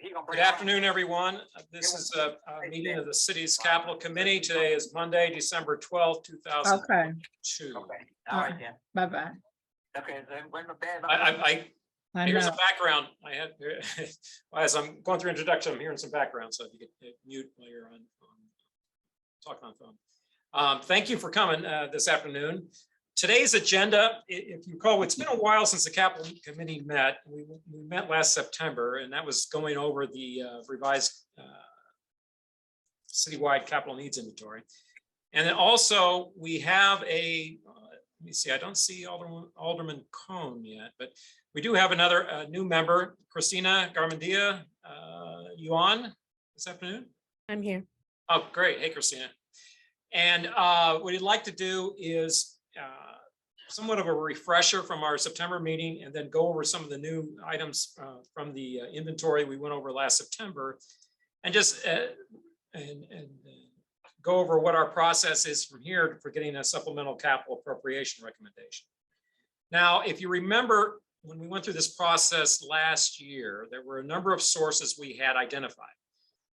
Good afternoon, everyone. This is a meeting of the city's capital committee. Today is Monday, December 12th, 2022. Okay, all right, yeah. Bye-bye. Okay, then when the bad. Here's know. a background. I had, as I'm going through introduction, I'm hearing some background, so if you could mute while you're on talking on phone. Thank you for coming this afternoon. Today's agenda, if you recall, it's been a while since the capital committee met. We met last September, and that was going over the revised citywide capital needs inventory. And then also we have a, let me see, I don't see Alderman Cohn yet, but we do have another new member, Christina Garmendia. You on this afternoon? I'm here. Oh, great. Hey, Christina. And what we'd like to do is somewhat of a refresher from our September meeting, and then go over some of the new items from the inventory we went over last September, and just go over what our process is from here for getting a supplemental capital appropriation recommendation. Now, if you remember, when we went through this process last year, there were a number of sources we had identified.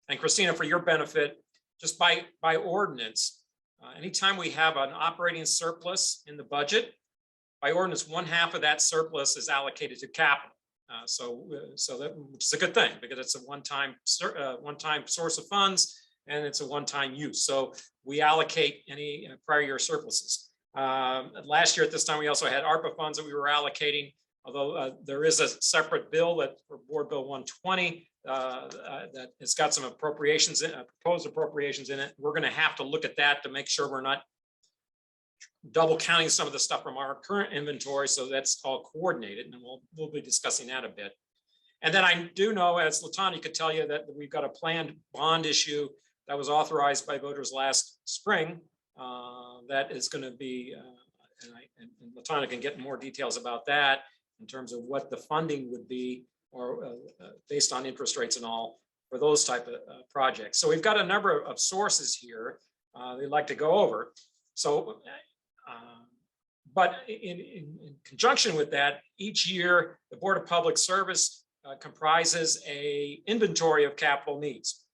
And Christina, for your benefit, just by ordinance, anytime we have an operating surplus in the budget, by ordinance, 1/2 of that surplus is allocated to capital. So that, which is a good thing, because it's a one-time source of funds, and it's a one-time use. So we allocate any prior year surpluses. Last year at this time, we also had ARPA funds that we were allocating, although there is a separate bill that for Board Bill 120 that it's got some appropriations in proposed appropriations in it. We're going to have to look at that to make sure we're not double counting some of the stuff from our current inventory, so that's all coordinated, and we'll be discussing that a bit. And then I do know, as Latanya could tell you, that we've got a planned bond issue that was authorized by voters last spring. That is going to be, and Latanya can get more details about that in terms of what the funding would be, or based on interest rates and all, for those type of projects. So we've got a number of sources here they'd like to go over. So, but in conjunction with that, each year the Board of Public Service comprises a inventory of capital needs.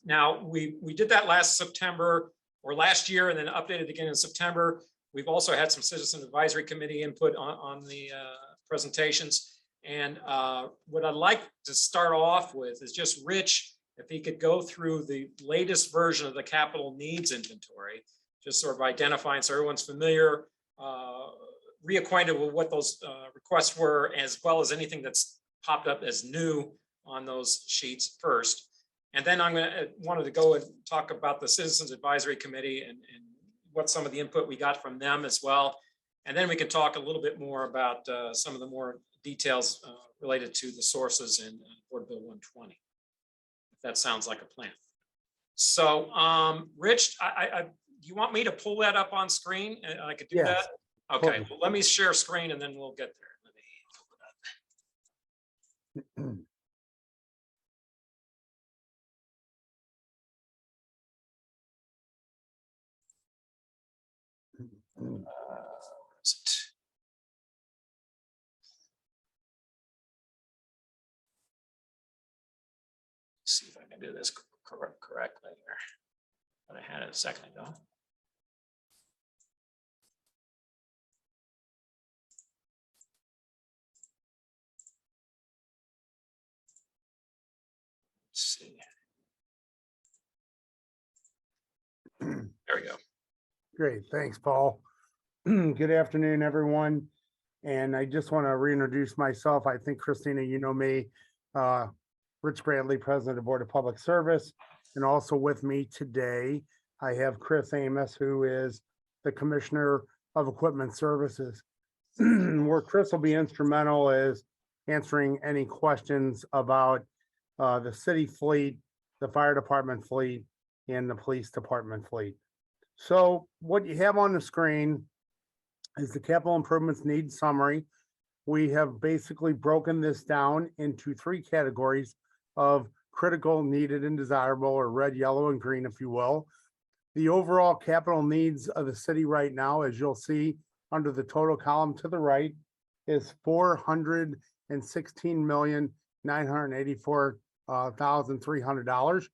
Now we did that last September or last year, and then updated again in September. We've also had some Citizen Advisory Committee input on the presentations. And what I'd like to start off with is just Rich, if he could go through the latest version of the capital needs inventory, just sort of identifying so everyone's familiar, reacquainted with what those requests were, as well as anything that's popped up as new on those sheets first. And then I'm going to wanted to go and talk about the Citizens Advisory Committee and what some of the input we got from them as well. And then we can talk a little bit more about some of the more details related to the sources in Board Bill 120, if that sounds like a plan. So, Rich, do you want me to pull that up on screen? And I could do that? Okay, well, let me share screen and then we'll get there. Let me see if I can do this correctly here. But I had it a second ago. Let's see. There we go. Great, thanks, Paul. Good afternoon, everyone. And I just want to reintroduce myself. I think, Christina, you know me, Rich Bradley, President of the Board of Public Service. And also with me today, I have Chris Amos, who is the Commissioner of Equipment Services. Where Chris will be instrumental is answering any questions about the city fleet, the fire department fleet, and the police department fleet. So what you have on the screen is the capital improvements needs summary. We have basically broken this down into 3 categories of critical, needed, and desirable, or red, yellow, and green, if you will. The overall capital needs of the city right now, as you'll see under the total column to the right, is $416,984,000 $1,300.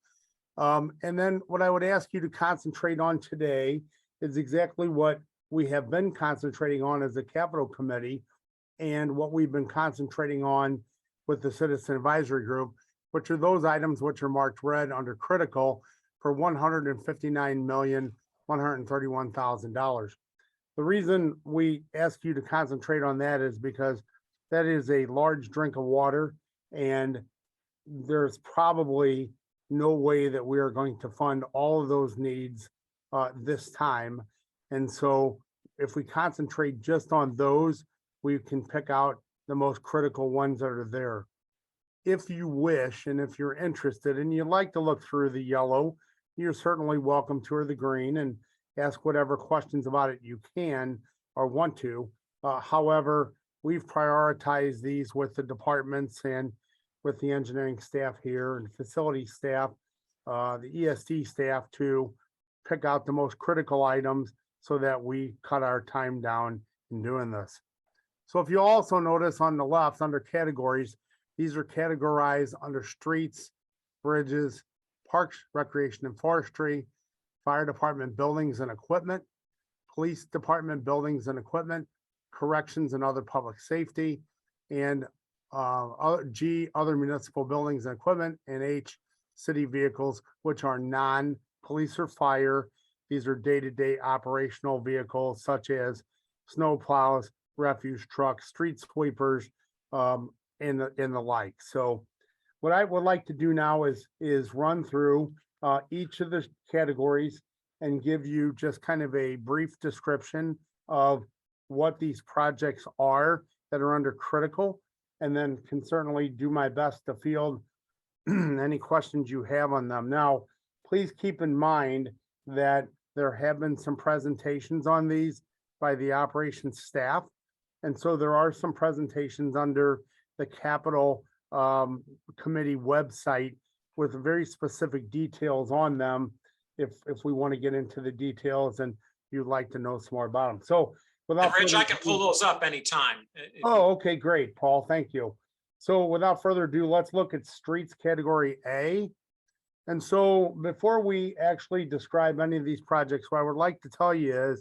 And then what I would ask you to concentrate on today is exactly what we have been concentrating on as a capital committee and what we've been concentrating on with the Citizen Advisory Group, which are those items which are marked red under critical for $159,131,000. The reason we ask you to concentrate on that is because that is a large drink of water, and there's probably no way that we are going to fund all of those needs this time. And so if we concentrate just on those, we can pick out the most critical ones that are there. If you wish, and if you're interested and you'd like to look through the yellow, you're certainly welcome to, or the green, and ask whatever questions about it you can or want to. However, we've prioritized these with the departments and with the engineering staff here and facility staff, the ESD staff, to pick out the most critical items so that we cut our time down in doing this. So if you also notice on the left under categories, these are categorized under streets, bridges, parks, recreation and forestry, fire department buildings and equipment, police department buildings and equipment, corrections and other public safety, and G, other municipal buildings and equipment, and H, city vehicles, which are non-police or fire. These are day-to-day operational vehicles such as snow plows, refuse trucks, street sweepers, and the like. So what I would like to do now is run through each of the categories and give you just kind of a brief description of what these projects are that are under critical, and then can certainly do my best to field any questions you have on them. Now, please keep in mind that there have been some presentations on these by the operations staff. And so there are some presentations under the capital committee website with very specific details on them if we want to get into the details and you'd like to know some more about them. So without And Rich, further I can ado- pull those up anytime. Oh, okay, great, Paul, thank you. So without further ado, let's look at streets category A. And so before we actually describe any of these projects, what I would like to tell you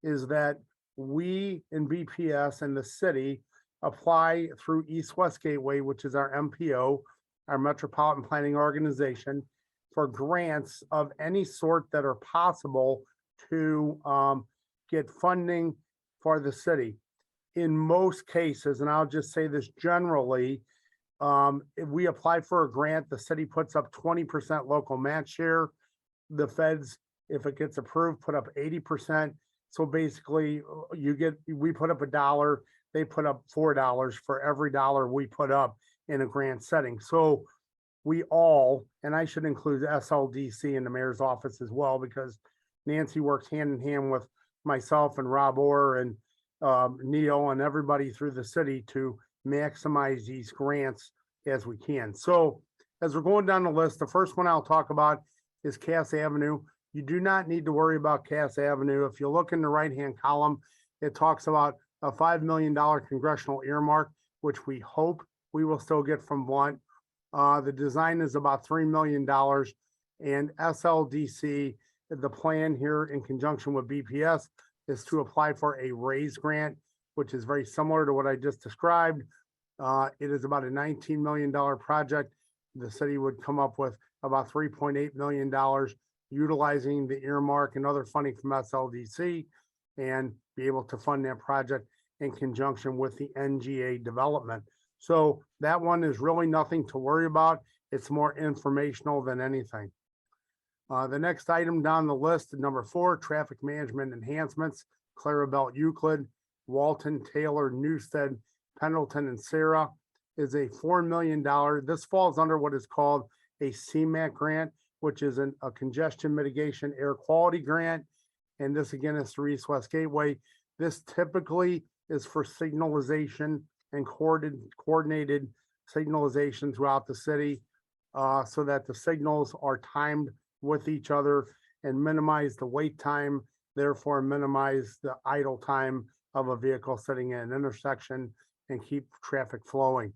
is that we in BPS and the city apply through East West Gateway, which is our MPO, our Metropolitan Planning Organization, for grants of any sort that are possible to get funding for the city. In most cases, and I'll just say this generally, if we apply for a grant, the city puts up 20% local match share. The feds, if it gets approved, put up 80%. So basically we put up $1, they put up $4 for every dollar we put up in a grant setting. So we all, and I should include SLDC in the mayor's office as well, because Nancy works hand in hand with myself and Rob Orr and Neil and everybody through the city to maximize these grants as we can. So as we're going down the list, the first one I'll talk about is Cass Avenue. You do not need to worry about Cass Avenue. If you look in the right-hand column, it talks about a $5 million congressional earmark, which we hope we will still get from Blunt. The design is about $3 million, and SLDC, the plan here in conjunction with BPS is to apply for a RAISE grant, which is very similar to what I just described. It is about a $19 million project. The city would come up with about $3.8 million utilizing the earmark and other funding from SLDC and be able to fund that project in conjunction with the NGA development. So that one is really nothing to worry about. It's more informational than anything. The next item down the list, number 4, traffic management enhancements, Clarabelle Euclid, Walton, Taylor, Newstead, Pendleton, and Sarah, is a $4 million. This falls under what is called a CMAQ grant, which is a congestion mitigation air quality grant. And this again is through East West Gateway. This typically is for signalization and coordinated signalization throughout the city so that the signals are timed with each other and minimize the wait time, therefore minimize the idle time of a vehicle sitting in an intersection and keep traffic flowing.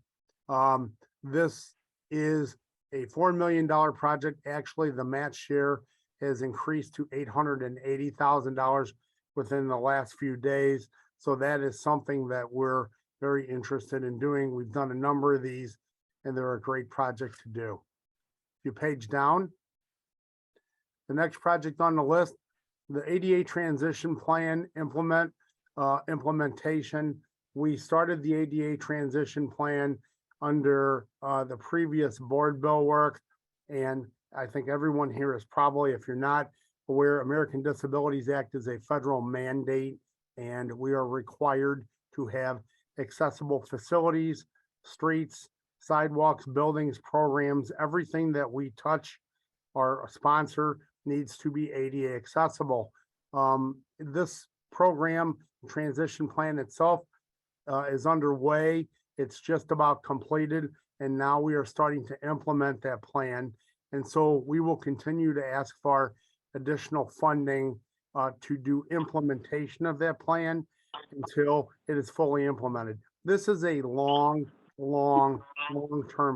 This is a $4 million project. Actually, the match share has increased to $880,000 within the last few days. So that is something that we're very interested in doing. We've done a number of these and they're a great project to do. If you page down, the next project on the list, the ADA transition plan implementation. We started the ADA transition plan under the previous board bill work. And I think everyone here is probably, if you're not aware, American Disabilities Act is a federal mandate, and we are required to have accessible facilities, streets, sidewalks, buildings, programs, everything that we touch or sponsor needs to be ADA accessible. This program transition plan itself is underway. It's just about completed, and now we are starting to implement that plan. And so we will continue to ask for additional funding to do implementation of that plan until it is fully implemented. This is a long-term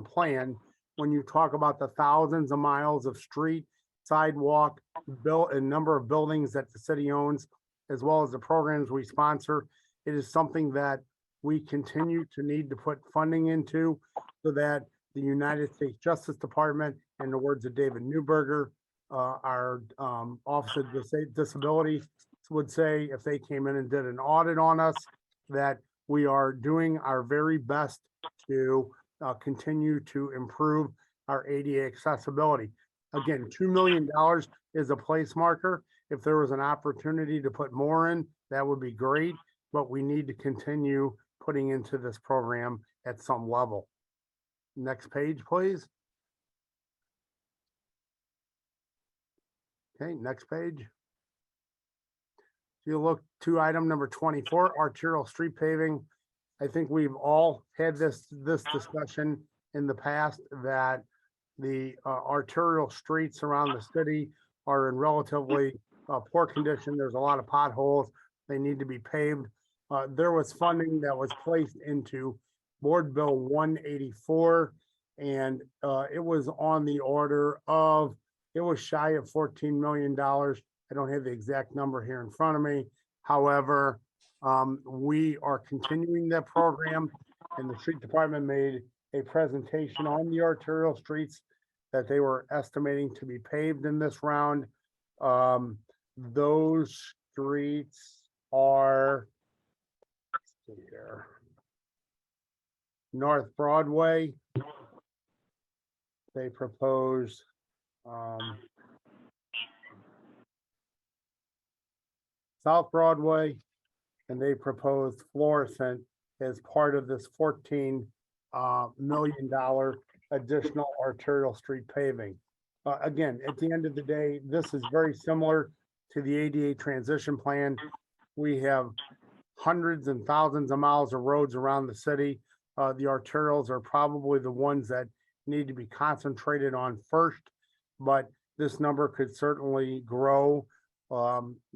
plan. When you talk about the thousands of miles of street, sidewalk, built a number of buildings that the city owns, as well as the programs we sponsor, it is something that we continue to need to put funding into so that the United States Justice Department, in the words of David Newberger, our Office of Disability would say, if they came in and did an audit on us, that we are doing our very best to continue to improve our ADA accessibility. Again, $2 million is a place marker. If there was an opportunity to put more in, that would be great, but we need to continue putting into this program at some level. Next page, please. Okay, next page. If you look to item number 24, arterial street paving. I think we've all had this discussion in the past that the arterial streets around the city are in relatively poor condition. There's a lot of potholes. They need to be paved. There was funding that was placed into Board Bill 184, and it was on the order of, it was shy of $14 million. I don't have the exact number here in front of me. However, we are continuing that program, and the street department made a presentation on the arterial streets that they were estimating to be paved in this round. Those streets are here. North Broadway. They propose South Broadway, and they proposed Florissant as part of this $14 million additional arterial street paving. Again, at the end of the day, this is very similar to the ADA transition plan. We have hundreds and thousands of miles of roads around the city. The arterials are probably the ones that need to be concentrated on first, but this number could certainly grow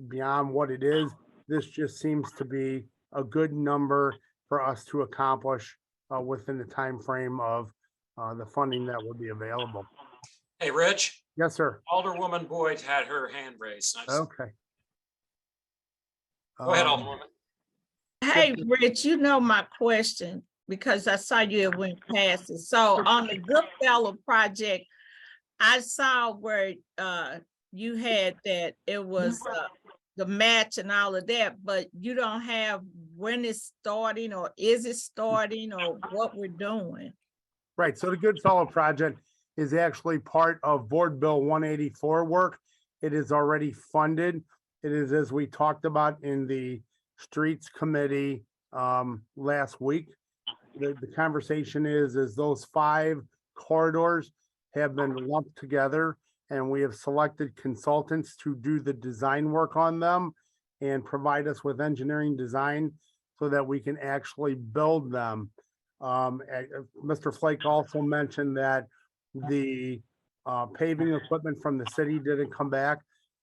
beyond what it is. This just seems to be a good number for us to accomplish within the time frame of the funding that would be available. Hey, Rich, Yes, sir. Alderwoman Boyd had her hand raised. Okay. Go ahead, Alderwoman. Hey, Rich, you know my question because I saw you went past it. So on the Goodfellow project, I saw where you had that it was the match and all of that, but you don't have when it's starting or is it starting or what we're doing. Right. So the Goodfellow project is actually part of Board Bill 184 work. It is already funded. It is, as we talked about in the Streets Committee last week. The conversation is those 5 corridors have been lumped together, and we have selected consultants to do the design work on them and provide us with engineering design so that we can actually build them. Mr. Flake also mentioned that the paving equipment from the city didn't come back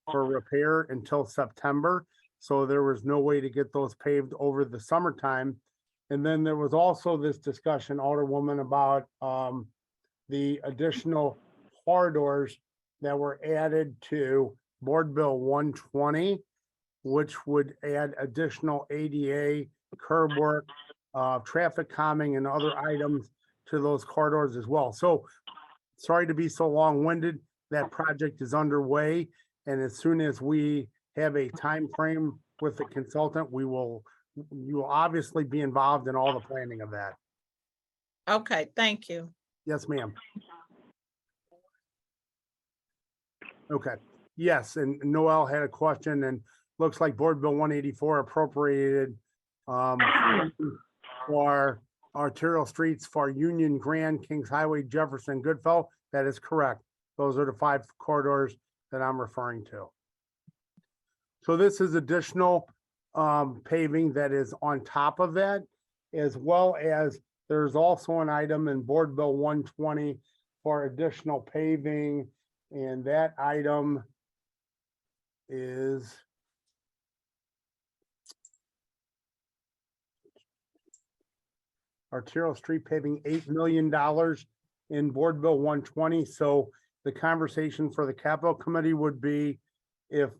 for repair until September. So there was no way to get those paved over the summertime. And then there was also this discussion, Alderwoman, about the additional corridors that were added to Board Bill 120, which would add additional ADA, curb work, traffic calming and other items to those corridors as well. So sorry to be so long-winded. That project is underway. And as soon as we have a time frame with the consultant, you will obviously be involved in all the planning of that. Okay, thank you. Yes, ma'am. Okay, yes, and Noel had a question, and looks like Board Bill 184 appropriated for arterial streets for Union, Grand, Kings Highway, Jefferson, Goodfellow. That is correct. Those are the 5 corridors that I'm referring to. So this is additional paving that is on top of that, as well as there's also an item in Board Bill 120 for additional paving, and that item is arterial street paving, $8 million in Board Bill 120. So the conversation for the capital committee would be if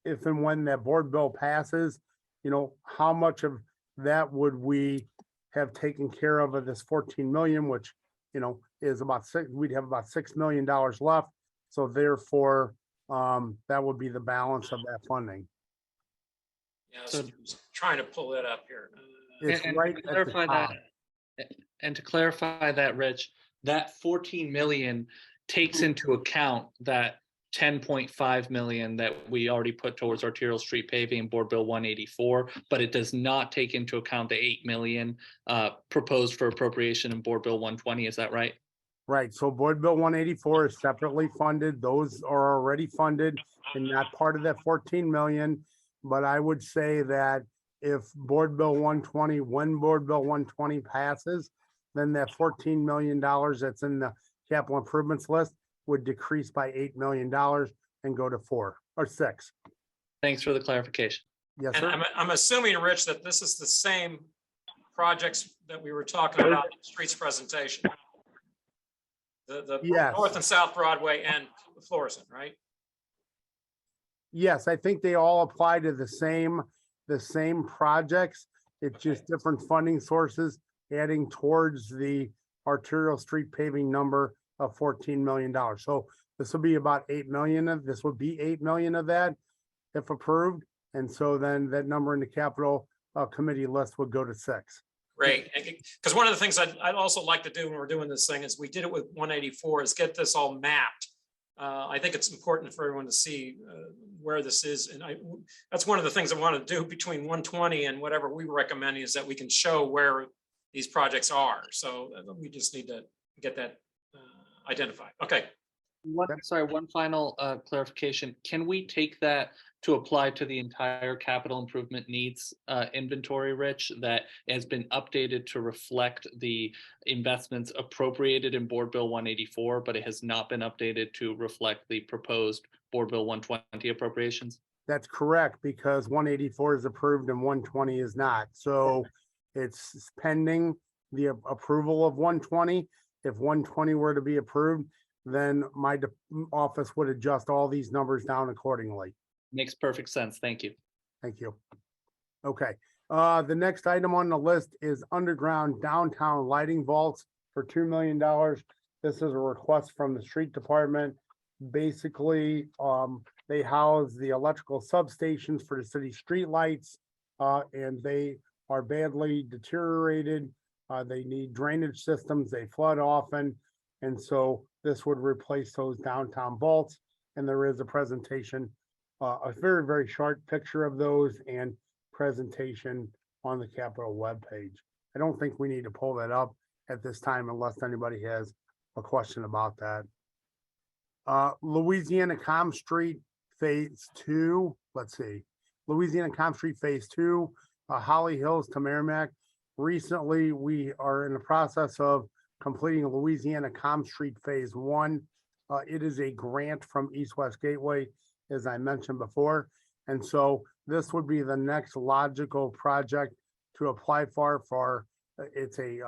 and when that board bill passes, you know, how much of that would we have taken care of this 14 million, which, you know, is about we'd have about $6 million left. So therefore, that would be the balance of that funding. Yeah, so trying to pull it up here. It's And right to at the clarify top. and to clarify that, Rich, that 14 million takes into account that 10.5 million that we already put towards arterial street paving in Board Bill 184, but it does not take into account the 8 million proposed for appropriation in Board Bill 120. Is that right? Right, so Board Bill 184 is separately funded. Those are already funded and not part of that 14 million. But I would say that if Board Bill 120, when Board Bill 120 passes, then that $14 million that's in the capital improvements list would decrease by $8 million and go to 4 or 6. Thanks for the clarification. Yes, And sir. I'm assuming, Rich, that this is the same projects that we were talking about in the streets presentation. The Yes. North and South Broadway and Florissant, right? Yes, I think they all apply to the same projects. It's just different funding sources adding towards the arterial street paving number of $14 million. So this will be about 8 million of, this would be 8 million of that if approved. And so then that number in the capital committee list would go to 6. Great, because one of the things I'd also like to do when we're doing this thing is we did it with 184 is get this all mapped. I think it's important for everyone to see where this is. And that's one of the things I want to do between 120 and whatever we recommend is that we can show where these projects are. So we just need to get that identified. Okay. One final clarification. Can we take that to apply to the entire capital improvement needs inventory, Rich, that has been updated to reflect the investments appropriated in Board Bill 184, but it has not been updated to reflect the proposed Board Bill 120 appropriations? That's correct, because 184 is approved and 120 is not. So it's pending the approval of 120. If 120 were to be approved, then my office would adjust all these numbers down accordingly. Makes perfect sense. Thank you. Thank you. Okay, the next item on the list is underground downtown lighting vaults for $2 million. This is a request from the street department. Basically, they house the electrical substations for the city streetlights, and they are badly deteriorated. They need drainage systems. They flood often. And so this would replace those downtown vaults. And there is a presentation, a very, very short picture of those and presentation on the Capitol webpage. I don't think we need to pull that up at this time unless anybody has a question about that. Louisiana Com Street Phase 2, let's see. Louisiana Com Street Phase 2, Holly Hills to Merrimack. Recently, we are in the process of completing Louisiana Com Street Phase 1. It is a grant from East West Gateway, as I mentioned before. And so this would be the next logical project to apply for. It's a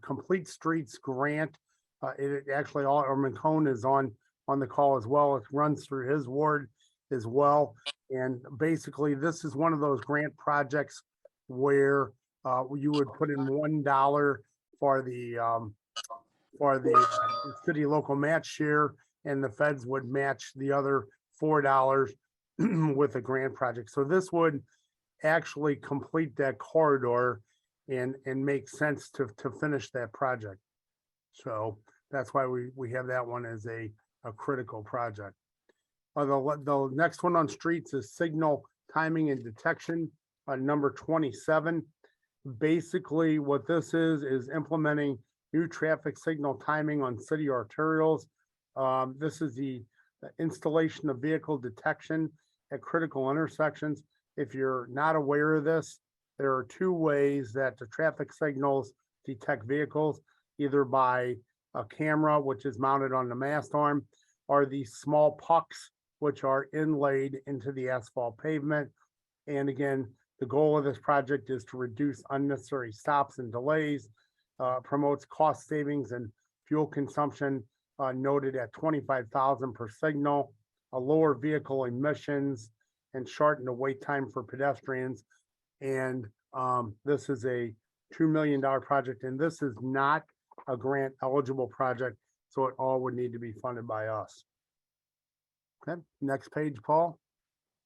complete streets grant Actually, Alderman Cone is on the call as well. It runs through his ward as well. And basically, this is one of those grant projects where you would put in $1 for the city local match share, and the feds would match the other $4 with a grant project. So this would actually complete that corridor and make sense to finish that project. So that's why we have that one as a critical project. The next one on streets is signal timing and detection, number 27. Basically, what this is implementing new traffic signal timing on city arterials. This is the installation of vehicle detection at critical intersections. If you're not aware of this, there are two ways that the traffic signals detect vehicles, either by a camera, which is mounted on the mast arm, or these small pucks, which are inlaid into the asphalt pavement. And again, the goal of this project is to reduce unnecessary stops and delays, promotes cost savings and fuel consumption, noted at 25,000 per signal, a lower vehicle emissions, and shorten the wait time for pedestrians. And this is a $2 million project, and this is not a grant eligible project, so it all would need to be funded by us. Okay, next page, Paul.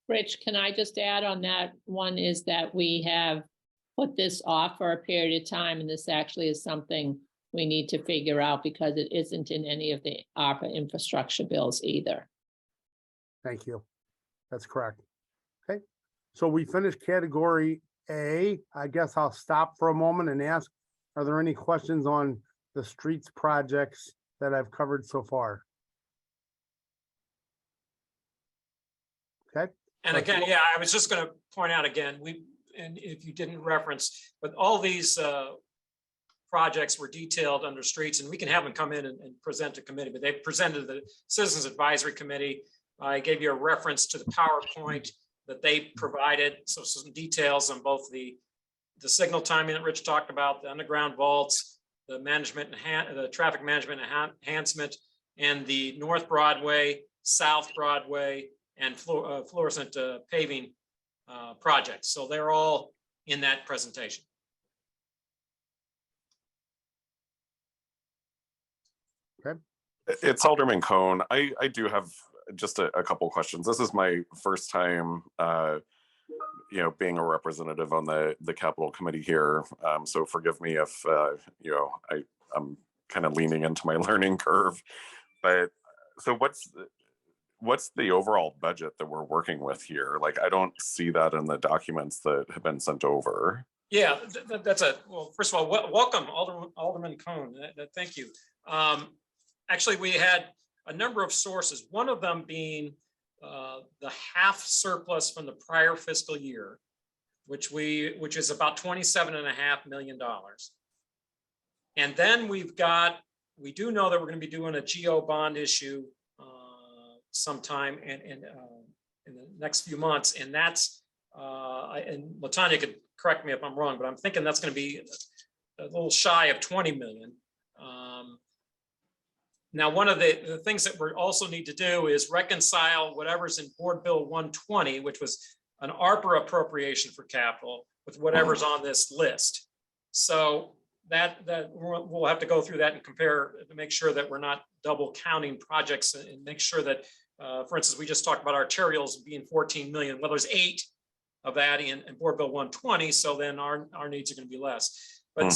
Rich, can I just add on that? One is that we have put this off for a period of time, and this actually is something we need to figure out because it isn't in any of the ARPA infrastructure bills either. Thank you. That's correct. Okay, so we finished category A. I guess I'll stop for a moment and ask, are there any questions on the streets projects that I've covered so far? Okay. And again, yeah, I was just going to point out again, and if you didn't reference, but all these projects were detailed under streets, and we can have them come in and present to committee, but they presented to the Citizens Advisory Committee. I gave you a reference to the PowerPoint that they provided, so some details on both the signal timing that Rich talked about, the underground vaults, the management and the traffic management enhancement, and the North Broadway, South Broadway, and fluorescent paving projects. So they're all in that presentation. Okay. It's Alderman Cone. I do have just a couple questions. This is my first time, being a representative on the Capital Committee here. So forgive me if, I'm kind of leaning into my learning curve. But so what's the overall budget that we're working with here? Like, I don't see that in the documents that have been sent over. Yeah, well, first of all, welcome, Alderman Cone. Thank you. Actually, we had a number of sources, one of them being the half surplus from the prior fiscal year, which is about $27.5 million. And then we do know that we're going to be doing a GO bond issue sometime in the next few months, and that's and Latanya could correct me if I'm wrong, but I'm thinking that's going to be a little shy of 20 million. Now, one of the things that we also need to do is reconcile whatever's in Board Bill 120, which was an ARPA appropriation for capital, with whatever's on this list. So that we'll have to go through that and compare to make sure that we're not double counting projects, and make sure that, for instance, we just talked about arterials being 14 million. Well, there's 8 of that in Board Bill 120, so then our needs are going to be less. But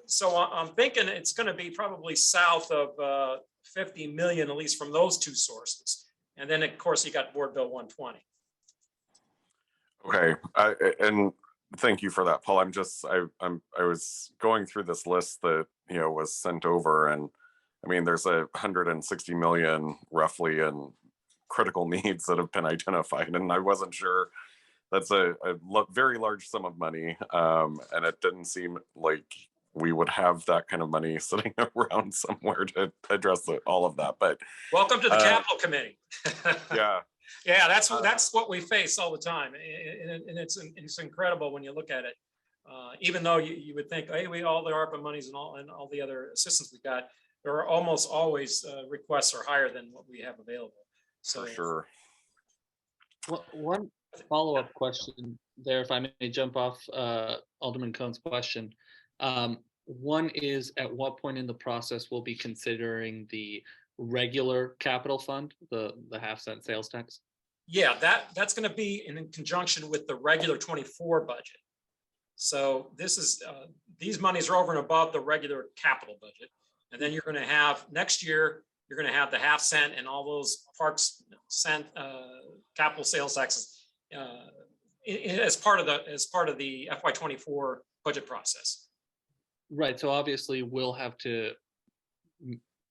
so I'm thinking it's going to be probably south of 50 million, at least from those two sources. And then, of course, you got Board Bill 120. Okay, and thank you for that, Paul. I was going through this list that was sent over, and I mean, there's 160 million roughly in critical needs that have been identified, and I wasn't sure. That's a very large sum of money, and it didn't seem like we would have that kind of money sitting around somewhere to address all of that. But welcome to the Capital Committee. Yeah. Yeah, that's what we face all the time, and it's incredible when you look at it. Even though you would think, hey, all the ARPA monies and all the other assistance we got, there are almost always requests are higher than what we have available. So For sure. One follow-up question there, if I may jump off Alderman Cohn's question. One is, at what point in the process we'll be considering the regular capital fund, the half-cent sales tax? yeah, that's going to be in conjunction with the regular 24 budget. So this is, these monies are over and above the regular capital budget. And then you're going to have, next year, you're going to have the half cent and all those parks cent capital sales taxes as part of the FY24 budget process. Right, so obviously we'll have to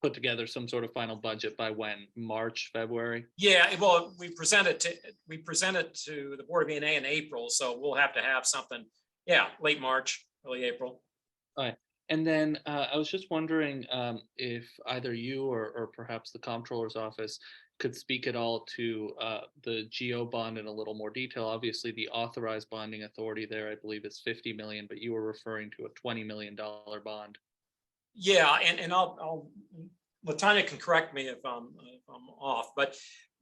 put together some sort of final budget by when? March, February? Yeah, well, we present it to the Board of E&A in April, so we'll have to have something, yeah, late March, early April. All right. And then I was just wondering if either you or perhaps the comptroller's office could speak at all to the GO bond in a little more detail. Obviously, the authorized bonding authority there, I believe, is 50 million, but you were referring to a $20 million bond. Yeah, and I'll Latanya can correct me if I'm off, but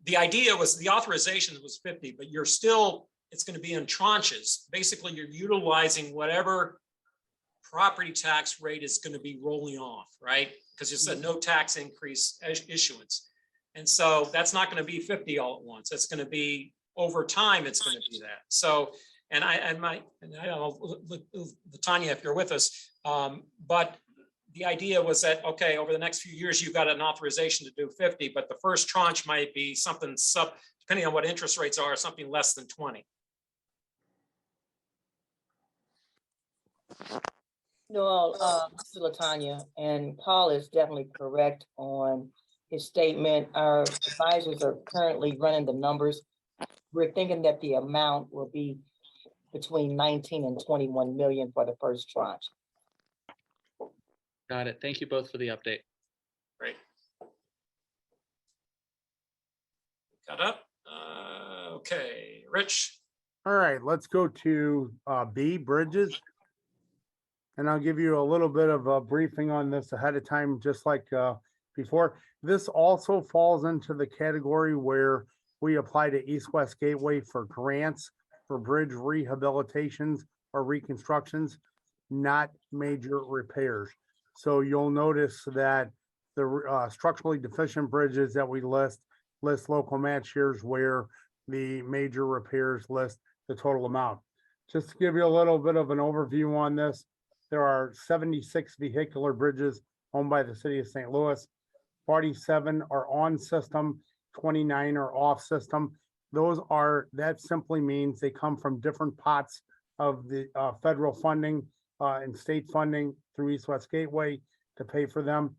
the idea was the authorization was 50, but you're still, it's going to be in tranches. Basically, you're utilizing whatever property tax rate is going to be rolling off, right? Because it's a no tax increase issuance. And so that's not going to be 50 all at once. It's going to be over time, it's going to be that. So, and I don't know, Latanya, if you're with us, but the idea was that, okay, over the next few years, you've got an authorization to do 50, but the first tranche might be something depending on what interest rates are, something less than 20. No, Mr. Latanya, and Paul is definitely correct on his statement. Our advisors are currently running the numbers. We're thinking that the amount will be between 19 and 21 million for the first tranche. Got it. Thank you both for the update. Great. Got up. Okay, Rich. All right, let's go to B, bridges. And I'll give you a little bit of a briefing on this ahead of time, just like before. This also falls into the category where we apply to East-West Gateway for grants for bridge rehabilitations or reconstructions, not major repairs. So you'll notice that the structurally deficient bridges that we list local match years, where the major repairs list the total amount. Just to give you a little bit of an overview on this, there are 76 vehicular bridges owned by the city of St. Louis. 47 are on system, 29 are off system. That simply means they come from different pots of the federal funding and state funding through East-West Gateway to pay for them.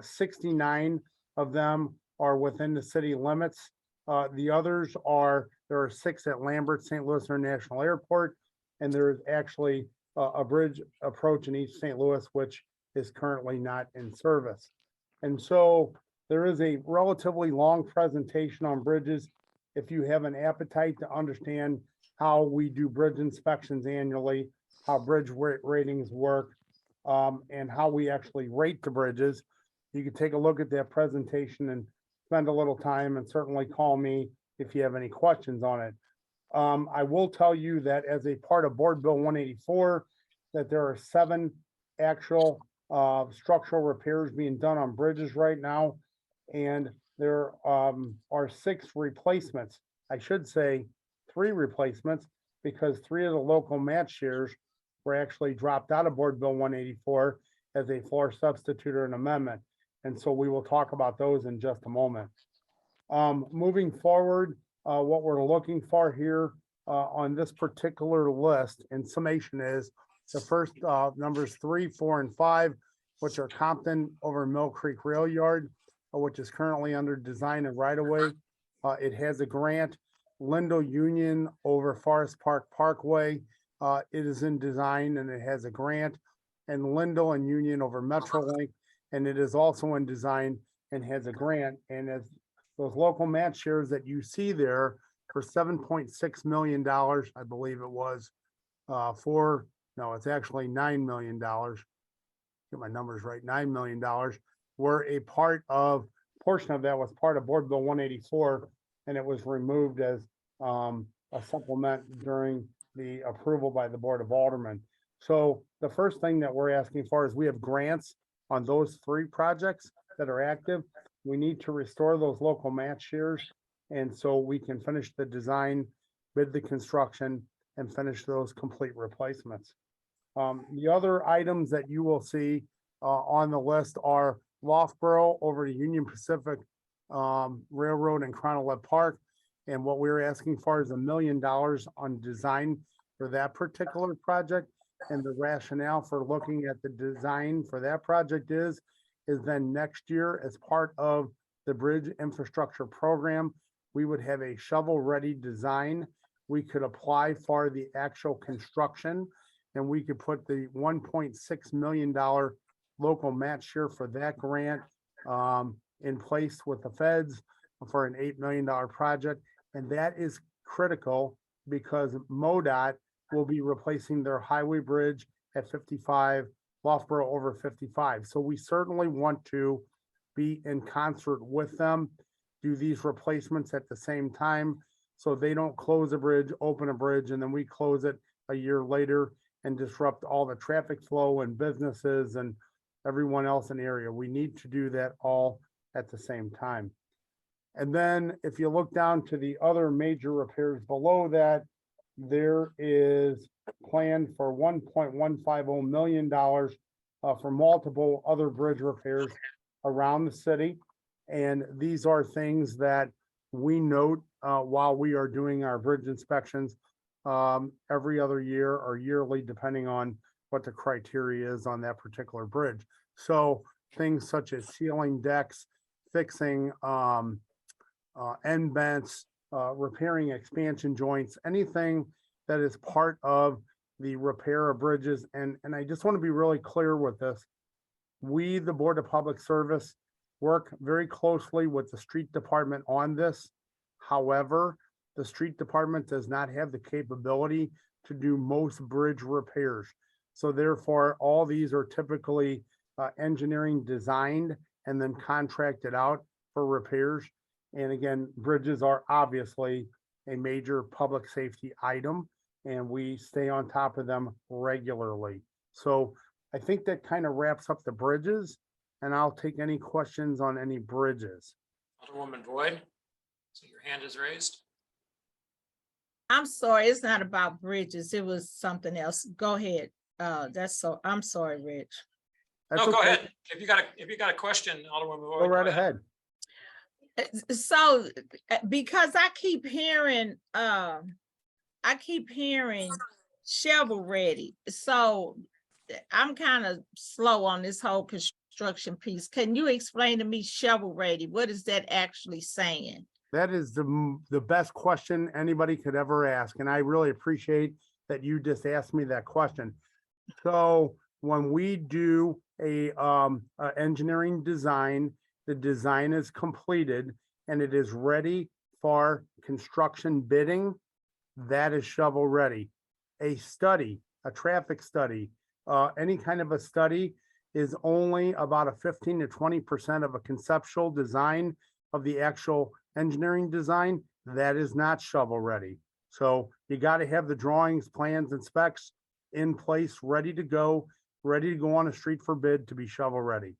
69 of them are within the city limits. The others there are 6 at Lambert St. Louis International Airport, and there is actually a bridge approach in East St. Louis, which is currently not in service. And so there is a relatively long presentation on bridges. If you have an appetite to understand how we do bridge inspections annually, how bridge ratings work, and how we actually rate the bridges, you can take a look at that presentation and spend a little time, and certainly call me if you have any questions on it. I will tell you that as a part of Board Bill 184, that there are 7 actual structural repairs being done on bridges right now. And there are 6 replacements. I should say 3 replacements, because 3 of the local match shares were actually dropped out of Board Bill 184 as a floor substitute or an amendment. And so we will talk about those in just a moment. Moving forward, what we're looking for here on this particular list in summation is the first numbers 3, 4, and 5, which are Compton over Mill Creek Rail Yard, which is currently under design and right of way. It has a grant. Lindell Union over Forest Park Parkway. It is in design and it has a grant. And Lindell and Union over Metrolink, and it is also in design and has a grant. And as those local match shares that you see there for $7.6 million, I believe it was, it's actually $9 million. Get my numbers right, $9 million. were a portion of that was part of Board Bill 184, and it was removed as a supplement during the approval by the Board of Aldermen. So the first thing that we're asking for is we have grants on those 3 projects that are active. We need to restore those local match shares, and so we can finish the design, bid the construction, and finish those complete replacements. The other items that you will see on the list are Loughborough over to Union Pacific Railroad and Chronolet Park. And what we're asking for is $1 million on design for that particular project. And the rationale for looking at the design for that project is then next year, as part of the bridge infrastructure program, we would have a shovel-ready design. We could apply for the actual construction, and we could put the $1.6 million local match share for that grant in place with the feds for an $8 million project. And that is critical because MoDOT will be replacing their highway bridge at 55, Loughborough over 55. So we certainly want to be in concert with them, do these replacements at the same time, so they don't close a bridge, open a bridge, and then we close it a year later and disrupt all the traffic flow and businesses and everyone else in the area. We need to do that all at the same time. And then if you look down to the other major repairs below that, there is planned for $1.150 million for multiple other bridge repairs around the city. And these are things that we note while we are doing our bridge inspections every other year or yearly, depending on what the criteria is on that particular bridge. So things such as sealing decks, fixing end vents, repairing expansion joints, anything that is part of the repair of bridges. And I just want to be really clear with this. We, the Board of Public Service, work very closely with the street department on this. However, the street department does not have the capability to do most bridge repairs. So therefore, all these are typically engineering designed and then contracted out for repairs. And again, bridges are obviously a major public safety item, and we stay on top of them regularly. So I think that kind of wraps up the bridges, and I'll take any questions on any bridges. Alderwoman Boyd, so your hand is raised. I'm sorry, it's not about bridges. It was something else. Go ahead. I'm sorry, Rich. That's No, go okay. ahead. If you got a question, Alderwoman Boyd. Go right ahead. So, because I keep hearing shovel ready. So I'm kind of slow on this whole construction piece. Can you explain to me shovel ready? What is that actually saying? That is the best question anybody could ever ask. And I really appreciate that you just asked me that question. So when we do a engineering design, the design is completed and it is ready for construction bidding, that is shovel ready. A study, a traffic study, any kind of a study is only about a 15 to 20% of a conceptual design of the actual engineering design. That is not shovel ready. So you got to have the drawings, plans, and specs in place, ready to go on a street for bid to be shovel ready.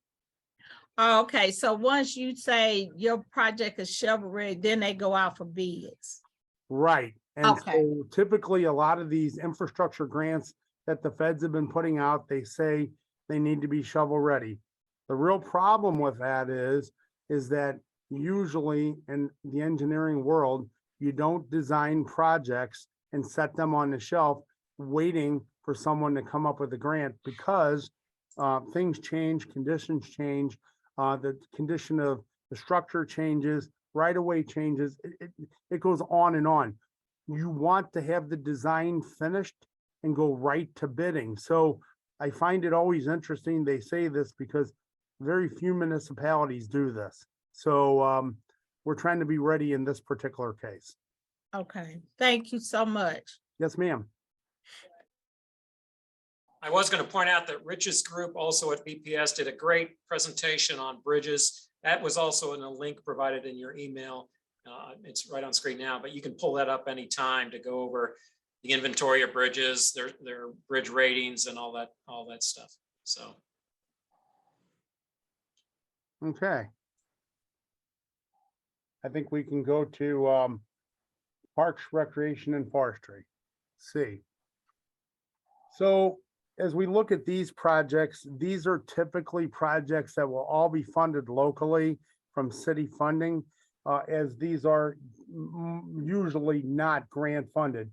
Okay, so once you say your project is shovel ready, then they go out for bids. Right. And Okay. so typically a lot of these infrastructure grants that the feds have been putting out, they say they need to be shovel ready. The real problem with that is that usually in the engineering world, you don't design projects and set them on the shelf waiting for someone to come up with a grant, because things change, conditions change, the condition of the structure changes, right of way changes, it goes on and on. You want to have the design finished and go right to bidding. So I find it always interesting they say this because very few municipalities do this. So we're trying to be ready in this particular case. Okay, thank you so much. Yes, ma'am. I was going to point out that Rich's group also at BPS did a great presentation on bridges. That was also in a link provided in your email. It's right on screen now, but you can pull that up anytime to go over the inventory of bridges, their bridge ratings and all that stuff. So. Okay. I think we can go to Parks, Recreation and Forestry. C. So as we look at these projects, these are typically projects that will all be funded locally from city funding, as these are usually not grant funded.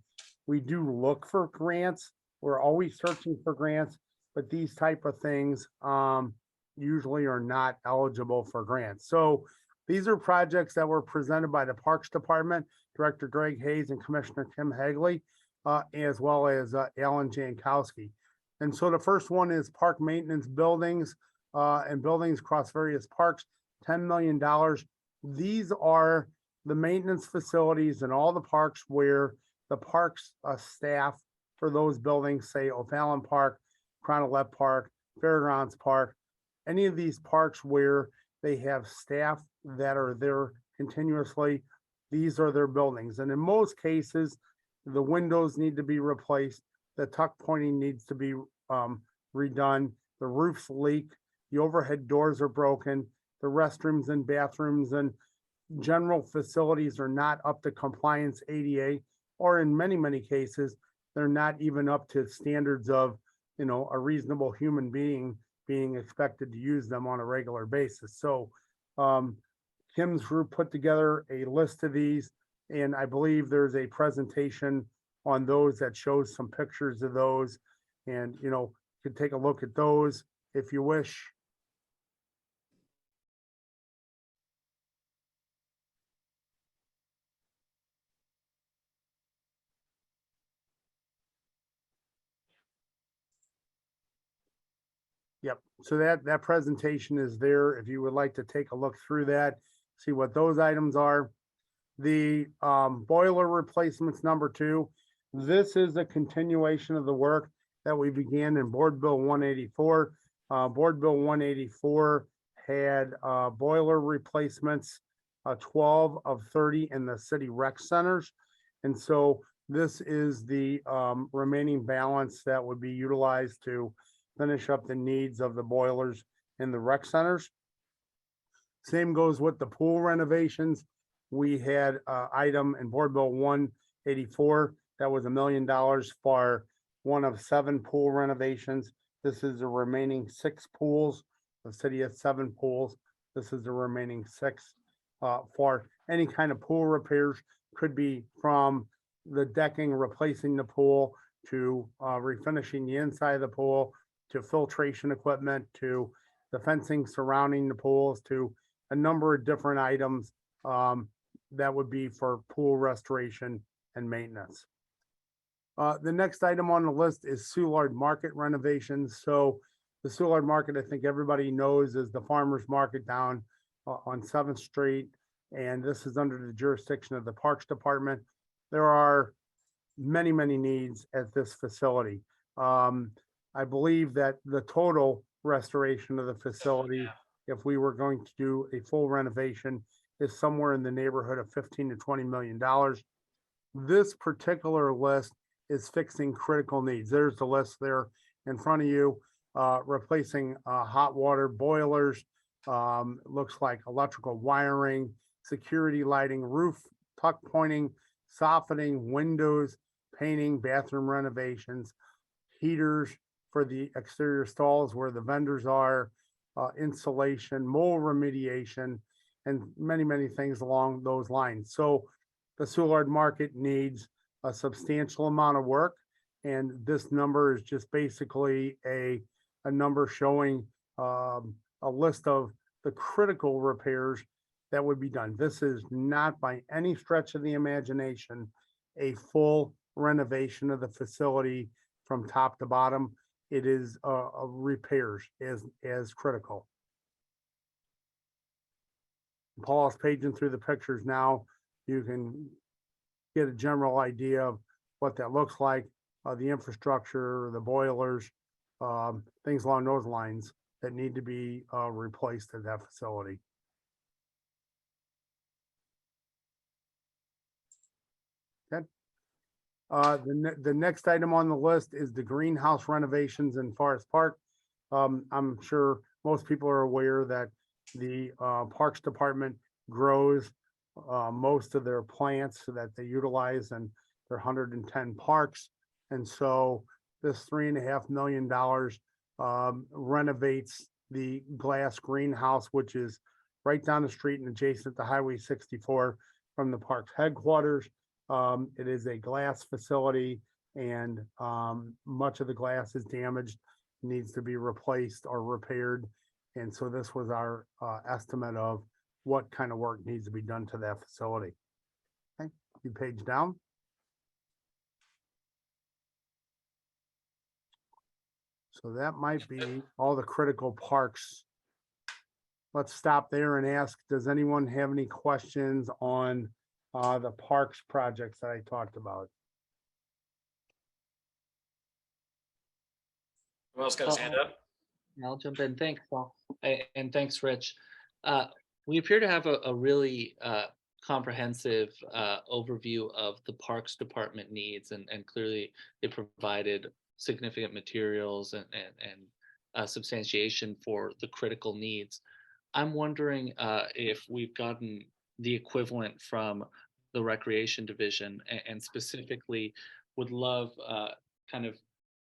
We do look for grants. We're always searching for grants, but these type of things usually are not eligible for grants. So these are projects that were presented by the Parks Department, Director Greg Hayes and Commissioner Kim Hagley, as well as Alan Jankowski. And so the first one is park maintenance buildings and buildings across various parks, $10 million. These are the maintenance facilities in all the parks where the parks staff for those buildings, say O'Fallon Park, Cronolette Park, Fairgrounds Park, any of these parks where they have staff that are there continuously, these are their buildings. And in most cases, the windows need to be replaced, the tuck pointing needs to be redone, the roofs leak, the overhead doors are broken, the restrooms and bathrooms and general facilities are not up to compliance ADA, or in many, many cases, they're not even up to standards of, you know, a reasonable human being expected to use them on a regular basis. So Kim's group put together a list of these, and I believe there's a presentation on those that shows some pictures of those. And, you know, you could take a look at those if you wish. Yep, so that presentation is there if you would like to take a look through that, see what those items are. The boiler replacements number 2, this is a continuation of the work that we began in Board Bill 184. Board Bill 184 had boiler replacements, 12 of 30 in the city rec centers. And so this is the remaining balance that would be utilized to finish up the needs of the boilers in the rec centers. Same goes with the pool renovations. We had an item in Board Bill 184 that was $1 million for one of 7 pool renovations. This is the remaining 6 pools. The city has 7 pools. This is the remaining 6 for any kind of pool repairs. Could be from the decking, replacing the pool, to refinishing the inside of the pool, to filtration equipment, to the fencing surrounding the pools, to a number of different items that would be for pool restoration and maintenance. The next item on the list is Soulard Market renovations. So the Soulard Market, I think everybody knows, is the farmer's market down on 7th Street. And this is under the jurisdiction of the Parks Department. There are many, many needs at this facility. I believe that the total restoration of the facility, if we were going to do a full renovation, is somewhere in the neighborhood of $15 to $20 million. This particular list is fixing critical needs. There's the list there in front of you, replacing hot water boilers, looks like electrical wiring, security lighting, roof tuck pointing, softening, windows, painting, bathroom renovations, heaters for the exterior stalls where the vendors are, insulation, mold remediation, and many, many things along those lines. So the Soulard Market needs a substantial amount of work, and this number is just basically a number showing a list of the critical repairs that would be done. This is not by any stretch of the imagination a full renovation of the facility from top to bottom. It is repairs as critical. Paul's paging through the pictures now. You can get a general idea of what that looks like, the infrastructure, the boilers, things along those lines that need to be replaced at that facility. Okay. The next item on the list is the greenhouse renovations in Forest Park. I'm sure most people are aware that the Parks Department grows most of their plants that they utilize in their 110 parks. And so this $3.5 million renovates the glass greenhouse, which is right down the street and adjacent to Highway 64 from the park's headquarters. It is a glass facility, and much of the glass is damaged, needs to be replaced or repaired. And so this was our estimate of what kind of work needs to be done to that facility. Okay, you page down. So that might be all the critical parks. Let's stop there and ask, does anyone have any questions on the parks projects that I talked about? Who else got his hand up? I'll jump in. Thanks, Paul. And thanks, Rich. We appear to have a really comprehensive overview of the Parks Department needs, and clearly they provided significant materials and substantiation for the critical needs. I'm wondering if we've gotten the equivalent from the Recreation Division, and specifically would love kind of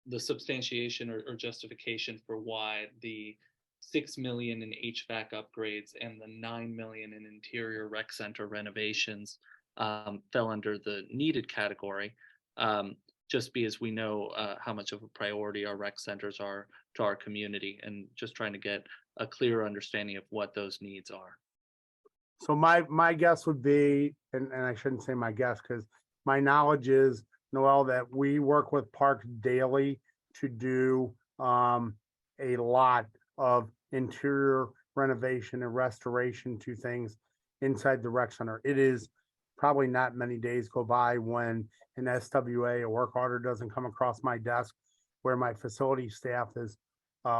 the substantiation or justification for why the 6 million in HVAC upgrades and the 9 million in interior rec center renovations fell under the needed category, just because we know how much of a priority our rec centers are to our community, and just trying to get a clearer understanding of what those needs are. So my guess would be, and I shouldn't say my guess, because my knowledge is, Noel, that we work with parks daily to do a lot of interior renovation and restoration to things inside the rec center. It is probably not many days go by when an SWA, a work order, doesn't come across my desk where my facility staff is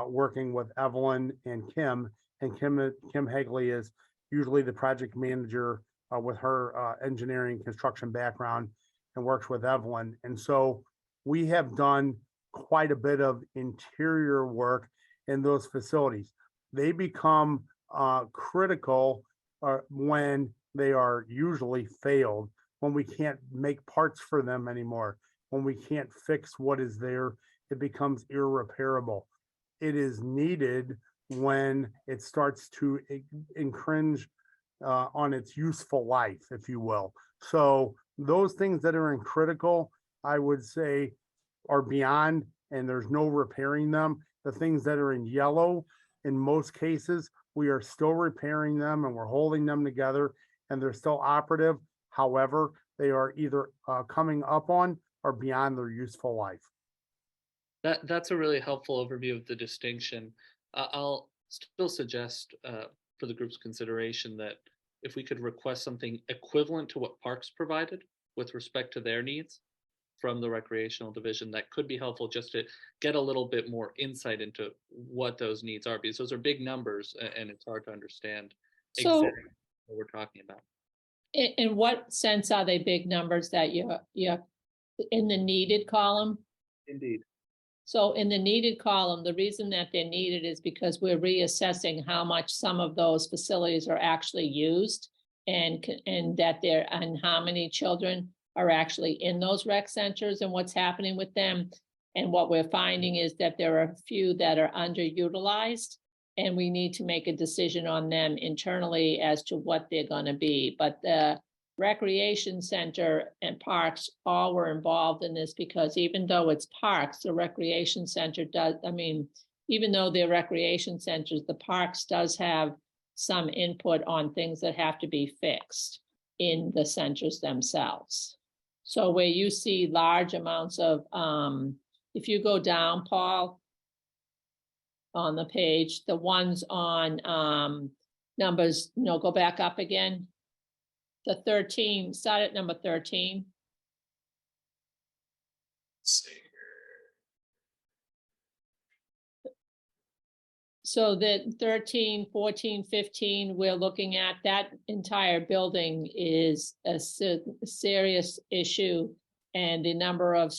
working with Evelyn and Kim. And Kim Hagley is usually the project manager with her engineering construction background, and works with Evelyn. And so we have done quite a bit of interior work in those facilities. They become critical when they are usually failed, when we can't make parts for them anymore, when we can't fix what is there, it becomes irreparable. It is needed when it starts to infringe on its useful life, if you will. So those things that are in critical, I would say, are beyond, and there's no repairing them. The things that are in yellow, in most cases, we are still repairing them and we're holding them together, and they're still operative. However, they are either coming up on or beyond their useful life. That's a really helpful overview of the distinction. I'll still suggest for the group's consideration that if we could request something equivalent to what Parks provided with respect to their needs from the Recreational Division, that could be helpful, just to get a little bit more insight into what those needs are, because those are big numbers and it's hard to understand So- exactly what we're talking about. In what sense are they big numbers that you're in the needed column? Indeed. So in the needed column, the reason that they're needed is because we're reassessing how much some of those facilities are actually used, and that and how many children are actually in those rec centers and what's happening with them. And what we're finding is that there are a few that are underutilized, and we need to make a decision on them internally as to what they're going to be. But the Recreation Center and Parks all were involved in this, because even though it's parks, the Recreation Center does, even though they're recreation centers, the parks does have some input on things that have to be fixed in the centers themselves. So where you see large amounts of, if you go down, Paul, on the page, the ones on numbers, go back up again. The 13, start at number 13. Let's see here. So that 13, 14, 15, we're looking at that entire building is a serious issue. And the number of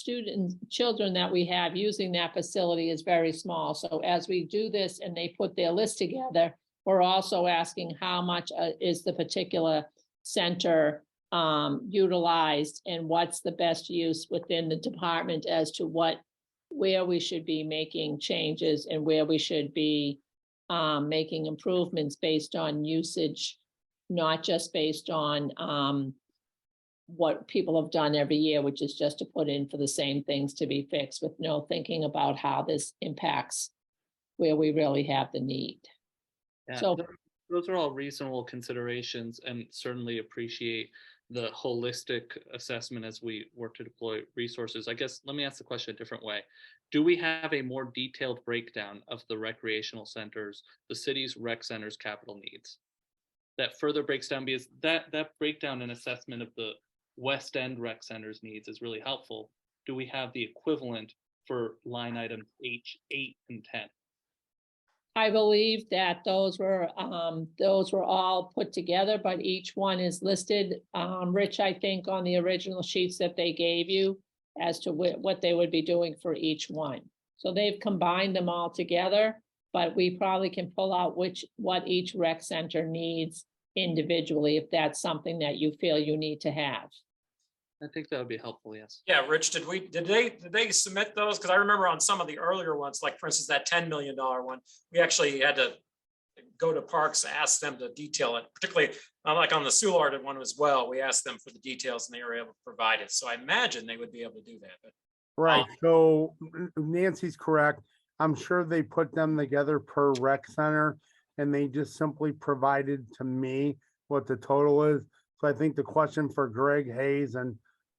children that we have using that facility is very small. So as we do this and they put their list together, we're also asking how much is the particular center utilized and what's the best use within the department as to where we should be making changes and where we should be making improvements based on usage, not just based on what people have done every year, which is just to put in for the same things to be fixed with no thinking about how this impacts where we really have the need. Yeah, So- those are all reasonable considerations and certainly appreciate the holistic assessment as we work to deploy resources. I guess, let me ask the question a different way. Do we have a more detailed breakdown of the recreational centers, the city's rec centers capital needs? That further breaks down, because that breakdown and assessment of the West End rec centers needs is really helpful. Do we have the equivalent for line items H8 and 10? I believe that those were all put together, but each one is listed, Rich, I think, on the original sheets that they gave you as to what they would be doing for each one. So they've combined them all together, but we probably can pull out what each rec center needs individually, if that's something that you feel you need to have. I think that would be helpful, yes. Yeah, Rich, did they submit those? Because I remember on some of the earlier ones, like for instance, that $10 million one, we actually had to go to Parks, ask them to detail it, particularly like on the Soulard one as well. We asked them for the details and they were able to provide it. So I imagine they would be able to do that. But Right, so Nancy's correct. I'm sure they put them together per rec center and they just simply provided to me what the total is. So I think the question for Greg Hayes and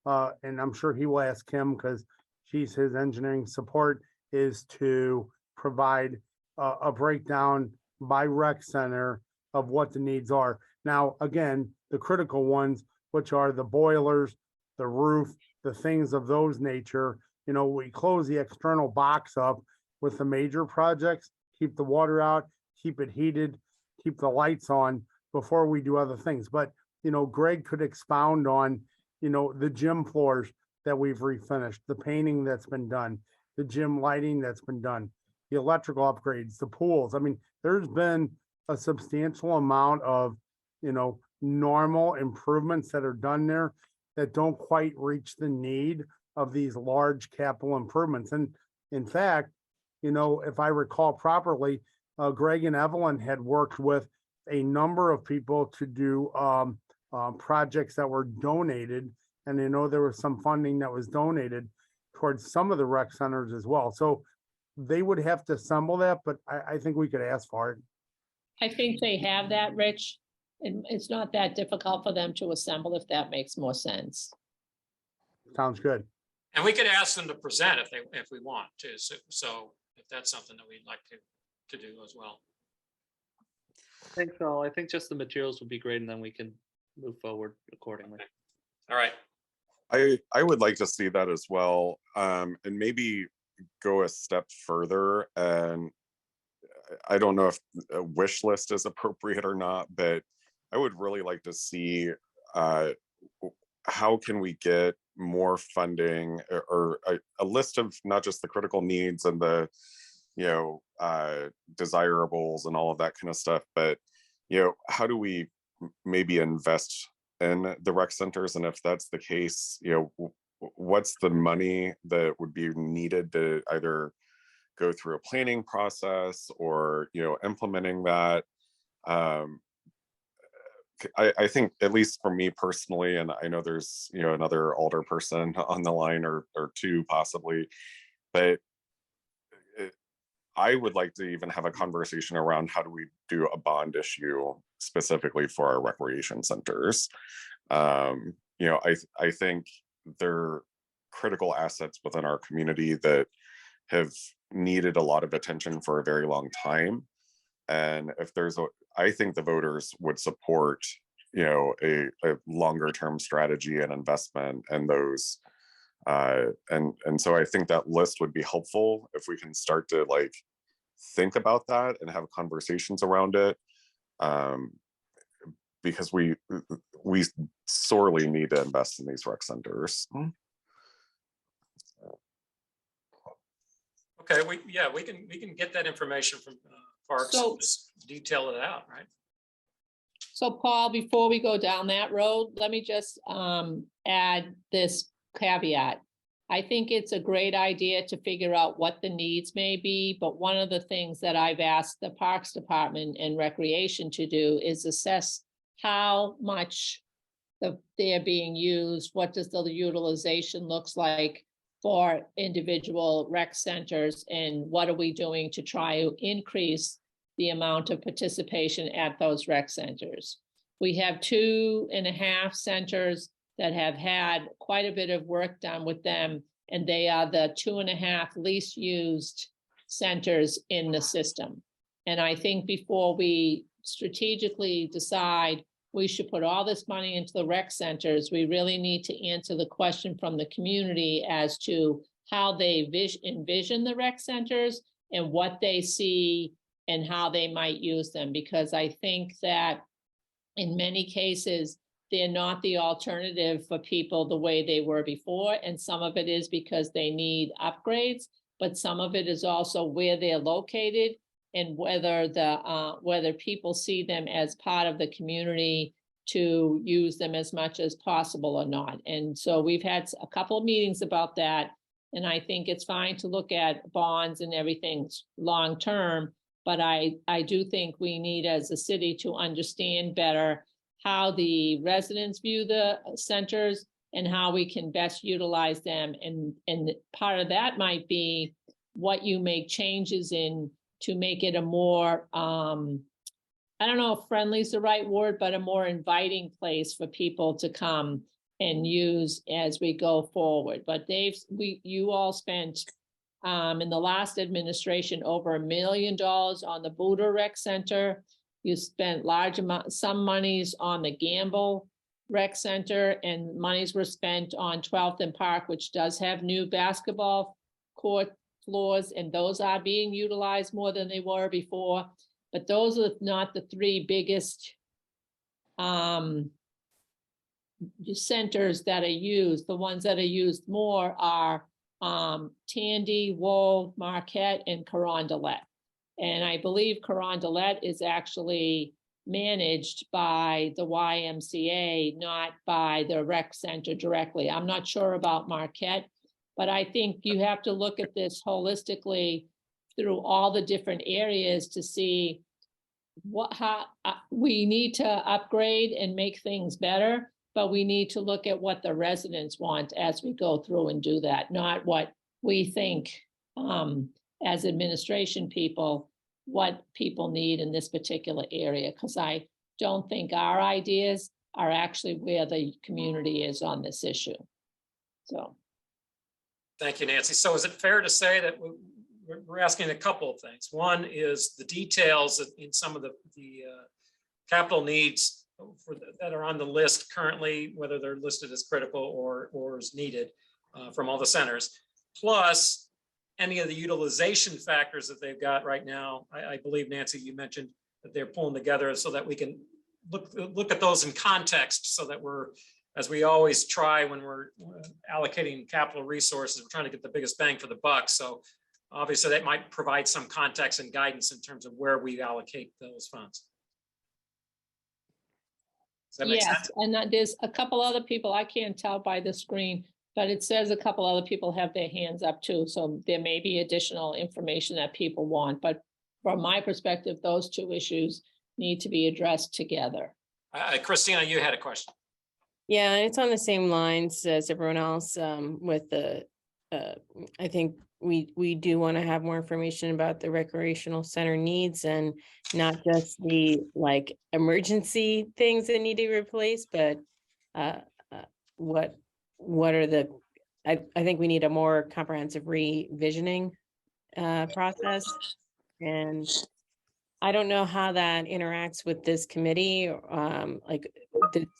I'm sure he will ask Kim because she's his engineering support, is to provide a breakdown by rec center of what the needs are. Now, again, the critical ones, which are the boilers, the roof, the things of those nature, you know, we close the external box up with the major projects, keep the water out, keep it heated, keep the lights on before we do other things. But, you know, Greg could expound on, you know, the gym floors that we've refinished, the painting that's been done, the gym lighting that's been done, the electrical upgrades, the pools. I mean, there's been a substantial amount of, you know, normal improvements that are done there that don't quite reach the need of these large capital improvements. And in fact, you know, if I recall properly, Greg and Evelyn had worked with a number of people to do projects that were donated. And I know there was some funding that was donated towards some of the rec centers as well. So they would have to assemble that, but I think we could ask for it. I think they have that, Rich. And it's not that difficult for them to assemble if that makes more sense. Sounds good. and we could ask them to present if we want to. So if that's something that we'd like to do as well. Thanks, all. I think just the materials would be great, and then we can move forward accordingly. All right. I would like to see that as well, and maybe go a step further. And I don't know if a wish list is appropriate or not, but I would really like to see how can we get more funding, or a list of not just the critical needs and the desirables and all of that kind of stuff, but how do we maybe invest in the rec centers? And if that's the case, what's the money that would be needed to either go through a planning process or implementing that? I think, at least for me personally, and I know there's another alder person on the line or two possibly, but I would like to even have a conversation around how do we do a bond issue specifically for our recreation centers. I think they're critical assets within our community that have needed a lot of attention for a very long time. And if I think the voters would support, a longer term strategy and investment in those. And so I think that list would be helpful if we can start to think about that and have conversations around it. Because we sorely need to invest in these rec centers. Okay, we can get that information from Parks, So- and just detail it out, right? So Paul, before we go down that road, let me just add this caveat. I think it's a great idea to figure out what the needs may be, but one of the things that I've asked the Parks Department and Recreation to do is assess how much they're being used, what does the utilization looks like for individual rec centers, and what are we doing to try to increase the amount of participation at those rec centers. We have 2.5 centers that have had quite a bit of work done with them, and they are the 2.5 least used centers in the system. And I think before we strategically decide we should put all this money into the rec centers, we really need to answer the question from the community as to how they envision the rec centers and what they see and how they might use them, because I think that in many cases, they're not the alternative for people the way they were before. And some of it is because they need upgrades, but some of it is also where they're located and whether people see them as part of the community to use them as much as possible or not. And so we've had a couple of meetings about that. And I think it's fine to look at bonds and everything long-term, but I do think we need as a city to understand better how the residents view the centers and how we can best utilize them. And part of that might be what you make changes in to make it a more, I don't know if friendly is the right word, but a more inviting place for people to come and use as we go forward. But Dave, you all spent in the last administration over $1 million on the Buddha Rec Center. You spent some monies on the Gamble Rec Center, and monies were spent on 12th and Park, which does have new basketball court floors, and those are being utilized more than they were before. But those are not the 3 biggest centers that are used. The ones that are used more are Tandy, Wold, Marquette, and Carondelet. And I believe Carondelet is actually managed by the YMCA, not by the rec center directly. I'm not sure about Marquette, but I think you have to look at this holistically through all the different areas to see how we need to upgrade and make things better, but we need to look at what the residents want as we go through and do that, not what we think as administration people, what people need in this particular area, because I don't think our ideas are actually where the community is on this issue. So. Thank you, Nancy. So is it fair to say that we're asking a couple of things? One is the details in some of the capital needs that are on the list currently, whether they're listed as critical or as needed from all the centers, plus any of the utilization factors that they've got right now. I believe, Nancy, you mentioned that they're pulling together so that we can look at those in context, so that we're, as we always try when we're allocating capital resources, we're trying to get the biggest bang for the buck. So obviously that might provide some context and guidance in terms of where we allocate those funds. Does that make sense? And there's a couple other people, I can't tell by the screen, but it says a couple other people have their hands up too. So there may be additional information that people want, but from my perspective, those 2 issues need to be addressed together. Christina, you had a question. Yeah, it's on the same lines as everyone else with the, I think we do want to have more information about the recreational center needs, and not just the like emergency things that need to be replaced, but what are the, I think we need a more comprehensive revisioning process. And I don't know how that interacts with this committee.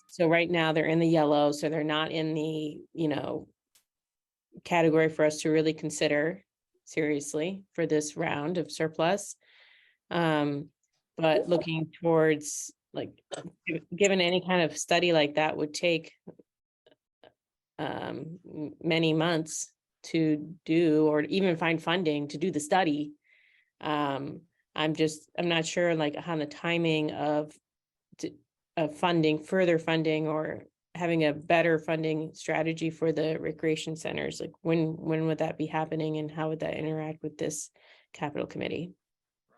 So right now they're in the yellow, so they're not in the, category for us to really consider. seriously for this round of surplus. But looking towards, like, given any kind of study like that would take many months to do, or even find funding to do the study. I'm not sure like on the timing of funding, further funding, or having a better funding strategy for the recreation centers. Like when would that be happening, and how would that interact with this capital committee?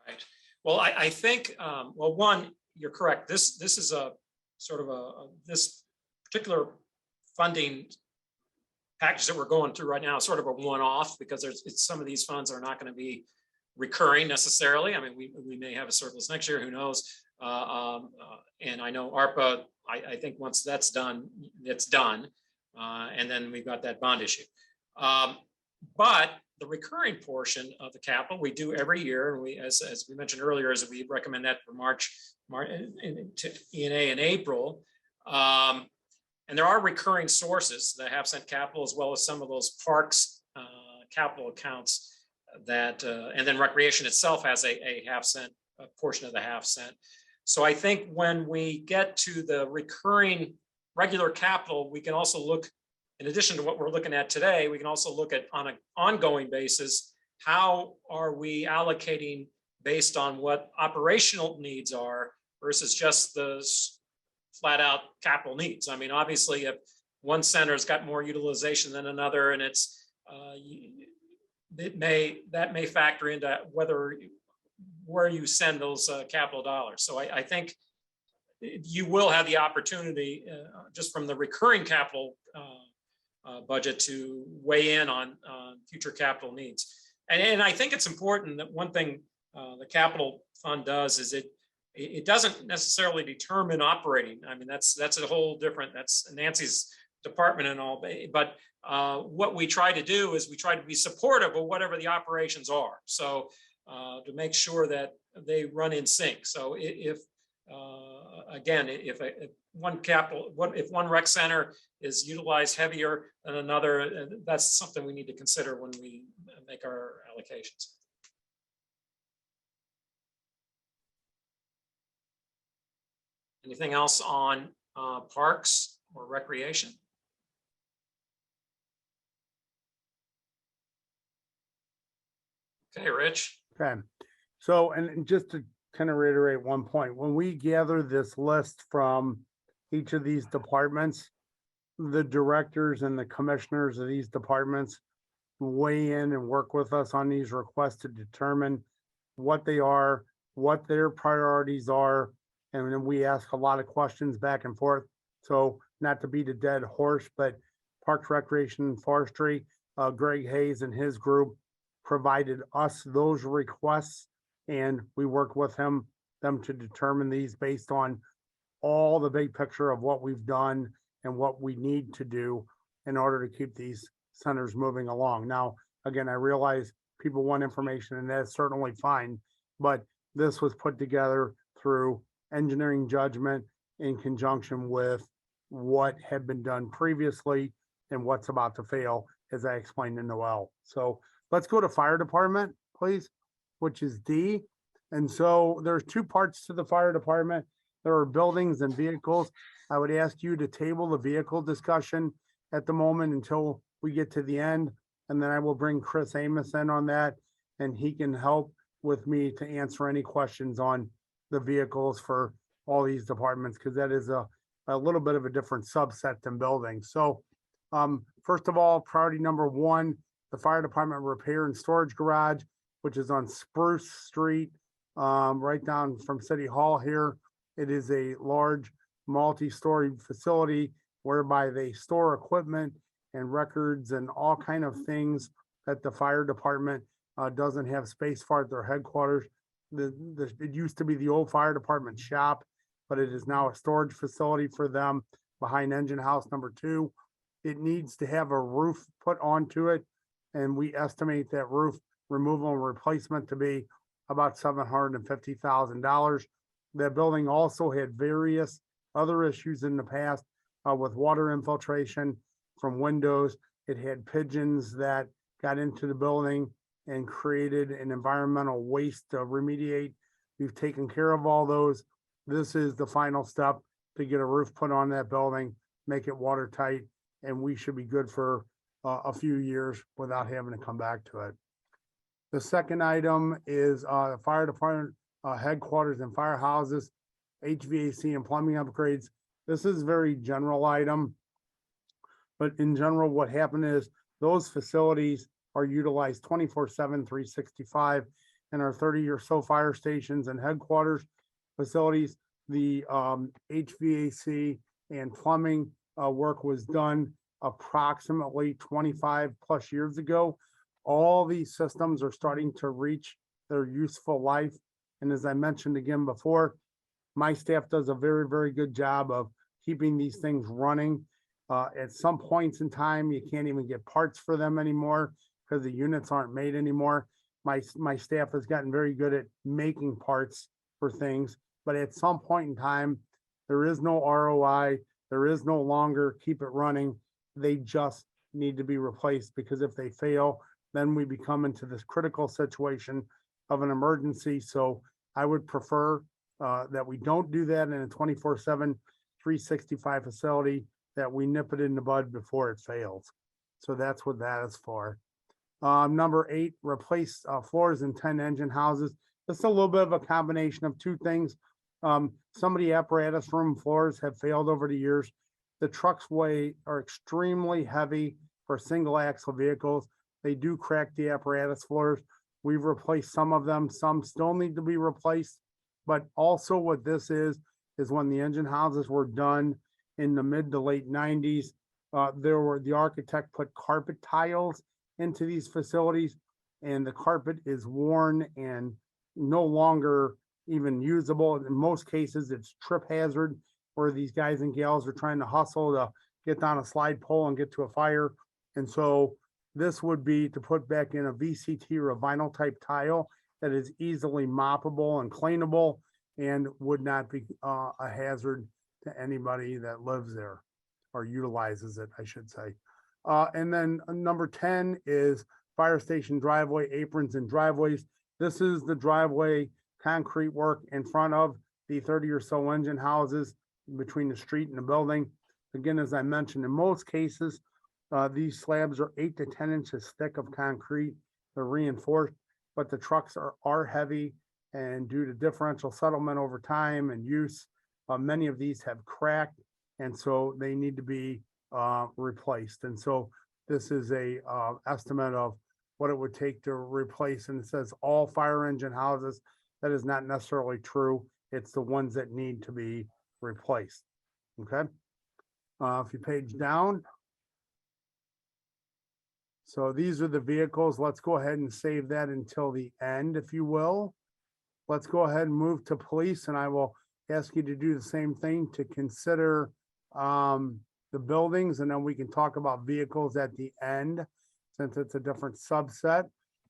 Right. Well, I think, well, one, you're correct. This is a sort of this particular funding package that we're going through right now is sort of a one-off, because some of these funds are not going to be recurring necessarily. I mean, we may have a surplus next year, who knows? And I know ARPA, I think once that's done, it's done. And then we've got that bond issue. But the recurring portion of the capital we do every year, and we, as we mentioned earlier, is we recommend that for March to ENA in April. And there are recurring sources, the half-cent capital, as well as some of those parks capital accounts that, and then recreation itself has a half-cent portion of the half-cent. So I think when we get to the recurring regular capital, we can also look, in addition to what we're looking at today, we can also look at on an ongoing basis, how are we allocating based on what operational needs are versus just the flat out capital needs. I mean, obviously, if one center's got more utilization than another, and it's that may factor into where you send those capital dollars. So I think you will have the opportunity just from the recurring capital budget to weigh in on future capital needs. And I think it's important that one thing the capital fund does is it doesn't necessarily determine operating. I mean, that's a whole different, that's Nancy's department and all, but what we try to do is we try to be supportive of whatever the operations are. So to make sure that they run in sync. So if one rec center is utilized heavier than another, that's something we need to consider when we make our allocations. Anything else on parks or recreation? Okay, Rich. Okay, so, and just to kind of reiterate one point, when we gather this list from each of these departments, the directors and the commissioners of these departments weigh in and work with us on these requests to determine what they are, what their priorities are, and then we ask a lot of questions back and forth. So not to beat a dead horse, but Parks, Recreation, and Forestry, Greg Hayes and his group provided us those requests, and we work with them to determine these based on all the big picture of what we've done and what we need to do in order to keep these centers moving along. Now, again, I realize people want information, and that's certainly fine, but this was put together through engineering judgment in conjunction with what had been done previously and what's about to fail, as I explained to Noel. So let's go to fire department, please, which is D. And so there's two parts to the fire department. There are buildings and vehicles. I would ask you to table the vehicle discussion at the moment until we get to the end. And then I will bring Chris Amos in on that, and he can help with me to answer any questions on the vehicles for all these departments, because that is a little bit of a different subset than buildings. So first of all, priority number one, the fire department repair and storage garage, which is on Spruce Street, right down from City Hall here. It is a large multi-story facility whereby they store equipment and records and all kind of things that the fire department doesn't have space for at their headquarters. It used to be the old fire department shop, but it is now a storage facility for them behind engine house number 2. It needs to have a roof put onto it, and we estimate that roof removal and replacement to be about $750,000. That building also had various other issues in the past with water infiltration from windows. It had pigeons that got into the building and created an environmental waste to remediate. We've taken care of all those. This is the final step to get a roof put on that building, make it watertight, and we should be good for a few years without having to come back to it. The second item is the fire department headquarters and firehouses, HVAC and plumbing upgrades. This is a very general item. But in general, what happened is those facilities are utilized 24/7, 365, and our 30 or so fire stations and headquarters facilities. The HVAC and plumbing work was done approximately 25 plus years ago. All these systems are starting to reach their useful life. And as I mentioned again before, my staff does a very, very good job of keeping these things running. At some points in time, you can't even get parts for them anymore because the units aren't made anymore. My staff has gotten very good at making parts for things, but at some point in time, there is no ROI. There is no longer keep it running. They just need to be replaced, because if they fail, then we become into this critical situation of an emergency. So I would prefer that we don't do that in a 24/7, 365 facility, that we nip it in the bud before it fails. So that's what that is for. Number 8, replace floors in 10 engine houses. It's a little bit of a combination of two things. Some of the apparatus room floors have failed over the years. The trucks are extremely heavy for single axle vehicles. They do crack the apparatus floors. We've replaced some of them. Some still need to be replaced. But also what this is when the engine houses were done in the mid to late 90s, the architect put carpet tiles into these facilities, and the carpet is worn and no longer even usable. In most cases, it's trip hazard, where these guys and gals are trying to hustle to get down a slide pole and get to a fire. And so this would be to put back in a VCT or a vinyl type tile that is easily moppable and cleanable and would not be a hazard to anybody that lives there or utilizes it, I should say. And then number 10 is fire station driveway aprons and driveways. This is the driveway concrete work in front of the 30 or so engine houses between the street and the building. Again, as I mentioned, in most cases, these slabs are 8 to 10 inches thick of concrete. They're reinforced, but the trucks are heavy, and due to differential settlement over time and use, many of these have cracked, and so they need to be replaced. And so this is a estimate of what it would take to replace, and it says all fire engine houses. That is not necessarily true. It's the ones that need to be replaced. Okay. If you page down. So these are the vehicles. Let's go ahead and save that until the end, if you will. Let's go ahead and move to police, and I will ask you to do the same thing to consider the buildings, and then we can talk about vehicles at the end, since it's a different subset.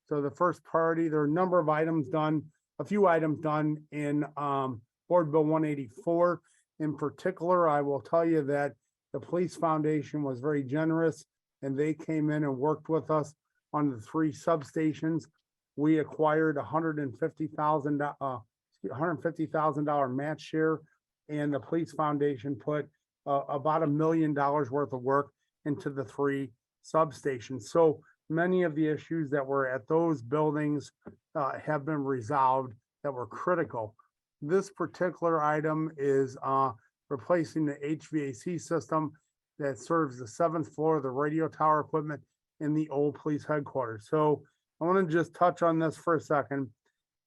So the first priority, there are a number of items done, a few items done in Board Bill 184. In particular, I will tell you that the Police Foundation was very generous, and they came in and worked with us on the 3 substations. We acquired $150,000 match share, and the Police Foundation put about $1 million worth of work into the 3 substations. So many of the issues that were at those buildings have been resolved that were critical. This particular item is replacing the HVAC system that serves the 7th floor of the radio tower equipment in the old police headquarters. So I want to just touch on this for a second.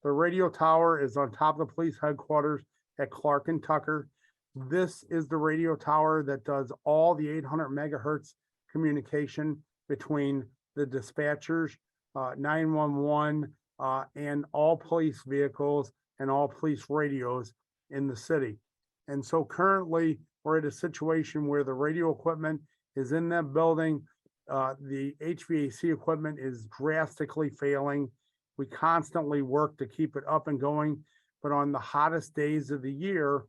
The radio tower is on top of the police headquarters at Clark and Tucker. This is the radio tower that does all the 800 megahertz communication between the dispatchers, 911, and all police vehicles and all police radios in the city. And so currently we're at a situation where the radio equipment is in that building. The HVAC equipment is drastically failing. We constantly work to keep it up and going, but on the hottest days of the year,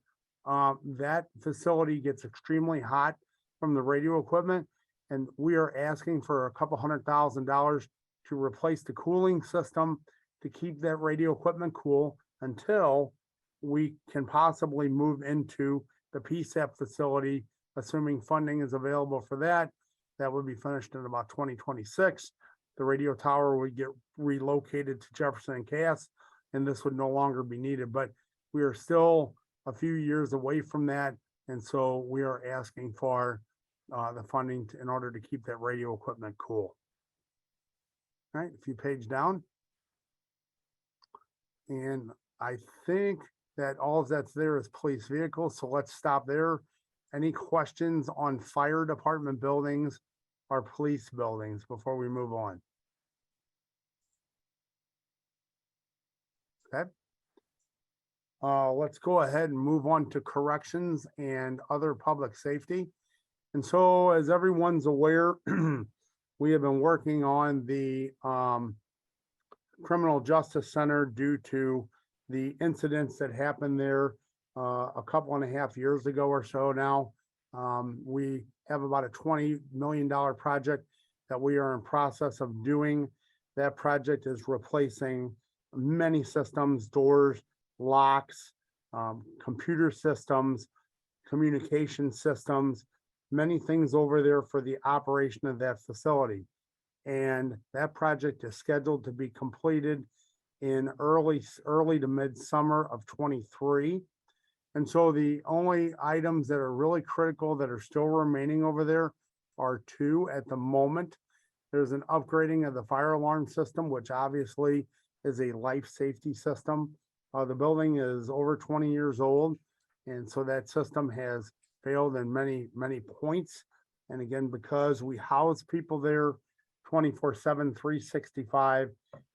that facility gets extremely hot from the radio equipment, and we are asking for a couple $100,000 to replace the cooling system to keep that radio equipment cool until we can possibly move into the PSAP facility, assuming funding is available for that. That would be finished in about 2026. The radio tower would get relocated to Jefferson and Cass, and this would no longer be needed. But we are still a few years away from that, and so we are asking for the funding in order to keep that radio equipment cool. All right, a few pages down. And I think that all that's there is police vehicles, so let's stop there. Any questions on fire department buildings or police buildings before we move on? Okay. Let's go ahead and move on to corrections and other public safety. And so, as everyone's aware, we have been working on the Criminal Justice Center due to the incidents that happened there a couple and a half years ago or so now. We have about a $20 million project that we are in process of doing. That project is replacing many systems, doors, locks, computer systems, communication systems, many things over there for the operation of that facility. And that project is scheduled to be completed in early to mid-summer of 23. And so the only items that are really critical that are still remaining over there are two at the moment. There's an upgrading of the fire alarm system, which obviously is a life safety system. The building is over 20 years old, and so that system has failed in many, many points. And again, because we house people there 24/7, 365,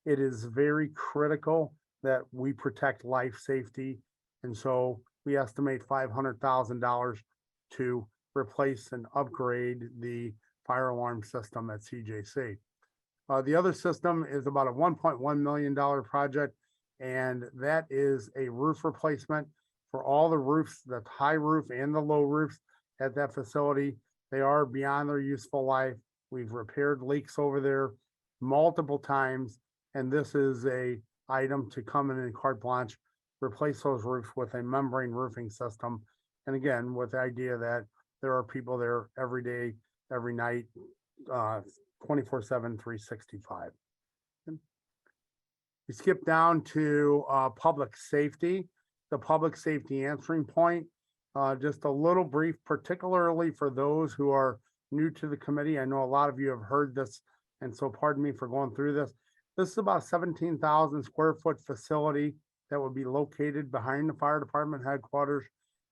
it is very critical that we protect life safety. And so we estimate $500,000 to replace and upgrade the fire alarm system at CJC. The other system is about a $1.1 million project, and that is a roof replacement for all the roofs, the high roof and the low roofs at that facility. They are beyond their useful life. We've repaired leaks over there multiple times, and this is a item to come in carte blanche, replace those roofs with a membrane roofing system. And again, with the idea that there are people there every day, every night, 24/7, 365. We skip down to public safety, the public safety answering point. Just a little brief, particularly for those who are new to the committee. I know a lot of you have heard this, and so pardon me for going through this. This is about 17,000 square foot facility that would be located behind the fire department headquarters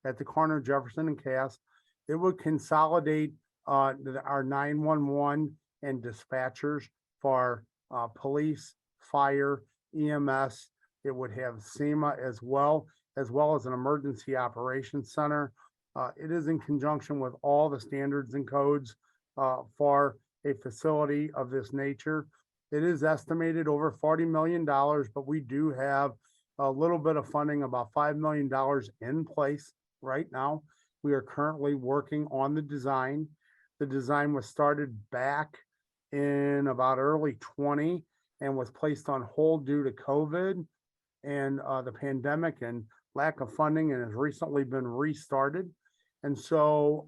at the corner of Jefferson and Cass. It would consolidate our 911 and dispatchers for police, fire, EMS. It would have SEMA as well as an emergency operations center. It is in conjunction with all the standards and codes for a facility of this nature. It is estimated over $40 million, but we do have a little bit of funding, about $5 million in place right now. We are currently working on the design. The design was started back in about early 20 and was placed on hold due to COVID and the pandemic and lack of funding, and has recently been restarted. And so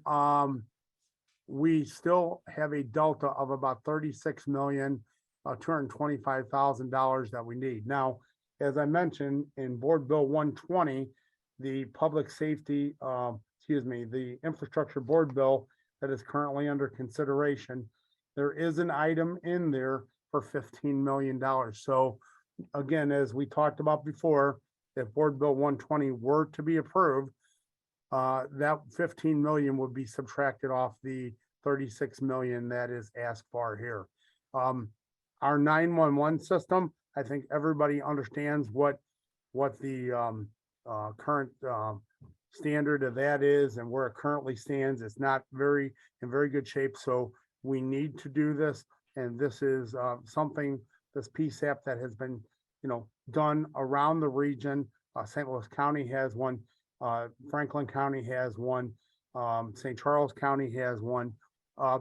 we still have a delta of about $36,225,000 that we need. Now, as I mentioned in Board Bill 120, the public safety, the infrastructure board bill that is currently under consideration, there is an item in there for $15 million. So again, as we talked about before, if Board Bill 120 were to be approved, that 15 million would be subtracted off the 36 million that is asked for here. Our 911 system, I think everybody understands what the current standard of that is and where it currently stands. It's not in very good shape. So we need to do this. And this is something, this PSAP that has been, done around the region. St. Louis County has one. Franklin County has one. St. Charles County has one.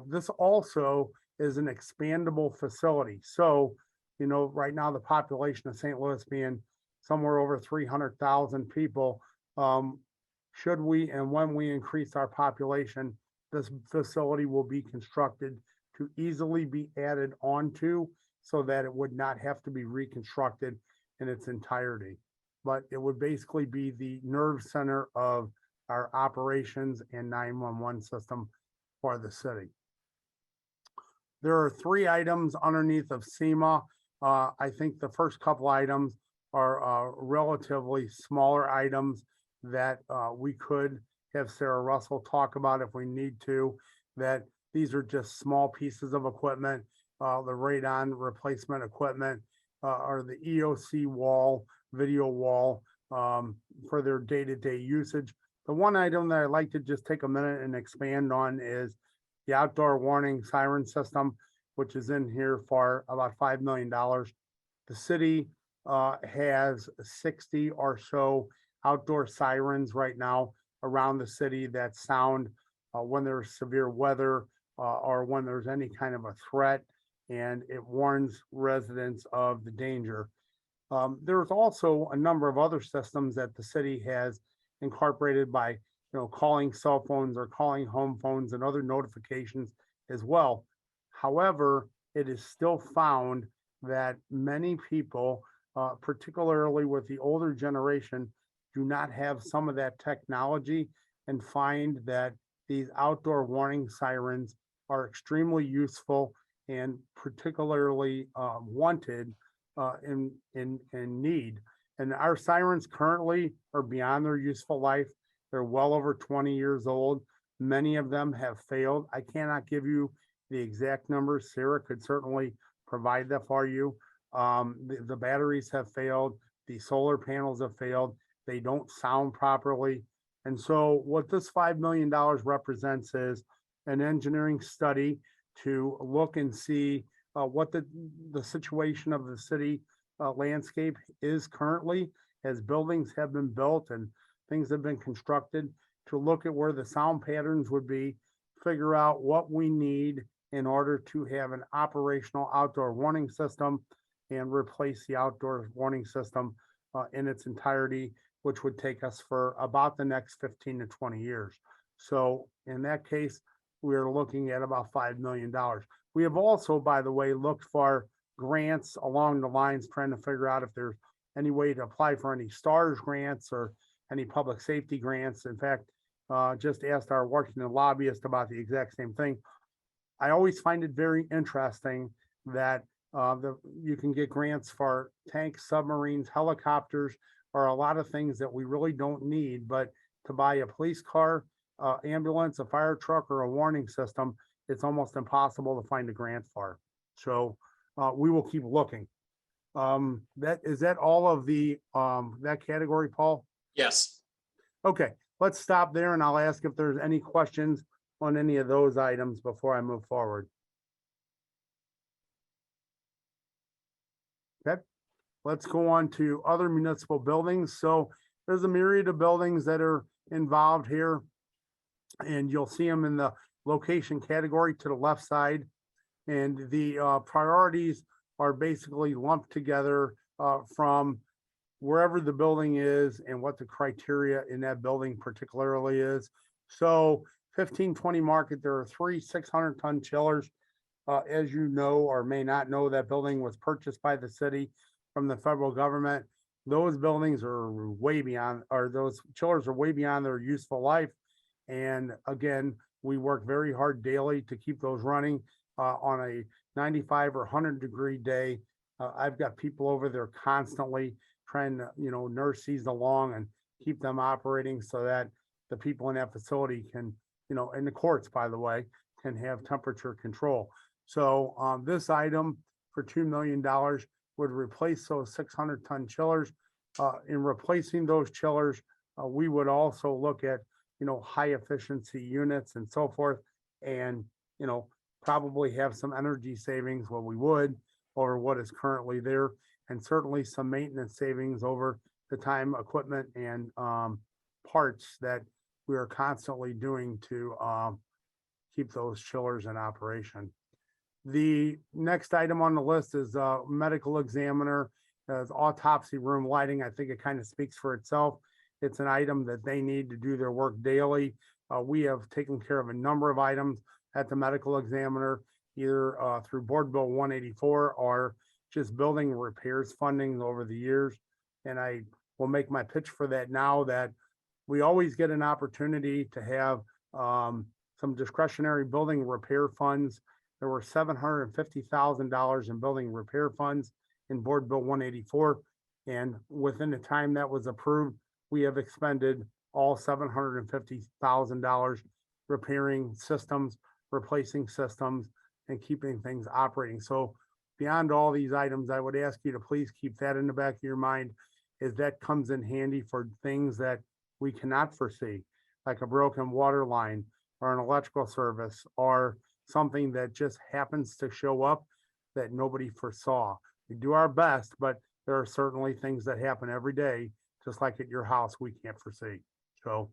This also is an expandable facility. So right now the population of St. Louis being somewhere over 300,000 people, should we and when we increase our population, this facility will be constructed to easily be added onto so that it would not have to be reconstructed in its entirety. But it would basically be the nerve center of our operations and 911 system for the city. There are 3 items underneath of SEMA. I think the first couple items are relatively smaller items that we could have Sarah Russell talk about if we need to, that these are just small pieces of equipment, the radon replacement equipment, or the EOC wall, video wall, for their day-to-day usage. The one item that I'd like to just take a minute and expand on is the outdoor warning siren system, which is in here for about $5 million. The city has 60 or so outdoor sirens right now around the city that sound when there's severe weather or when there's any kind of a threat, and it warns residents of the danger. There's also a number of other systems that the city has incorporated by, calling cell phones or calling home phones and other notifications as well. However, it is still found that many people, particularly with the older generation, do not have some of that technology and find that these outdoor warning sirens are extremely useful and particularly wanted in need. And our sirens currently are beyond their useful life. They're well over 20 years old. Many of them have failed. I cannot give you the exact numbers. Sarah could certainly provide that for you. The batteries have failed. The solar panels have failed. They don't sound properly. And so what this $5 million represents is an engineering study to look and see what the situation of the city landscape is currently as buildings have been built and things have been constructed, to look at where the sound patterns would be, figure out what we need in order to have an operational outdoor warning system and replace the outdoor warning system in its entirety, which would take us for about the next 15 to 20 years. So in that case, we're looking at about $5 million. We have also, by the way, looked for grants along the lines, trying to figure out if there's any way to apply for any STARS grants or any public safety grants. In fact, just asked our Washington lobbyist about the exact same thing. I always find it very interesting that you can get grants for tanks, submarines, helicopters, or a lot of things that we really don't need, but to buy a police car, ambulance, a fire truck, or a warning system, it's almost impossible to find a grant for. So we will keep looking. Is that all of the that category, Paul? Yes. Okay, let's stop there and I'll ask if there's any questions on any of those items before I move forward. Okay, let's go on to other municipal buildings. So there's a myriad of buildings that are involved here, and you'll see them in the location category to the left side. And the priorities are basically lumped together from wherever the building is and what the criteria in that building particularly is. So 1520 Market, there are 3 600-ton chillers. As you know or may not know, that building was purchased by the city from the federal government. Those buildings are way beyond, or those chillers are way beyond their useful life. And again, we work very hard daily to keep those running on a 95 or 100-degree day. I've got people over there constantly trying to, nurse these along and keep them operating so that the people in that facility can, and the courts, by the way, can have temperature control. So this item for $2 million would replace those 600-ton chillers. In replacing those chillers, we would also look at, high efficiency units and so forth, and, probably have some energy savings, well, we would, over what is currently there, and certainly some maintenance savings over the time, equipment, and parts that we are constantly doing to keep those chillers in operation. The next item on the list is medical examiner, autopsy room lighting. I think it kind of speaks for itself. It's an item that they need to do their work daily. We have taken care of a number of items at the medical examiner, either through Board Bill 184 or just building repairs funding over the years. And I will make my pitch for that now, that we always get an opportunity to have some discretionary building repair funds. There were $750,000 in building repair funds in Board Bill 184. And within the time that was approved, we have expended all $750,000 repairing systems, replacing systems, and keeping things operating. So beyond all these items, I would ask you to please keep that in the back of your mind, as that comes in handy for things that we cannot foresee, like a broken water line or an electrical service or something that just happens to show up that nobody foresaw. We do our best, but there are certainly things that happen every day, just like at your house, we can't foresee. So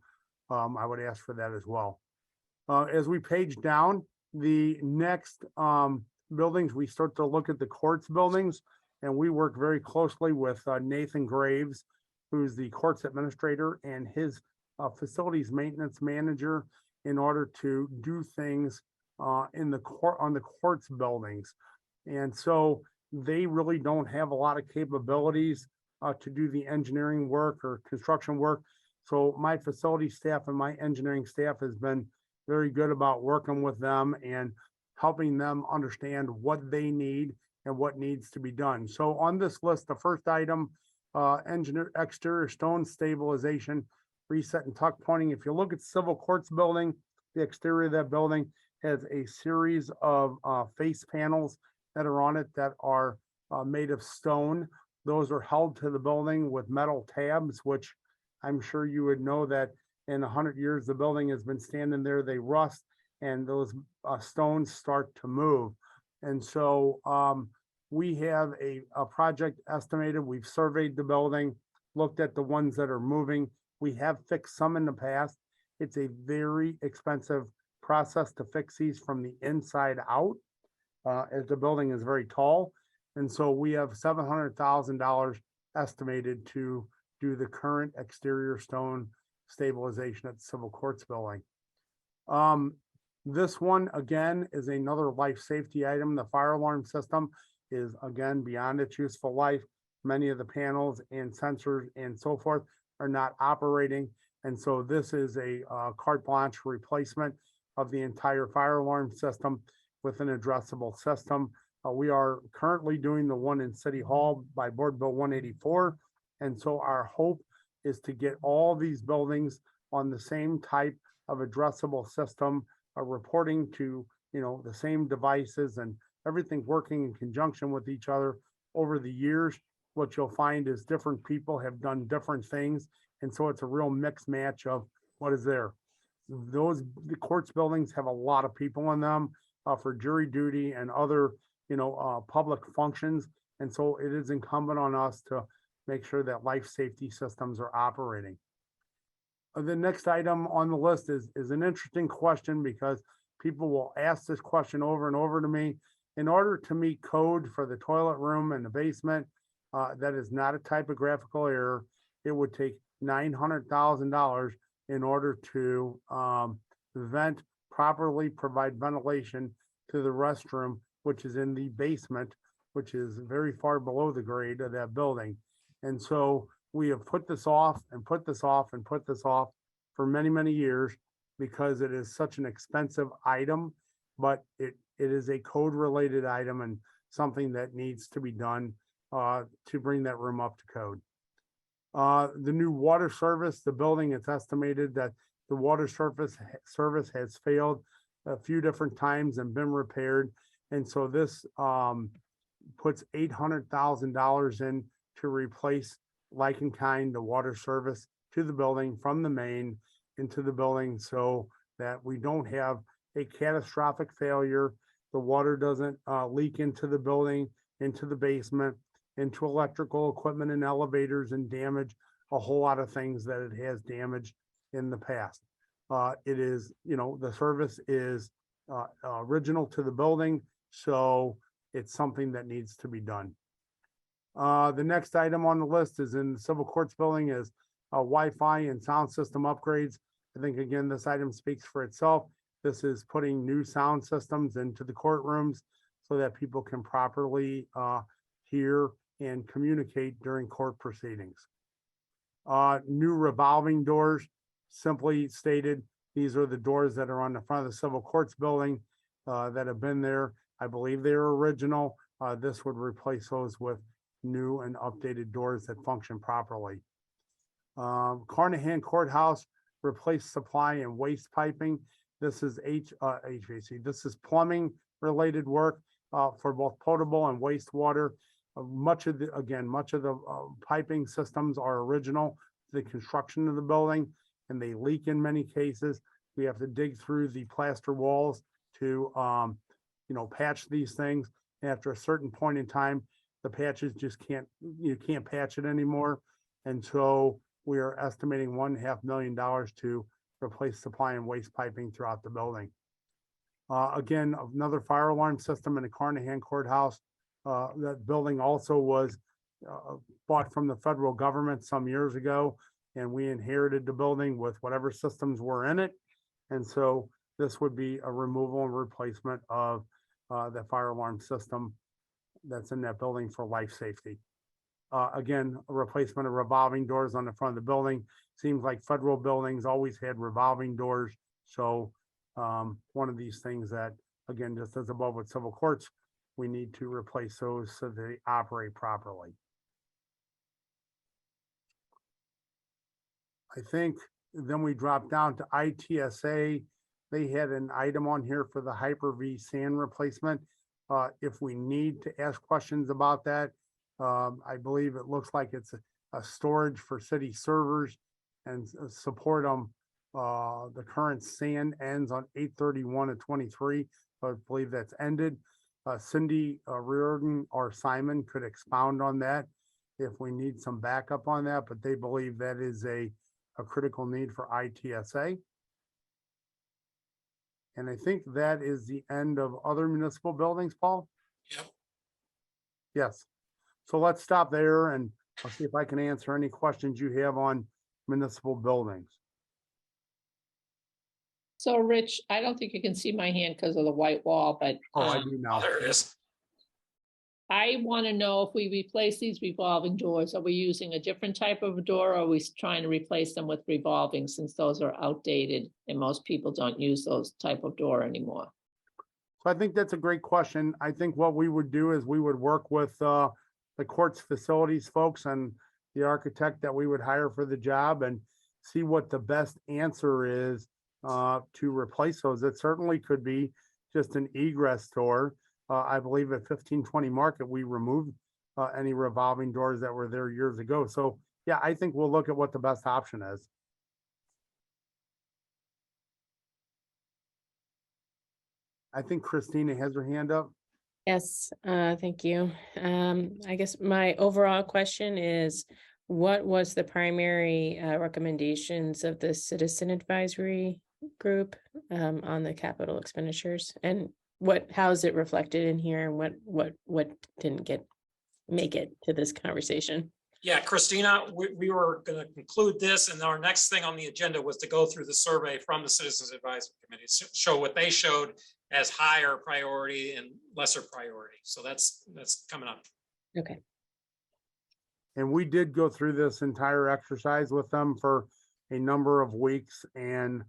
I would ask for that as well. As we page down, the next buildings, we start to look at the courts buildings, and we work very closely with Nathan Graves, who's the courts administrator, and his facilities maintenance manager, in order to do things in the court on the courts buildings. And so they really don't have a lot of capabilities to do the engineering work or construction work. So my facility staff and my engineering staff has been very good about working with them and helping them understand what they need and what needs to be done. So on this list, the first item, engineer exterior stone stabilization, reset and tuck pointing. If you look at civil courts building, the exterior of that building has a series of face panels that are on it that are made of stone. Those are held to the building with metal tabs, which I'm sure you would know that in 100 years, the building has been standing there, they rust, and those stones start to move. And so we have a project estimated. We've surveyed the building, looked at the ones that are moving. We have fixed some in the past. It's a very expensive process to fix these from the inside out, as the building is very tall. And so we have $700,000 estimated to do the current exterior stone stabilization at the Civil Courts building. This one, again, is another life safety item. The fire alarm system is, again, beyond its useful life. Many of the panels and sensors and so forth are not operating. And so this is a carte blanche replacement of the entire fire alarm system with an addressable system. We are currently doing the one in City Hall by Board Bill 184. And so our hope is to get all these buildings on the same type of addressable system, reporting to, the same devices and everything working in conjunction with each other over the years. What you'll find is different people have done different things. And so it's a real mix match of what is there. The courts buildings have a lot of people in them for jury duty and other, public functions. And so it is incumbent on us to make sure that life safety systems are operating. The next item on the list is an interesting question, because people will ask this question over and over to me. In order to meet code for the toilet room and the basement, that is not a typographical error. It would take $900,000 in order to properly provide ventilation to the restroom, which is in the basement, which is very far below the grade of that building. And so we have put this off and put this off and put this off for many, many years, because it is such an expensive item, but it is a code related item and something that needs to be done to bring that room up to code. The new water service, the building, it's estimated that the water service has failed a few different times and been repaired. And so this puts $800,000 in to replace like in kind the water service to the building from the main into the building, so that we don't have a catastrophic failure. The water doesn't leak into the building, into the basement, into electrical equipment and elevators, and damage a whole lot of things that it has damaged in the past. It is, the service is original to the building, So it's something that needs to be done. The next item on the list is in the Civil Courts Building is Wi-Fi and sound system upgrades. I think, again, this item speaks for itself. This is putting new sound systems into the courtrooms so that people can properly hear and communicate during court proceedings. New revolving doors, simply stated, these are the doors that are on the front of the Civil Courts Building that have been there. I believe they are original. This would replace those with new and updated doors that function properly. Carnahan Courthouse, replace supply and waste piping. This is HVAC. This is plumbing related work for both potable and wastewater. Much of the piping systems are original to the construction of the building, and they leak in many cases. We have to dig through the plaster walls to patch these things. After a certain point in time, the patches just you can't patch it anymore. And so we are estimating $1.5 million to replace supply and waste piping throughout the building. Again, another fire alarm system in the Carnahan Courthouse. That building also was bought from the federal government some years ago, and we inherited the building with whatever systems were in it. And so this would be a removal and replacement of the fire alarm system that's in that building for life safety. Again, a replacement of revolving doors on the front of the building. Seems like federal buildings always had revolving doors. So one of these things that, again, just as above with civil courts, we need to replace those so they operate properly. I think then we drop down to ITSA. They had an item on here for the Hyper-V SAN replacement. If we need to ask questions about that, I believe it looks like it's a storage for city servers and support them. The current SAN ends on 8/31/23. So I believe that's ended. Cindy Reardon or Simon could expound on that if we need some backup on that, but they believe that is a critical need for ITSA. And I think that is the end of other municipal buildings, Paul? Yep. Yes. So let's stop there and I'll see if I can answer any questions you have on municipal buildings. So Rich, I don't think you can see my hand because of the white wall, but Oh, I do now. Oh, there it is. I want to know if we replace these revolving doors, are we using a different type of a door? Or are we trying to replace them with revolving since those are outdated and most people don't use those type of door anymore? So I think that's a great question. I think what we would do is we would work with the courts facilities folks and the architect that we would hire for the job and see what the best answer is to replace those. It certainly could be just an egress door. I believe at 1520 Market, we removed any revolving doors that were there years ago. So yeah, I think we'll look at what the best option is. I think Christina has her hand up. Yes, thank you. I guess my overall question is, what was the primary recommendations of the citizen advisory group on the capital expenditures? And how is it reflected in here, and what didn't make it to this conversation? Yeah, Christina, we were going to conclude this, and our next thing on the agenda was to go through the survey from the Citizens Advisory Committee, show what they showed as higher priority and lesser priority. So that's coming up. Okay. And we did go through this entire exercise with them for a number of weeks, and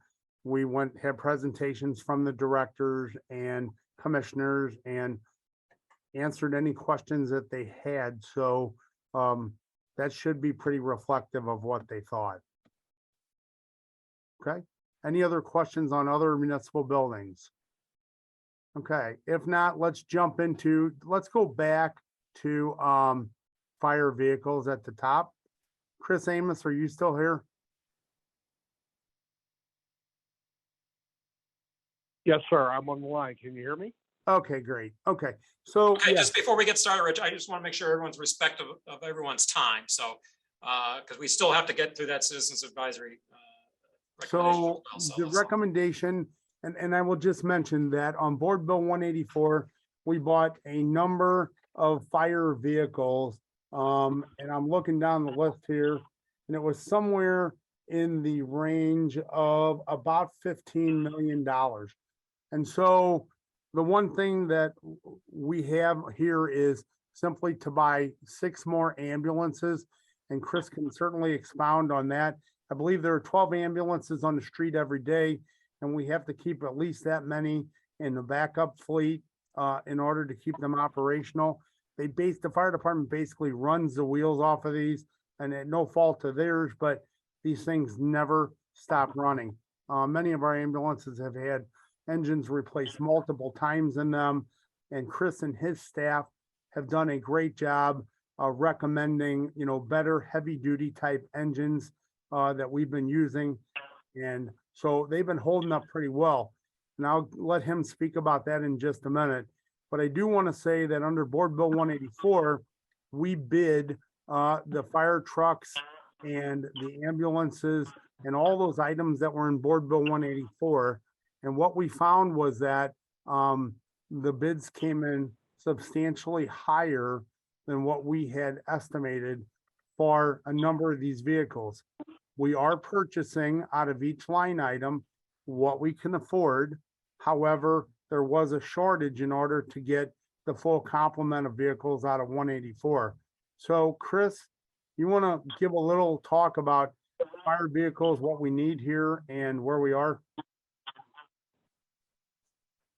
we had presentations from the directors and commissioners and answered any questions that they had. So that should be pretty reflective of what they thought. Okay. Any other questions on other municipal buildings? Okay, if not, let's go back to fire vehicles at the top. Chris Amos, are you still here? Yes, sir. I'm on the line. Can you hear me? Okay, great. Okay, so Okay, yeah, just before we get started, Rich, I just want to make sure everyone's respectful of everyone's time. So, because we still have to get through that Citizens Advisory. so recommendation as the well. recommendation, and I will just mention that on Board Bill 184, we bought a number of fire vehicles. And I'm looking down the list here, and it was somewhere in the range of about $15 million. And so the one thing that we have here is simply to buy 6 more ambulances, and Chris can certainly expound on that. I believe there are 12 ambulances on the street every day, and we have to keep at least that many in the backup fleet in order to keep them operational. The fire department basically runs the wheels off of these, and at no fault of theirs, but these things never stop running. Many of our ambulances have had engines replaced multiple times in them, and Chris and his staff have done a great job of recommending, better heavy duty type engines that we've been using. And so they've been holding up pretty well. And I'll let him speak about that in just a minute. But I do want to say that under Board Bill 184, we bid the fire trucks and the ambulances and all those items that were in Board Bill 184. And what we found was that the bids came in substantially higher than what we had estimated for a number of these vehicles. We are purchasing out of each line item what we can afford. However, there was a shortage in order to get the full complement of vehicles out of 184. So Chris, you want to give a little talk about fire vehicles, what we need here and where we are?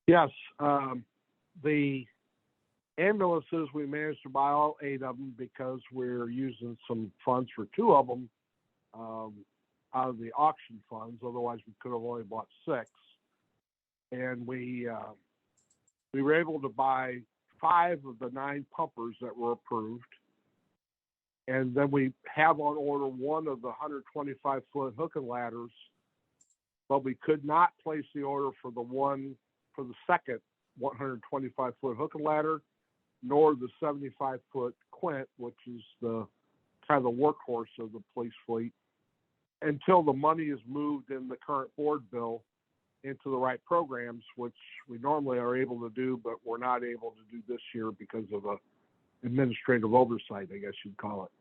Yes, the ambulances, we managed to buy all 8 of them because we're using some funds for 2 of them out of the auction funds. Otherwise, we could have only bought 6. And we were able to buy 5 of the 9 pumpers that were approved. And then we have on order 1 of the 125-foot hook and ladders, but we could not place the order for the second 125-foot hook and ladder, nor the 75-foot Quint, which is the kind of the workhorse of the police fleet, until the money is moved in the current board bill into the right programs, which we normally are able to do, but we're not able to do this year because of a administrative oversight, I guess you'd call it.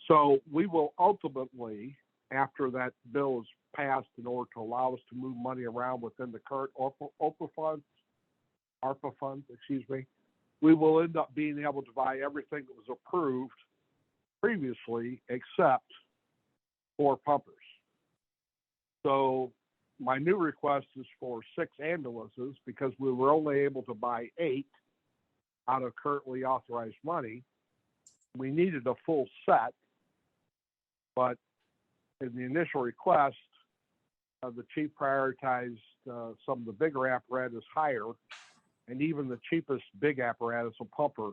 So we will ultimately, after that bill is passed, in order to allow us to move money around within the current ARPA funds, we will end up being able to buy everything that was approved previously except 4 pumpers. So my new request is for 6 ambulances because we were only able to buy 8 out of currently authorized money. We needed a full set, but in the initial request, the chief prioritized some of the bigger apparatus higher, and even the cheapest big apparatus, a pumper,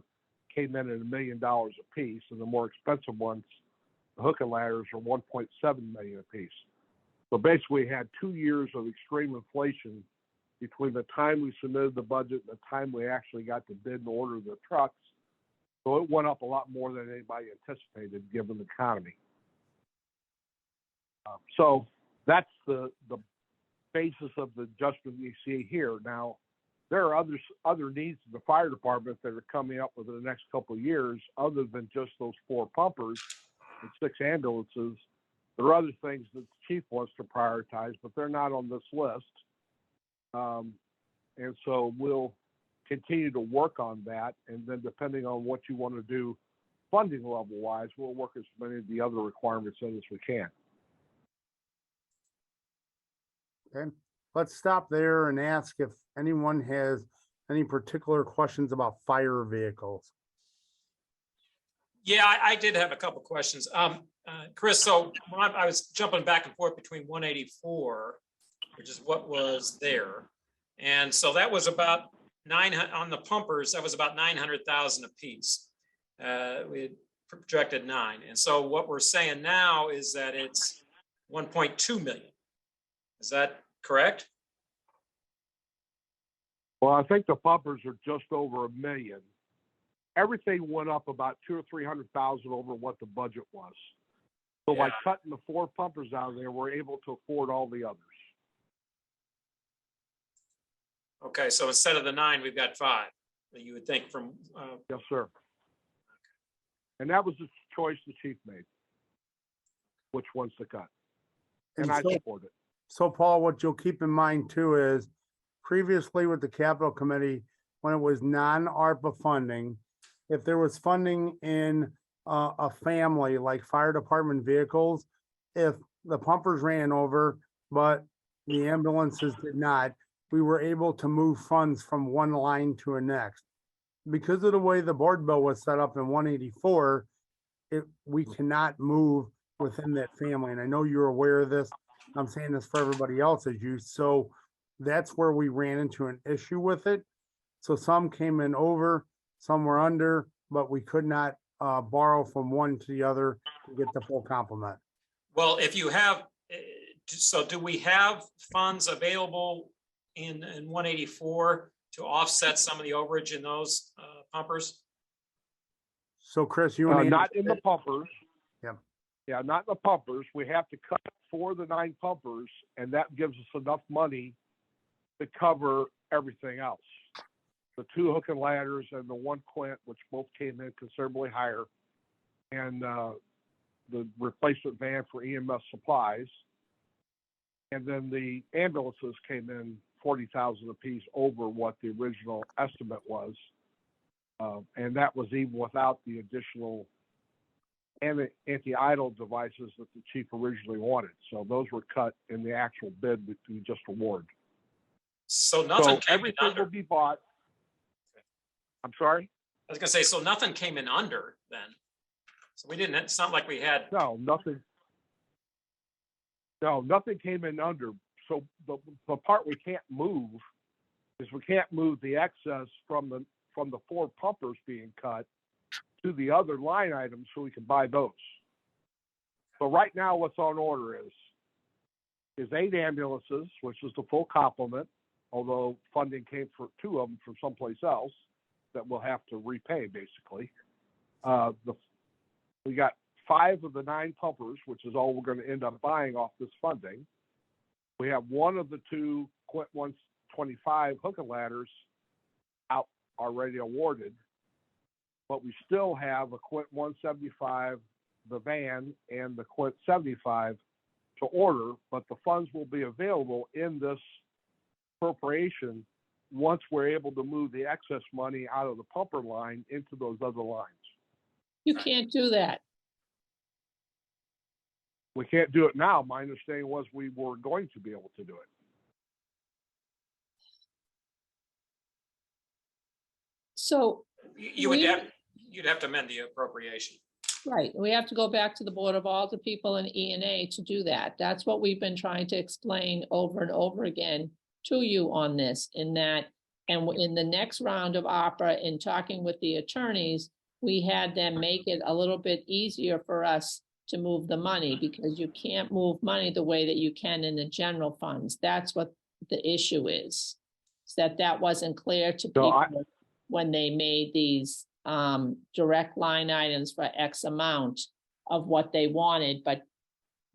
came in at $1 million a piece, and the more expensive ones, the hook and ladders, are $1.7 million a piece. So basically, we had 2 years of extreme inflation between the time we submitted the budget and the time we actually got to bid and order the trucks. So it went up a lot more than anybody anticipated, given the economy. So that's the basis of the adjustment you see here. Now, there are other needs in the fire department that are coming up within the next couple of years, other than just those 4 pumpers and 6 ambulances. There are other things that the chief wants to prioritize, but they're not on this list. And so we'll continue to work on that. And then depending on what you want to do funding level wise, we'll work as many of the other requirements in as we can. Okay, let's stop there and ask if anyone has any particular questions about fire vehicles. Yeah, I did have a couple questions. Chris, so when I was jumping back and forth between 184, which is what was there. And so that was about 900 on the pumpers, that was about 900,000 a piece. We had projected 9. And so what we're saying now is that it's 1.2 million. Is that correct? Well, I think the pumpers are just over $1 million. Everything went up about 200,000 or 300,000 over what the budget was. So by cutting the 4 pumpers out of there, we're able to afford all the others. Okay, so instead of the 9, we've got 5. that you would think from, Yes, sir. And that was the choice the chief made. Which ones to cut. And I so- support it. So Paul, what you'll keep in mind too is previously with the capital committee, when it was non-ARPA funding, if there was funding in a family like fire department vehicles, if the pumpers ran over, but the ambulances did not, we were able to move funds from one line to a next. Because of the way the board bill was set up in 184, we cannot move within that family. And I know you're aware of this. I'm saying this for everybody else's use. So that's where we ran into an issue with it. So some came in over, some were under, but we could not borrow from one to the other to get the full complement. well, if you have, so do we have funds available in 184 to offset some of the overage in those pumpers? So Chris, you and Not in the pumpers. Yep. Yeah, not in the pumpers. We have to cut for the 9 pumpers, and that gives us enough money to cover everything else. The 2 hook and ladders and the 1 quint, which both came in considerably higher, and the replacement van for EMS supplies. And then the ambulances came in 40,000 apiece over what the original estimate was. And that was even without the additional anti-idle devices that the chief originally wanted. So those were cut in the actual bid that we just awarded. So So nothing came in everything under. will be bought. I'm sorry? I was gonna say, so nothing came in under then. So we didn't, it's not like we had, No, nothing. No, nothing came in under. So the part we can't move is we can't move the excess from the 4 pumpers being cut to the other line items so we can buy those. So right now what's on order is 8 ambulances, which is the full complement, although funding came for 2 of them from someplace else that we'll have to repay basically. We got 5 of the 9 pumpers, which is all we're going to end up buying off this funding. We have 1 of the 2 Quint 125 hook and ladders out already awarded, but we still have a Quint 175, the van, and the Quint 75 to order, but the funds will be available in this appropriation once we're able to move the excess money out of the pumper line into those other lines. You can't do that. We can't do it now. My understanding was we were going to be able to do it. So, you would have, you'd have to amend the appropriation. right, we have to go back to the Board of Alder People and E&A to do that. That's what we've been trying to explain over and over again to you on this, in that, and in the next round of opera, in talking with the attorneys, we had them make it a little bit easier for us to move the money, because you can't move money the way that you can in the general funds. That's what the issue is. That wasn't clear to So people when they made these direct line items for X amount of what they wanted, but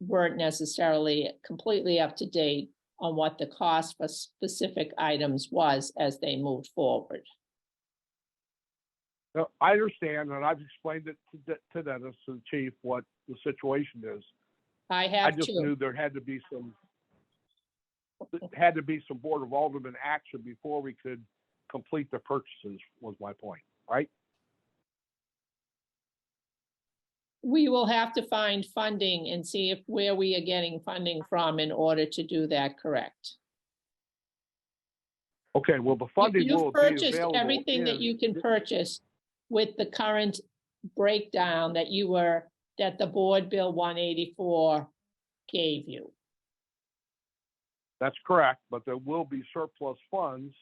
weren't necessarily completely up to date on what the cost for specific items was as they moved forward. No, I understand, and I've explained it to Dennis, to the chief, what the situation is. I I have just to. knew there had to be some Board of Aldermen action before we could complete the purchases, was my point, right? We will have to find funding and see if where we are getting funding from in order to do that, correct? Okay, well, the funding will You've be purchased available everything that in- you can purchase with the current breakdown that that the board bill 184 gave you. That's correct, but there will be surplus funds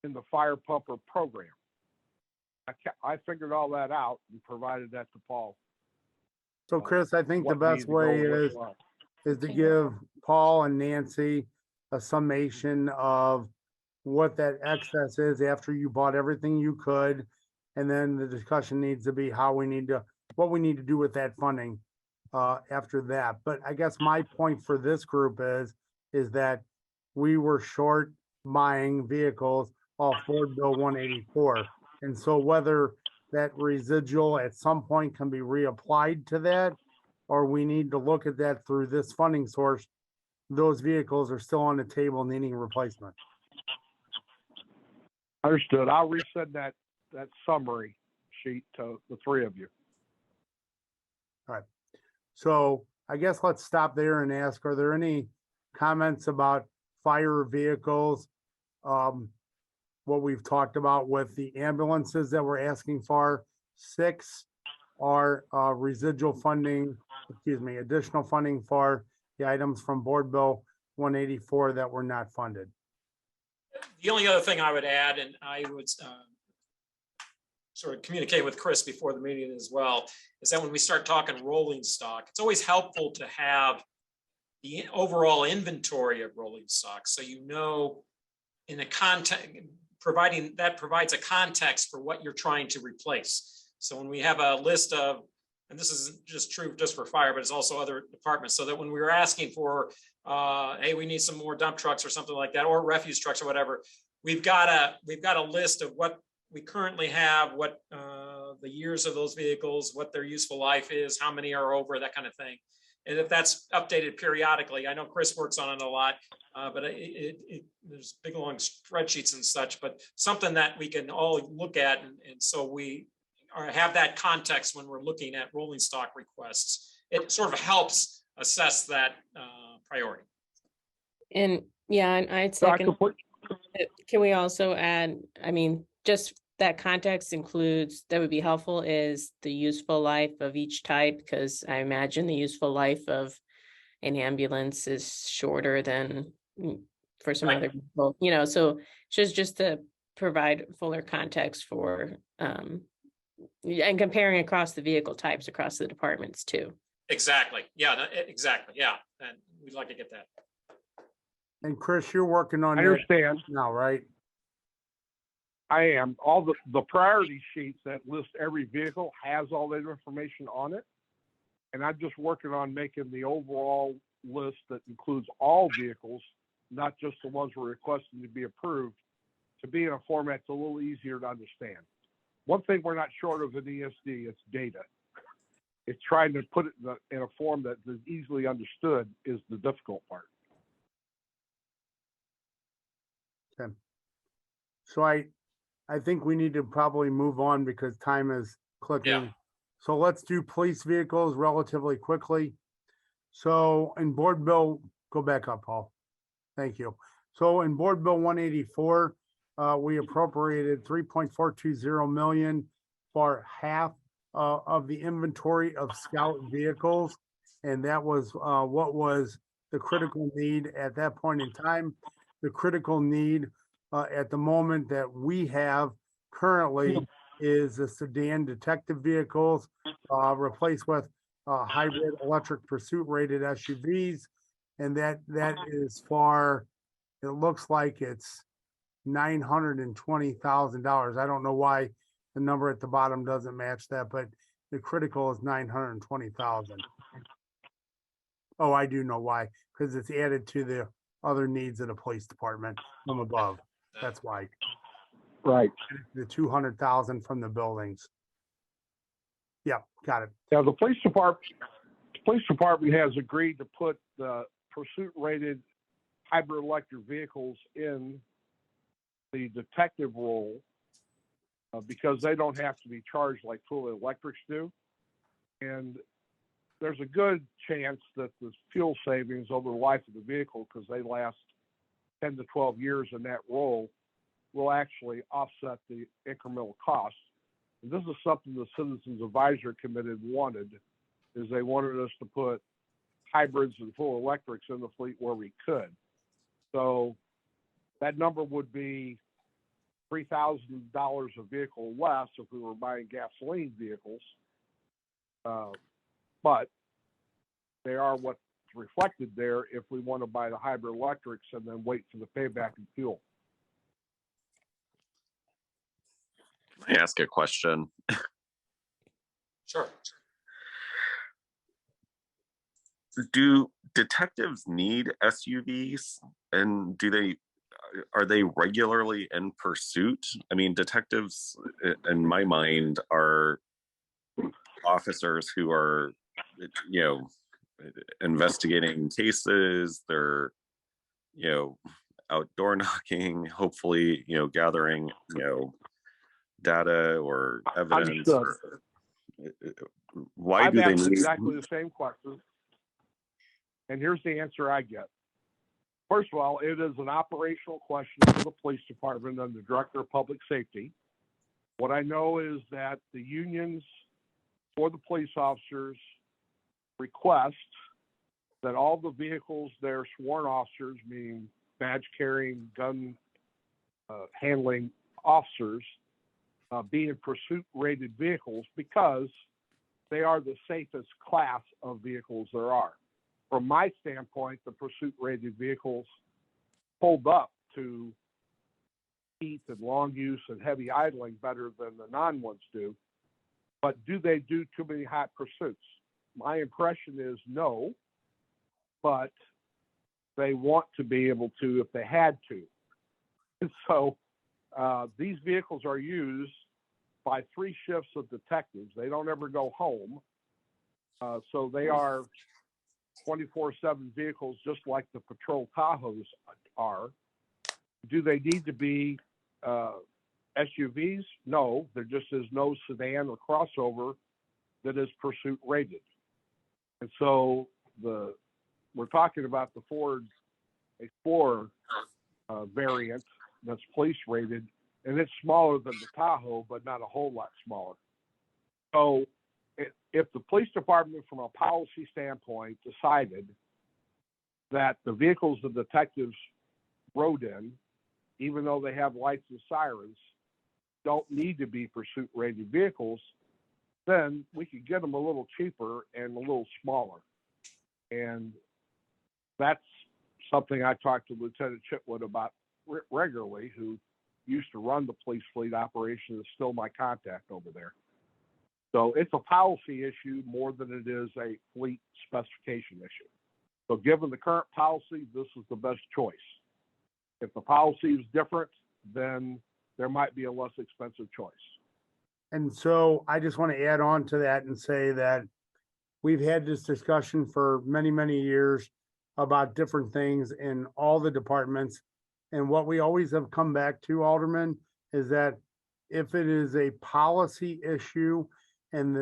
in the fire pumper program. I figured all that out and provided that to Paul. So Chris, I think the What best needed to go way and what is not. to give Paul and Nancy a summation of what that excess is after you bought everything you could. And then the discussion needs to be what we need to do with that funding after that. But I guess my point for this group is that we were short buying vehicles off Board Bill 184. And so whether that residual at some point can be reapplied to that, or we need to look at that through this funding source, those vehicles are still on the table needing replacement. Understood. I'll resend that summary sheet to the three of you. So I guess let's stop there and ask, are there any comments about fire vehicles? What we've talked about with the ambulances that we're asking for, 6 are residual funding, additional funding for the items from Board Bill 184 that were not funded. The only other thing I would add, and I would sort of communicate with Chris before the meeting as well, is that when we start talking rolling stock, it's always helpful to have the overall inventory of rolling stock. So you know, in the context, provides a context for what you're trying to replace. So when we have a list of, and this isn't just true just for fire, but it's also other departments, so that when we were asking for, hey, we need some more dump trucks or something like that, or refuse trucks or whatever, we've got a list of what we currently have, what the years of those vehicles, what their useful life is, how many are over, that kind of thing. And if that's updated periodically, I know Chris works on it a lot, but there's big long spreadsheets and such, but something that we can all look at, and so we have that context when we're looking at rolling stock requests. It sort of helps assess that priority. And yeah, and I'd second. Can we also add, I mean, just that context includes, that would be helpful, is the useful life of each type, because I imagine the useful life of an ambulance is shorter than for some Right. other people, so just to provide fuller context for, and comparing across the vehicle types across the departments too. Exactly. Yeah, exactly. Yeah. And we'd like to get that. And Chris, you're working on I that understand. now, right? I am. All the priority sheets that list every vehicle has all that information on it. And I'm just working on making the overall list that includes all vehicles, not just the ones we're requesting to be approved, to be in a format that's a little easier to understand. One thing we're not short of in ESD, it's data. It's trying to put it in a form that is easily understood is the difficult part. Okay. So I think we need to probably move on because time is clicking. Yeah. So let's do police vehicles relatively quickly. So in Board Bill, go back up, Paul. Thank you. So in Board Bill 184, we appropriated 3.420 million for half of the inventory of Scout vehicles. And that was what was the critical need at that point in time. The critical need at the moment that we have currently is the sedan detective vehicles replaced with hybrid electric pursuit rated SUVs. And that is for, it looks like it's $920,000. I don't know why the number at the bottom doesn't match that, but the critical is 920,000. Oh, I do know why, because it's added to the other needs of the police department from above. That's why. Right. The 200,000 from the buildings. Yeah, got it. Now, the police department has agreed to put the pursuit rated hybrid electric vehicles in the detective role because they don't have to be charged like fully electrics do. And there's a good chance that the fuel savings over the life of the vehicle, because they last 10 to 12 years in that role, will actually offset the incremental costs. And this is something the Citizens Advisory Committee wanted, is they wanted us to put hybrids and full electrics in the fleet where we could. So that number would be $3,000 a vehicle less if we were buying gasoline vehicles. But they are what's reflected there if we want to buy the hybrid electrics and then wait for the payback in fuel. Can I ask a question? Sure. Do detectives need SUVs? And do they, are they regularly in pursuit? I mean, detectives, in my mind, are officers who are, you know, investigating cases. They're, you know, out door knocking, hopefully, you know, gathering, you know, data or evidence. Understood. Why I've do they asked need? exactly the same question. And here's the answer I get. First of all, it is an operational question for the police department and the director of public safety. What I know is that the unions for the police officers request that all the vehicles, their sworn officers, meaning badge carrying, gun handling officers, be in pursuit rated vehicles because they are the safest class of vehicles there are. From my standpoint, the pursuit rated vehicles hold up to heat and long use and heavy idling better than the non ones do. But do they do too many hot pursuits? My impression is no, but they want to be able to if they had to. And so these vehicles are used by 3 shifts of detectives. They don't ever go home. So they are 24/7 vehicles, just like the patrol Tahoes are. Do they need to be SUVs? No, there just is no sedan or crossover that is pursuit rated. And so we're talking about the Ford Explorer variant that's police rated, and it's smaller than the Tahoe, but not a whole lot smaller. So if the police department, from a policy standpoint, decided that the vehicles the detectives rode in, even though they have lights and sirens, don't need to be pursuit rated vehicles, then we could get them a little cheaper and a little smaller. And that's something I talk to Lieutenant Chitwood about regularly, who used to run the police fleet operation, is still my contact over there. So it's a policy issue more than it is a fleet specification issue. So given the current policy, this is the best choice. If the policy is different, then there might be a less expensive choice. And so I just want to add on to that and say that we've had this discussion for many, many years about different things in all the departments. And what we always have come back to, Alderman, is that if it is a policy issue and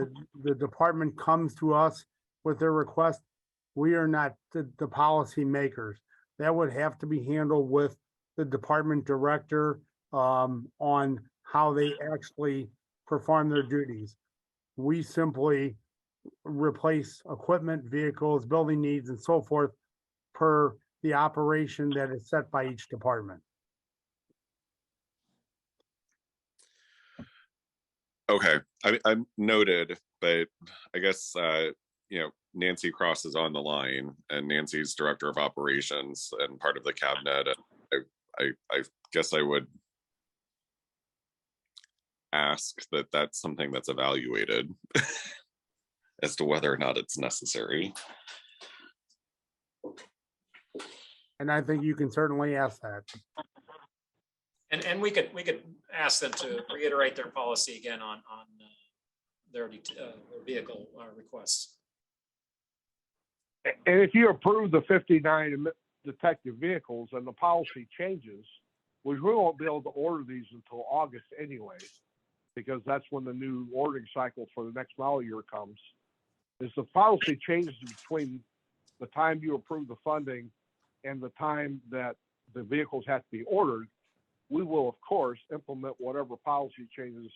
the department comes to us with their request, we are not the policy makers. That would have to be handled with the department director on how they actually perform their duties. We simply replace equipment, vehicles, building needs, and so forth per the operation that is set by each department. Okay, I'm noted, but I guess you know, Nancy Cross is on the line, and Nancy's director of operations and part of the cabinet. I guess I would ask that that's something that's evaluated as to whether or not it's necessary. And I think you can certainly ask that. And we could ask them to reiterate their policy again on their vehicle requests. And if you approve the 59 detective vehicles and the policy changes, we won't be able to order these until August anyway, because that's when the new ordering cycle for the next model year comes. As the policy changes between the time you approve the funding and the time that the vehicles have to be ordered, we will, of course, implement whatever policy changes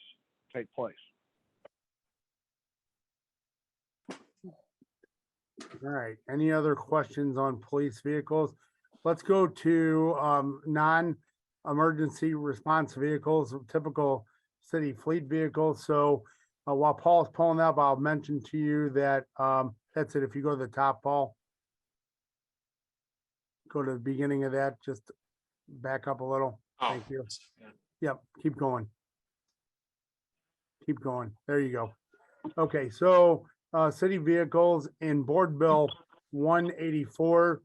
take place. All right, any other questions on police vehicles? Let's go to non-emergency response vehicles, typical city fleet vehicles. So while Paul's pulling up, I'll mention to you that that's it. If you go to the top, Paul, go to the beginning of that, just back up a little. Thank you. Yeah. Yep, keep going. Keep going. There you go. Okay, so city vehicles in Board Bill 184,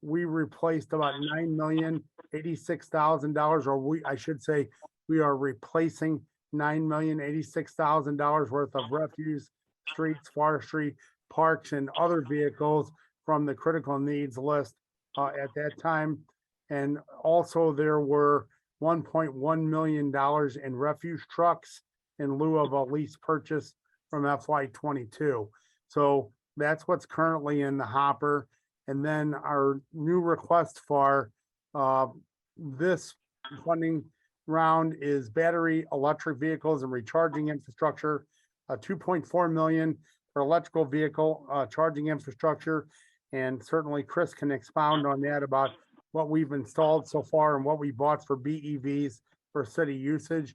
we replaced about $9,086,000, or I should say, we are replacing $9,086,000 worth of refuse, streets, forestry, parks, and other vehicles from the critical needs list at that time. And also there were $1.1 million in refuse trucks in lieu of a lease purchase from FY22. So that's what's currently in the hopper. And then our new request for this funding round is battery electric vehicles and recharging infrastructure, 2.4 million for electrical vehicle charging infrastructure. And certainly Chris can expound on that about what we've installed so far and what we bought for BEVs for city usage.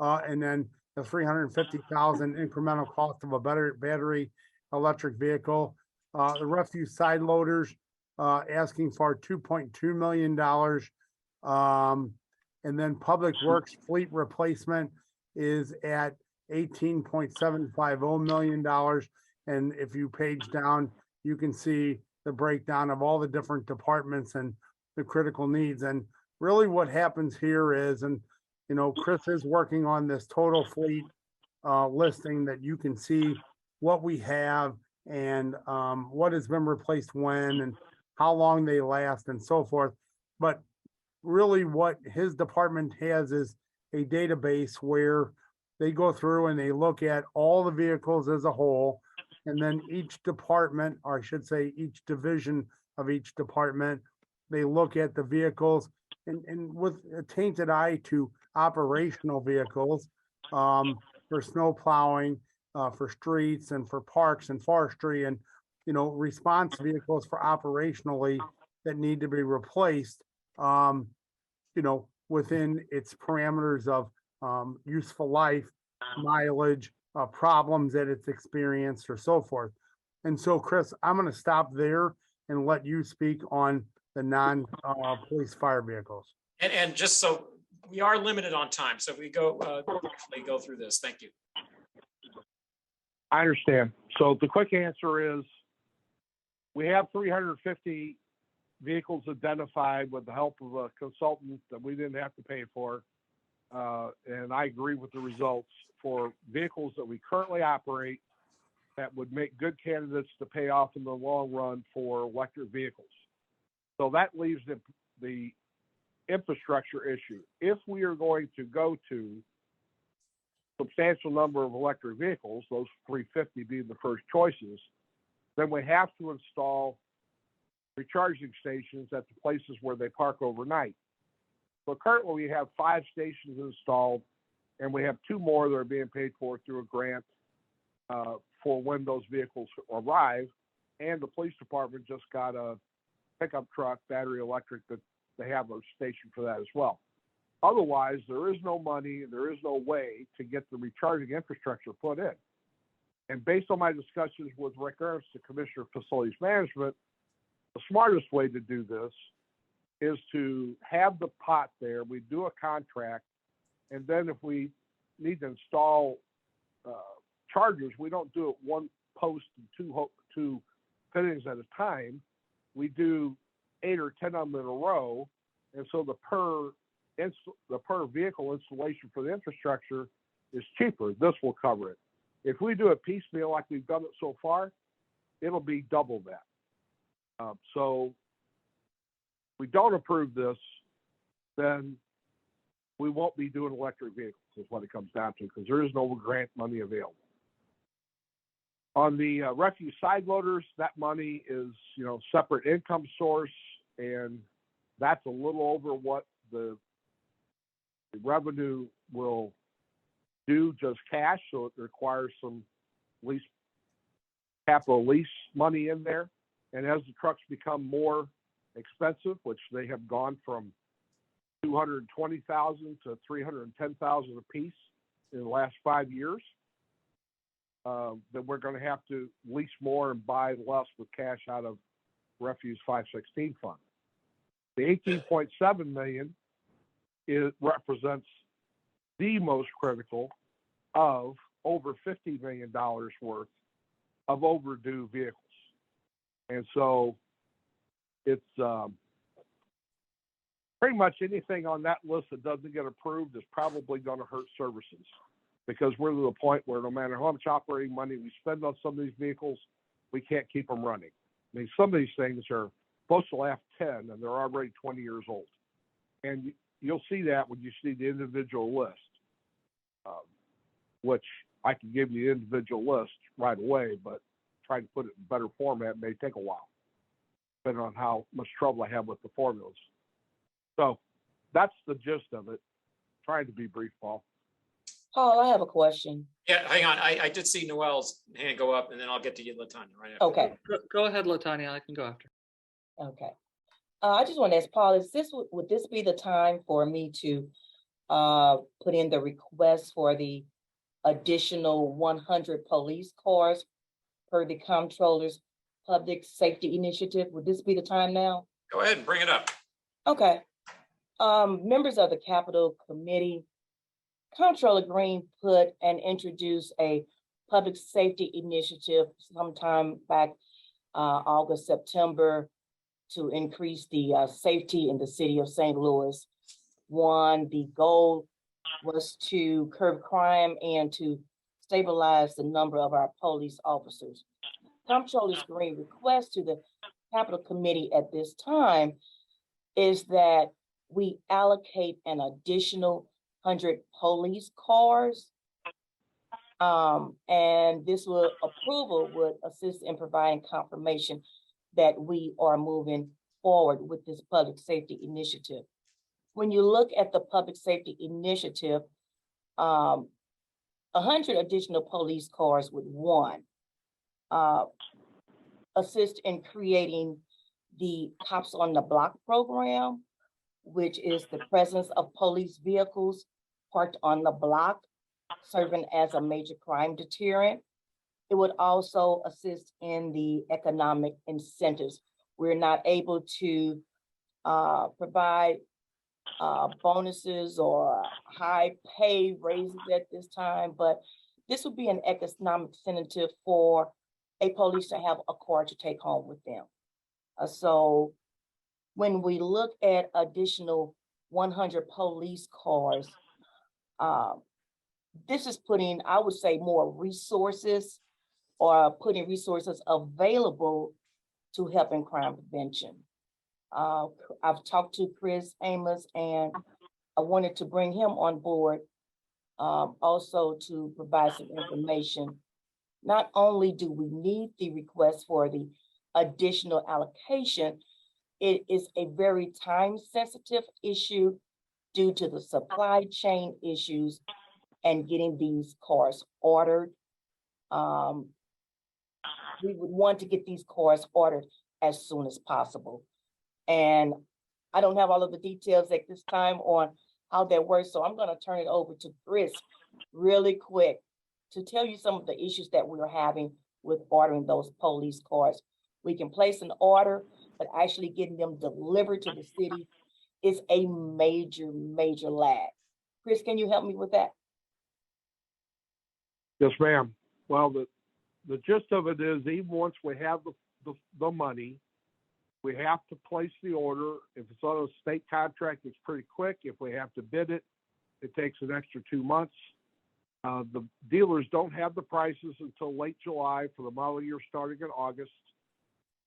And then the 350,000 incremental cost of a better battery electric vehicle. The refuse side loaders asking for $2.2 million. And then Public Works fleet replacement is at $18.750 million. And if you page down, you can see the breakdown of all the different departments and the critical needs. And really what happens here is, and you know, Chris is working on this total fleet listing that you can see what we have and what has been replaced when and how long they last and so forth. But really what his department has is a database where they go through and they look at all the vehicles as a whole. And then each department, or I should say each division of each department, they look at the vehicles and with a tainted eye to operational vehicles for snow plowing, for streets and for parks and forestry and, you know, response vehicles for operationally that need to be replaced, you know, within its parameters of useful life, mileage, problems that it's experienced or so forth. And so, Chris, I'm going to stop there and let you speak on the non-police fire vehicles. And just so we are limited on time, so if we go briefly go through this, thank you. I understand. So the quick answer is we have 350 vehicles identified with the help of a consultant that we didn't have to pay for. And I agree with the results for vehicles that we currently operate that would make good candidates to pay off in the long run for electric vehicles. So that leaves the infrastructure issue. If we are going to go to substantial number of electric vehicles, those 350 being the first choices, then we have to install recharging stations at the places where they park overnight. So currently we have 5 stations installed, and we have 2 more that are being paid for through a grant for when those vehicles arrive. And the police department just got a pickup truck, battery electric, that they have a station for that as well. Otherwise, there is no money, there is no way to get the recharging infrastructure put in. And based on my discussions with Rick Ernst, the Commissioner of Facilities Management, the smartest way to do this is to have the pot there. We do a contract, and then if we need to install chargers, we don't do it one post and two fittings at a time. We do 8 or 10 of them in a row, and so the per vehicle installation for the infrastructure is cheaper. This will cover it. If we do it piecemeal like we've done it so far, it'll be double that. So if we don't approve this, then we won't be doing electric vehicles is what it comes down to, because there is no grant money available. On the refuse side loaders, that money is, separate income source, and that's a little over what the revenue will do, just cash. So it requires some capital lease money in there. And as the trucks become more expensive, which they have gone from $220,000 to $310,000 a piece in the last 5 years, then we're going to have to lease more and buy less with cash out of Refuse 516 fund. The $18.7 million represents the most critical of over $50 million worth of overdue vehicles. And so it's pretty much anything on that list that doesn't get approved is probably going to hurt services, because we're to the point where no matter how much operating money we spend on some of these vehicles, we can't keep them running. I mean, some of these things are supposed to last 10 and they're already 20 years old. And you'll see that when you see the individual list, which I can give you the individual list right away, but trying to put it in better format may take a while, depending on how much trouble I have with the formulas. So that's the gist of it. Trying to be brief, Paul. Paul, I have a question. Yeah, hang on. I did see Noel's hand go up, and then I'll get to you, Latanya, right after. Okay, Go ahead, Latanya, I can go after. okay. I just want to ask Paul, would this be the time for me to put in the request for the additional 100 police cars per the comptroller's public safety initiative? Would this be the time now? Go ahead and bring it up. Okay. Members of the Capital Committee, Comptroller Green put and introduced a public safety initiative sometime back August, September, to increase the safety in the city of St. Louis. One, the goal was to curb crime and to stabilize the number of our police officers. Comptroller's Green request to the Capital Committee at this time is that we allocate an additional 100 police cars. And this approval would assist in providing confirmation that we are moving forward with this public safety initiative. When you look at the public safety initiative, 100 additional police cars would assist in creating the Cops on the Block program, which is the presence of police vehicles parked on the block, serving as a major crime deterrent. It would also assist in the economic incentives. We're not able to provide bonuses or high pay raises at this time, but this would be an economic incentive for a police to have a car to take home with them. So when we look at additional 100 police cars, this is putting, I would say, more resources or putting resources available to help in crime prevention. I've talked to Chris Amos and I wanted to bring him on board also to provide some information. Not only do we need the request for the additional allocation, it is a very time-sensitive issue due to the supply chain issues and getting these cars ordered. We would want to get these cars ordered as soon as possible. And I don't have all of the details at this time on how that works, so I'm going to turn it over to Chris really quick to tell you some of the issues that we're having with ordering those police cars. We can place an order, but actually getting them delivered to the city is a major, major lag. Chris, can you help me with that? Yes, ma'am. Well, the gist of it is, even once we have the money, we have to place the order. If it's on a state contract, it's pretty quick. If we have to bid it, it takes an extra 2 months. The dealers don't have the prices until late July for the model year starting in August.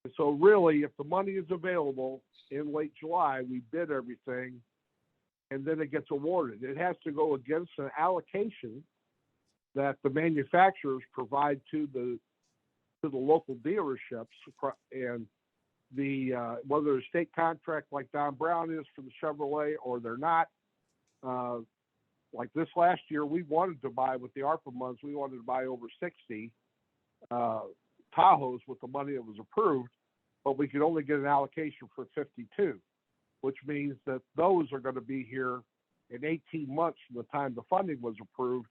And so really, if the money is available in late July, we bid everything and then it gets awarded. It has to go against an allocation that the manufacturers provide to the local dealerships, and whether a state contract like Don Brown is for the Chevrolet or they're not. Like this last year, we wanted to buy, with the ARPA months, we wanted to buy over 60 Tahoes with the money that was approved, but we could only get an allocation for 52, which means that those are going to be here in 18 months from the time the funding was approved,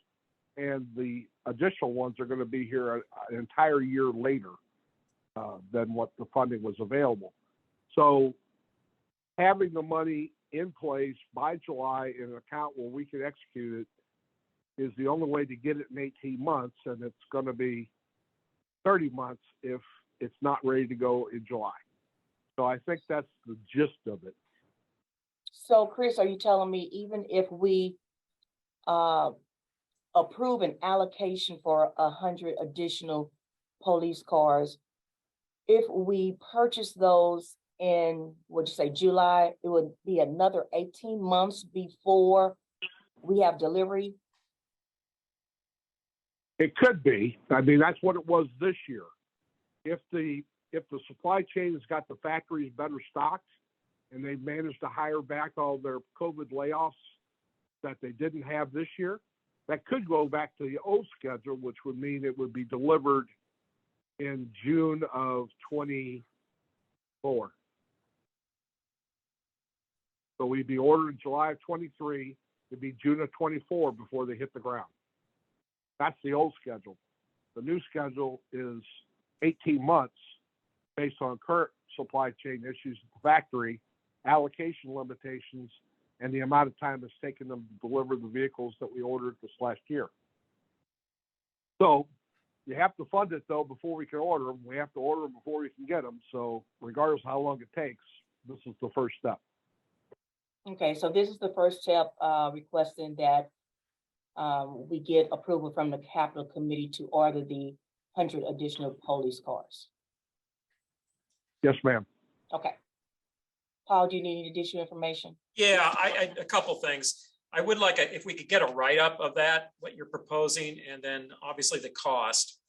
and the additional ones are going to be here an entire year later than what the funding was available. So having the money in place by July in an account where we can execute it is the only way to get it in 18 months, and it's going to be 30 months if it's not ready to go in July. So I think that's the gist of it. So Chris, are you telling me even if we approve an allocation for 100 additional police cars, if we purchase those in, what'd you say, July, it would be another 18 months before we have delivery? It could be. I mean, that's what it was this year. If the supply chain has got the factories better stocked and they've managed to hire back all their COVID layoffs that they didn't have this year, that could go back to the old schedule, which would mean it would be delivered in June of 24. So we'd be ordered in July of 23, it'd be June of 24 before they hit the ground. That's the old schedule. The new schedule is 18 months based on current supply chain issues at the factory, allocation limitations, and the amount of time it's taken them to deliver the vehicles that we ordered this last year. So you have to fund it though before we can order them. We have to order them before we can get them. So regardless of how long it takes, this is the first step. Okay, so this is the first step, requesting that we get approval from the Capital Committee to order the 100 additional police cars. Yes, ma'am. Okay. Paul, do you need any additional information? Yeah, a couple things. I would like, if we could get a write-up of that, what you're proposing, and then obviously the cost.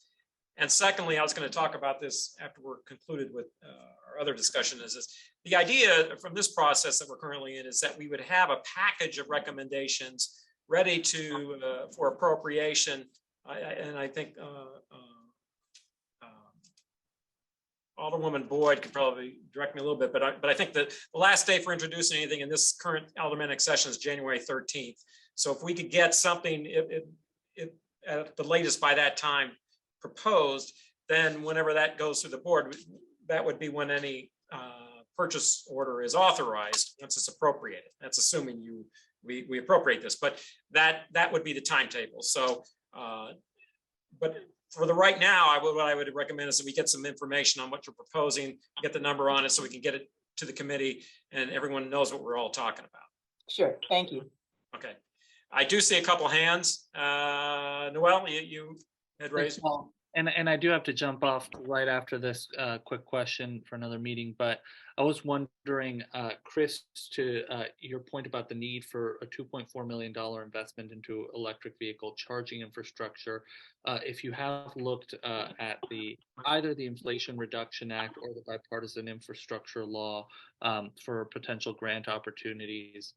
And secondly, I was going to talk about this after we're concluded with our other discussion, is this, the idea from this process that we're currently in is that we would have a package of recommendations ready to for appropriation. And I think Alderwoman Boyd could probably direct me a little bit, but I think that the last day for introducing anything in this current aldermanic session is January 13th. So if we could get something at the latest by that time proposed, then whenever that goes through the board, that would be when any purchase order is authorized once it's appropriated. That's assuming we appropriate this, but that would be the timetable. So, but for the right now, what I would recommend is that we get some information on what you're proposing, get the number on it so we can get it to the committee and everyone knows what we're all talking about. Sure, thank you. Okay. I do see a couple hands. Noel, you had raised. Thanks, Paul. And I do have to jump off right after this quick question for another meeting, but I was wondering, Chris, to your point about the need for a $2.4 million investment into electric vehicle charging infrastructure, if you have looked at either the Inflation Reduction Act or the Bipartisan Infrastructure Law for potential grant opportunities,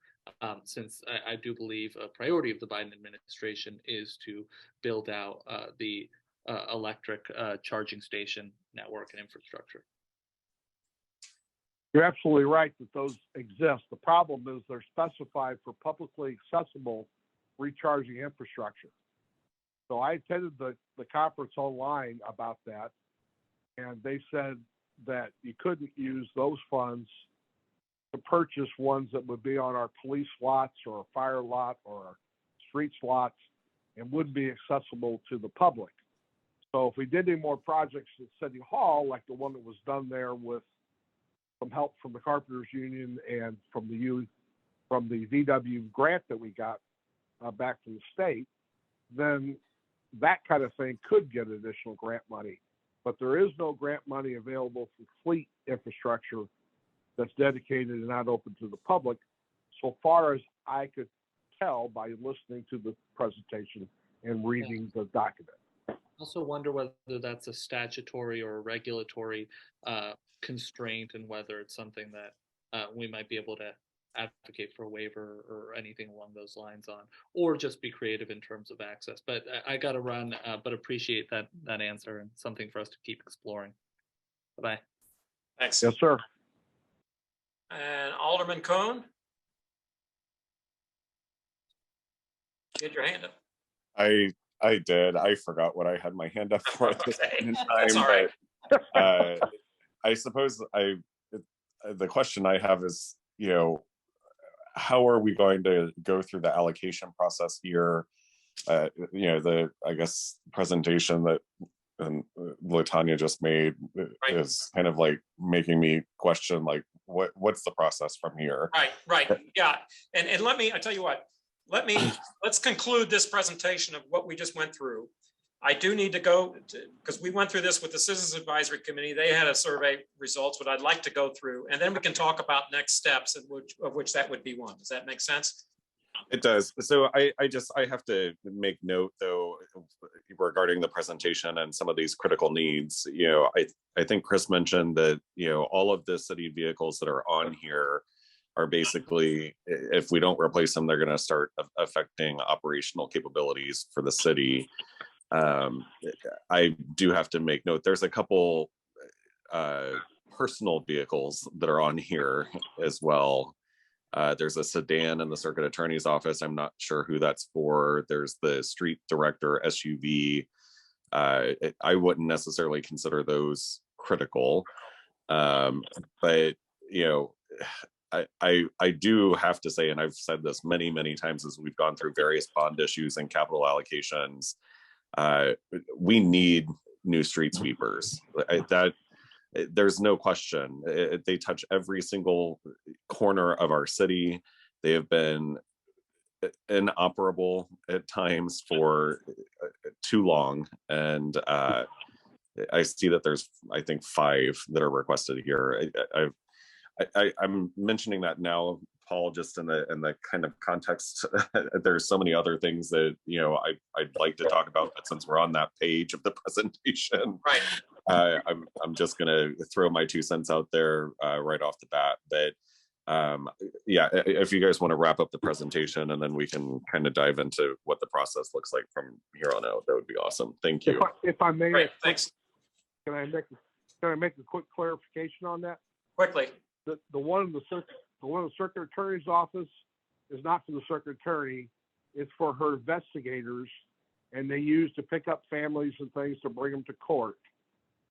since I do believe a priority of the Biden administration is to build out the electric charging station network and infrastructure. You're absolutely right that those exist. The problem is they're specified for publicly accessible recharging infrastructure. So I attended the conference online about that, and they said that you couldn't use those funds to purchase ones that would be on our police lots or a fire lot or our streets lots and wouldn't be accessible to the public. So if we did any more projects at City Hall, like the one that was done there with some help from the Carpenters Union and from the VW grant that we got back from the state, then that kind of thing could get additional grant money. But there is no grant money available for fleet infrastructure that's dedicated and not open to the public, so far as I could tell by listening to the presentation and reading the document. Also wonder whether that's a statutory or a regulatory constraint and whether it's something that we might be able to advocate for a waiver or anything along those lines on, or just be creative in terms of access. But I got to run, but appreciate that answer and something for us to keep exploring. Bye-bye. Thanks. Yes, sir. And Alderman Cohn? Get your hand up. I did. I forgot what I had my hand up for at this Okay. point in time. That's all right. But, I suppose the question I have is, how are we going to go through the allocation process here? I guess presentation that Latanya just made Right. is kind of like making me question like what's the process from here. Right, yeah. And I tell you what, let's conclude this presentation of what we just went through. I do need to go because we went through this with the Citizens Advisory Committee. They had a survey results, what I'd like to go through, and then we can talk about next steps, of which that would be one. Does that make sense? It does. So I have to make note though regarding the presentation and some of these critical needs. You know, I think Chris mentioned that, you know, all of the city vehicles that are on here are basically, if we don't replace them, they're going to start affecting operational capabilities for the city. I do have to make note, there's a couple personal vehicles that are on here as well. There's a sedan in the circuit attorney's office. I'm not sure who that's for. There's the street director SUV. I wouldn't necessarily consider those critical. But, you know, I do have to say, and I've said this many, many times as we've gone through various bond issues and capital allocations, we need new street sweepers. There's no question. They touch every single corner of our city. They have been inoperable at times for too long. And I see that there's, I think, 5 that are requested here. I'm mentioning that now, Paul, just in the kind of context. There's so many other things that, you know, I'd like to talk about, but since we're on that page of the presentation, Right. I'm just gonna throw my 2 cents out there right off the bat. But yeah, if you guys want to wrap up the presentation and then we can kind of dive into what the process looks like from here on out, that would be awesome. Thank you. If I may, Great, thanks. can I make a quick clarification on that? Quickly. The one in the circuit attorney's office is not for the circuit attorney. It's for her investigators, and they use to pick up families and things to bring them to court.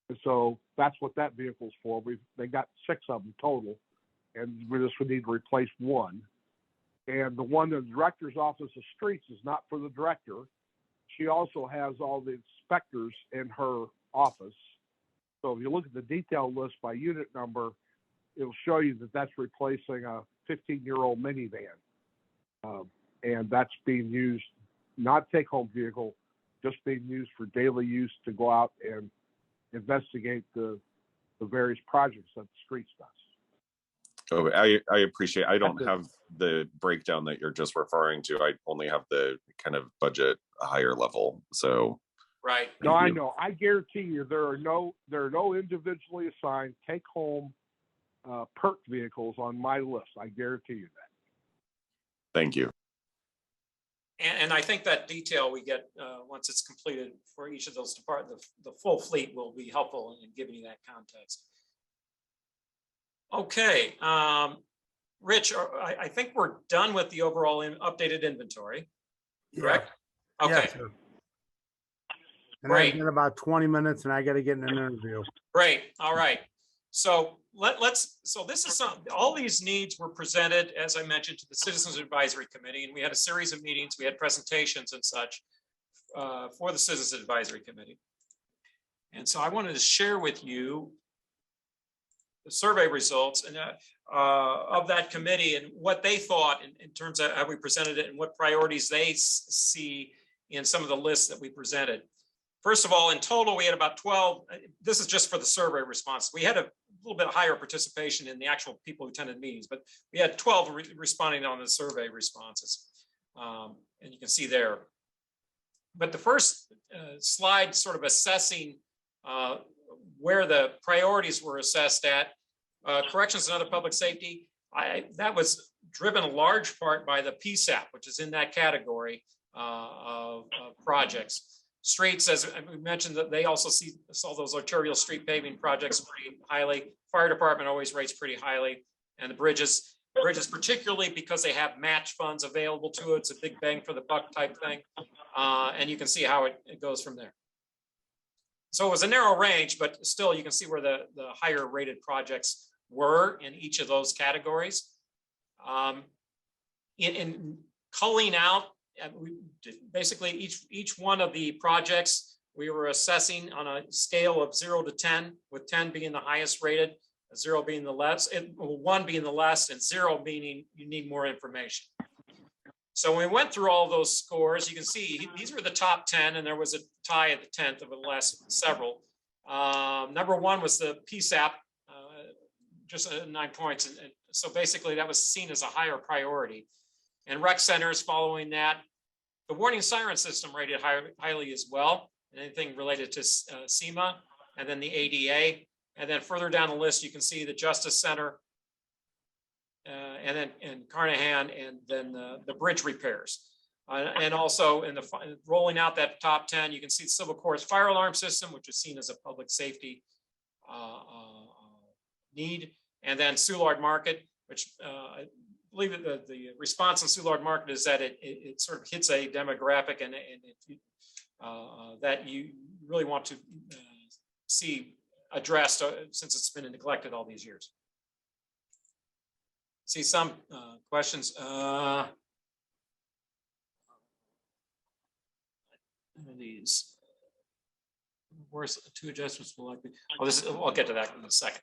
And so that's what that vehicle's for. They got 6 of them total, and we just would need to replace 1. And the one in the director's office of streets is not for the director. She also has all the inspectors in her office. So if you look at the detail list by unit number, it'll show you that that's replacing a 15-year-old minivan. And that's being used, not take-home vehicle, just being used for daily use to go out and investigate the various projects that the streets does. Oh, I appreciate. I don't have the breakdown that you're just referring to. I only have the kind of budget higher level. So Right. No, I know. I guarantee you there are no individually assigned take-home PERT vehicles on my list. I guarantee you that. thank you. And I think that detail we get once it's completed for each of those departments, the full fleet will be helpful in giving you that context. Okay, Rich, I think we're done with the overall updated inventory, correct? Okay, Yes, sir. And I've got about 20 minutes and I got to get in an interview. great, all right. So so this is all these needs were presented, as I mentioned, to the Citizens Advisory Committee, and we had a series of meetings, we had presentations and such for the Citizens Advisory Committee. And so I wanted to share with you the survey results and of that committee and what they thought in terms of how we presented it and what priorities they see in some of the lists that we presented. First of all, in total, we had about 12. This is just for the survey response. We had a little bit higher participation in the actual people who attended meetings, but we had 12 responding on the survey responses. And you can see there. But the first slide sort of assessing where the priorities were assessed at, corrections and other public safety, that was driven a large part by the PSAP, which is in that category of projects. Streets, as we mentioned, that they also saw those arterial street paving projects pretty highly. Fire department always rates pretty highly, and the bridges particularly because they have match funds available to it. It's a big bang for the buck type thing, and you can see how it goes from there. So it was a narrow range, but still you can see where the higher rated projects were in each of those categories. In culling out, basically each one of the projects we were assessing on a scale of 0 to 10, with 10 being the highest rated, 0 being the less, 1 being the less, and 0 meaning you need more information. So when we went through all those scores, you can see these were the top 10, and there was a tie at the 10th over the last several. Number 1 was the PSAP, just 9 points. And so basically that was seen as a higher priority. And rec centers following that. The warning siren system rated highly as well. Anything related to SEMA, and then the ADA. And then further down the list, you can see the Justice Center, and then Carnahan, and then the bridge repairs. And also in the rolling out that top 10, you can see the Civil Court's fire alarm system, which is seen as a public safety need. And then Soulard Market, which I believe that the response in Soulard Market is that it sort of hits a demographic and that you really want to see addressed since it's been neglected all these years. See some questions. These, where's 2 adjustments will likely? Oh, this is, I'll get to that in a second.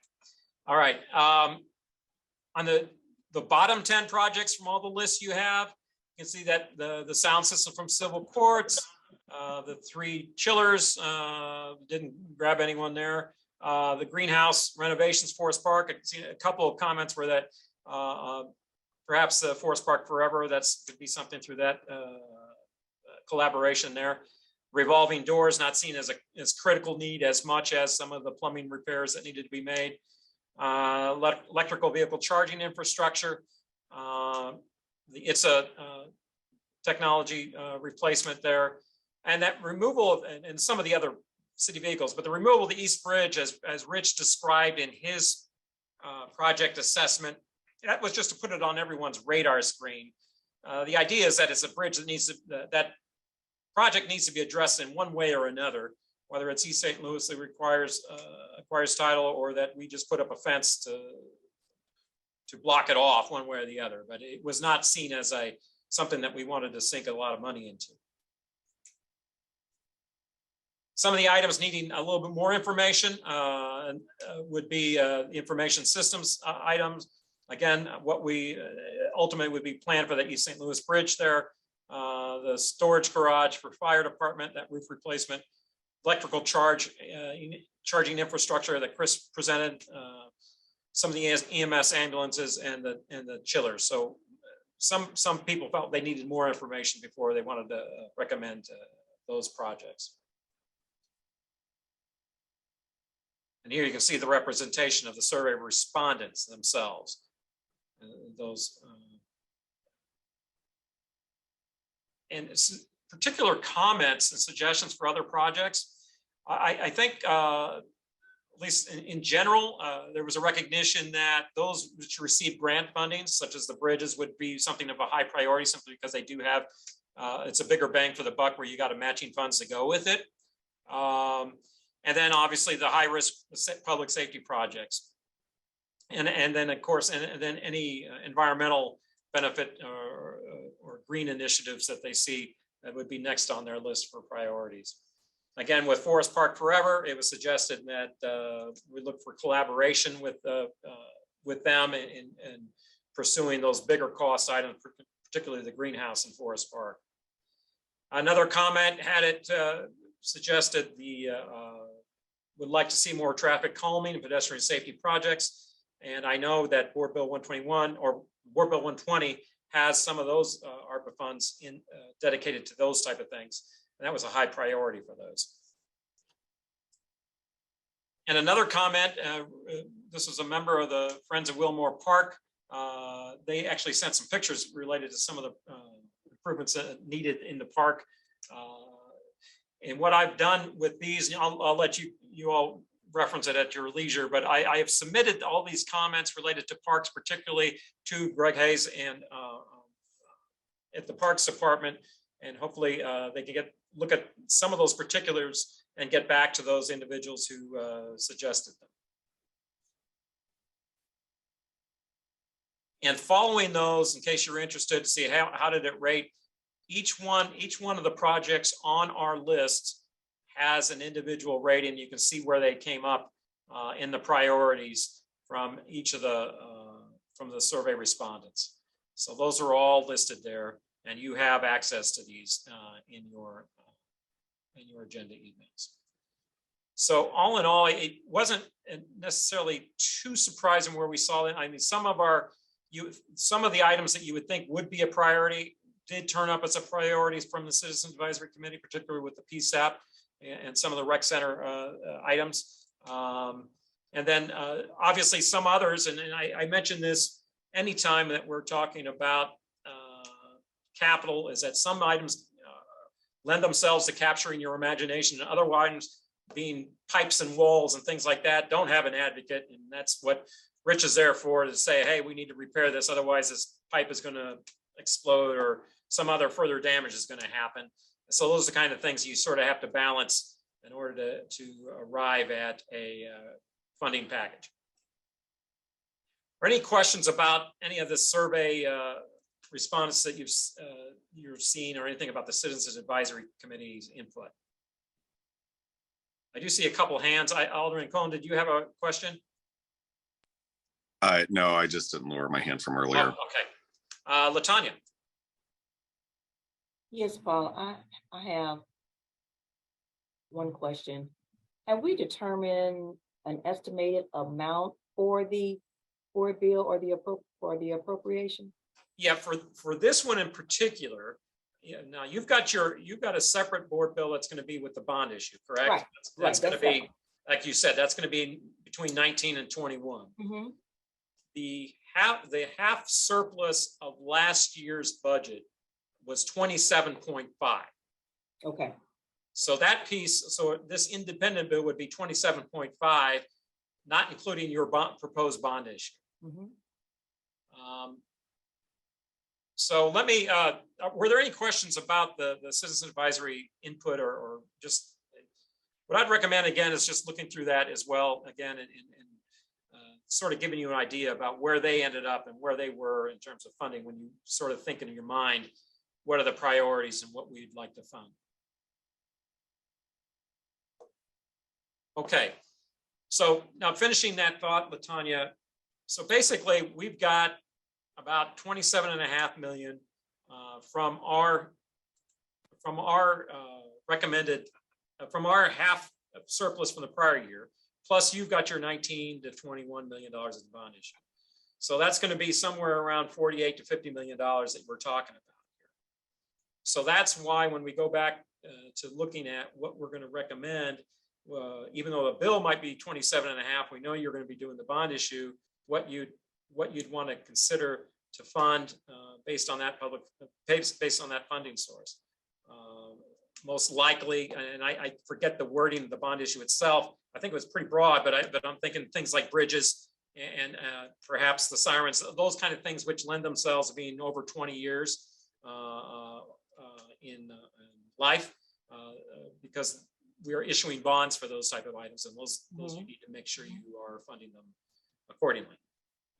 All right. On the bottom 10 projects from all the lists you have, you can see that the sound system from Civil Courts, the 3 chillers, didn't grab anyone there. The greenhouse renovations, Forest Park. I can see a couple of comments where that perhaps the Forest Park Forever, that's could be something through that collaboration there. Revolving doors not seen as critical need as much as some of the plumbing repairs that needed to be made. Electrical vehicle charging infrastructure. It's a technology replacement there. And that removal of, and some of the other city vehicles, but the removal of the East Bridge, as Rich described in his project assessment, that was just to put it on everyone's radar screen. The idea is that it's a bridge that needs to, that project needs to be addressed in one way or another, whether it's East St. Louis that requires title, or that we just put up a fence to block it off one way or the other. But it was not seen as something that we wanted to sink a lot of money into. Some of the items needing a little bit more information would be the information systems items. Again, what we ultimately would be planned for the East St. Louis Bridge there, the storage garage for fire department, that roof replacement, electrical charging infrastructure that Chris presented, some of the EMS ambulances, and the chillers. So some people felt they needed more information before they wanted to recommend those projects. And here you can see the representation of the survey respondents themselves. Those and particular comments and suggestions for other projects. I think, at least in general, there was a recognition that those which receive grant funding, such as the bridges, would be something of a high priority, simply because they do have, it's a bigger bang for the buck where you got a matching funds to go with it. And then obviously the high risk public safety projects. And then of course, and then any environmental benefit or green initiatives that they see that would be next on their list for priorities. Again, with Forest Park Forever, it was suggested that we look for collaboration with them in pursuing those bigger cost items, particularly the greenhouse in Forest Park. Another comment had it suggested would like to see more traffic calming and pedestrian safety projects. And I know that Board Bill 121 or Board Bill 120 has some of those ARPA funds dedicated to those type of things. And that was a high priority for those. And another comment, this was a member of the Friends of Wilmore Park. They actually sent some pictures related to some of the improvements needed in the park. And what I've done with these, I'll let you all reference it at your leisure, but I have submitted all these comments related to parks, particularly to Greg Hayes and at the Parks Department, and hopefully they can look at some of those particulars and get back to those individuals who suggested them. And following those, in case you're interested to see how did it rate, each one of the projects on our list has an individual rating. You can see where they came up in the priorities from each of the from the survey respondents. So those are all listed there, and you have access to these in your agenda emails. So all in all, it wasn't necessarily too surprising where we saw it. I mean, some of the items that you would think would be a priority did turn up as a priority from the Citizens Advisory Committee, particularly with the PSAP and some of the rec center items. And then obviously some others, and I mentioned this anytime that we're talking about capital, is that some items lend themselves to capturing your imagination, and other items being pipes and walls and things like that don't have an advocate. And that's what Rich is there for, to say, hey, we need to repair this, otherwise this pipe is going to explode or some other further damage is going to happen. So those are the kind of things you sort of have to balance in order to arrive at a funding package. Are any questions about any of the survey response that you've seen, or anything about the Citizens Advisory Committee's input? I do see a couple hands. Alderman Cohen, did you have a question? No, I just didn't lower my hand from earlier. Oh, okay. LaTanya. Yes, Paul, I have one question. Have we determined an estimated amount for the bill or the appropriation? Yeah, for this one in particular, yeah, now you've got a separate board bill that's going to be with the bond issue, correct? Right, That's going to that's be, like you said, that's going to be between 19 and 21. Mm-hmm. The half surplus of last year's budget was 27.5. Okay, So that piece, so this independent bill would be 27.5, not including your proposed bond issue. mm-hmm. So let me, were there any questions about the citizen advisory input, or just, what I'd recommend again is just looking through that as well, again, and sort of giving you an idea about where they ended up and where they were in terms of funding, when you sort of think in your mind, what are the priorities and what we'd like to fund. Okay, so now finishing that thought, LaTanya, so basically we've got about 27.5 million from our recommended, from our half surplus from the prior year, plus you've got your 19 to 21 million dollars in the bond issue. So that's going to be somewhere around 48 to 50 million dollars that we're talking about here. So that's why when we go back to looking at what we're going to recommend, even though the bill might be 27.5, we know you're going to be doing the bond issue. What you'd want to consider to fund based on that based on that funding source. Most likely, and I forget the wording of the bond issue itself. I think it was pretty broad, but I'm thinking things like bridges and perhaps the sirens, those kind of things which lend themselves to being over 20 years in life, because we are issuing bonds for those type of items, and those you need to make sure you are funding them accordingly.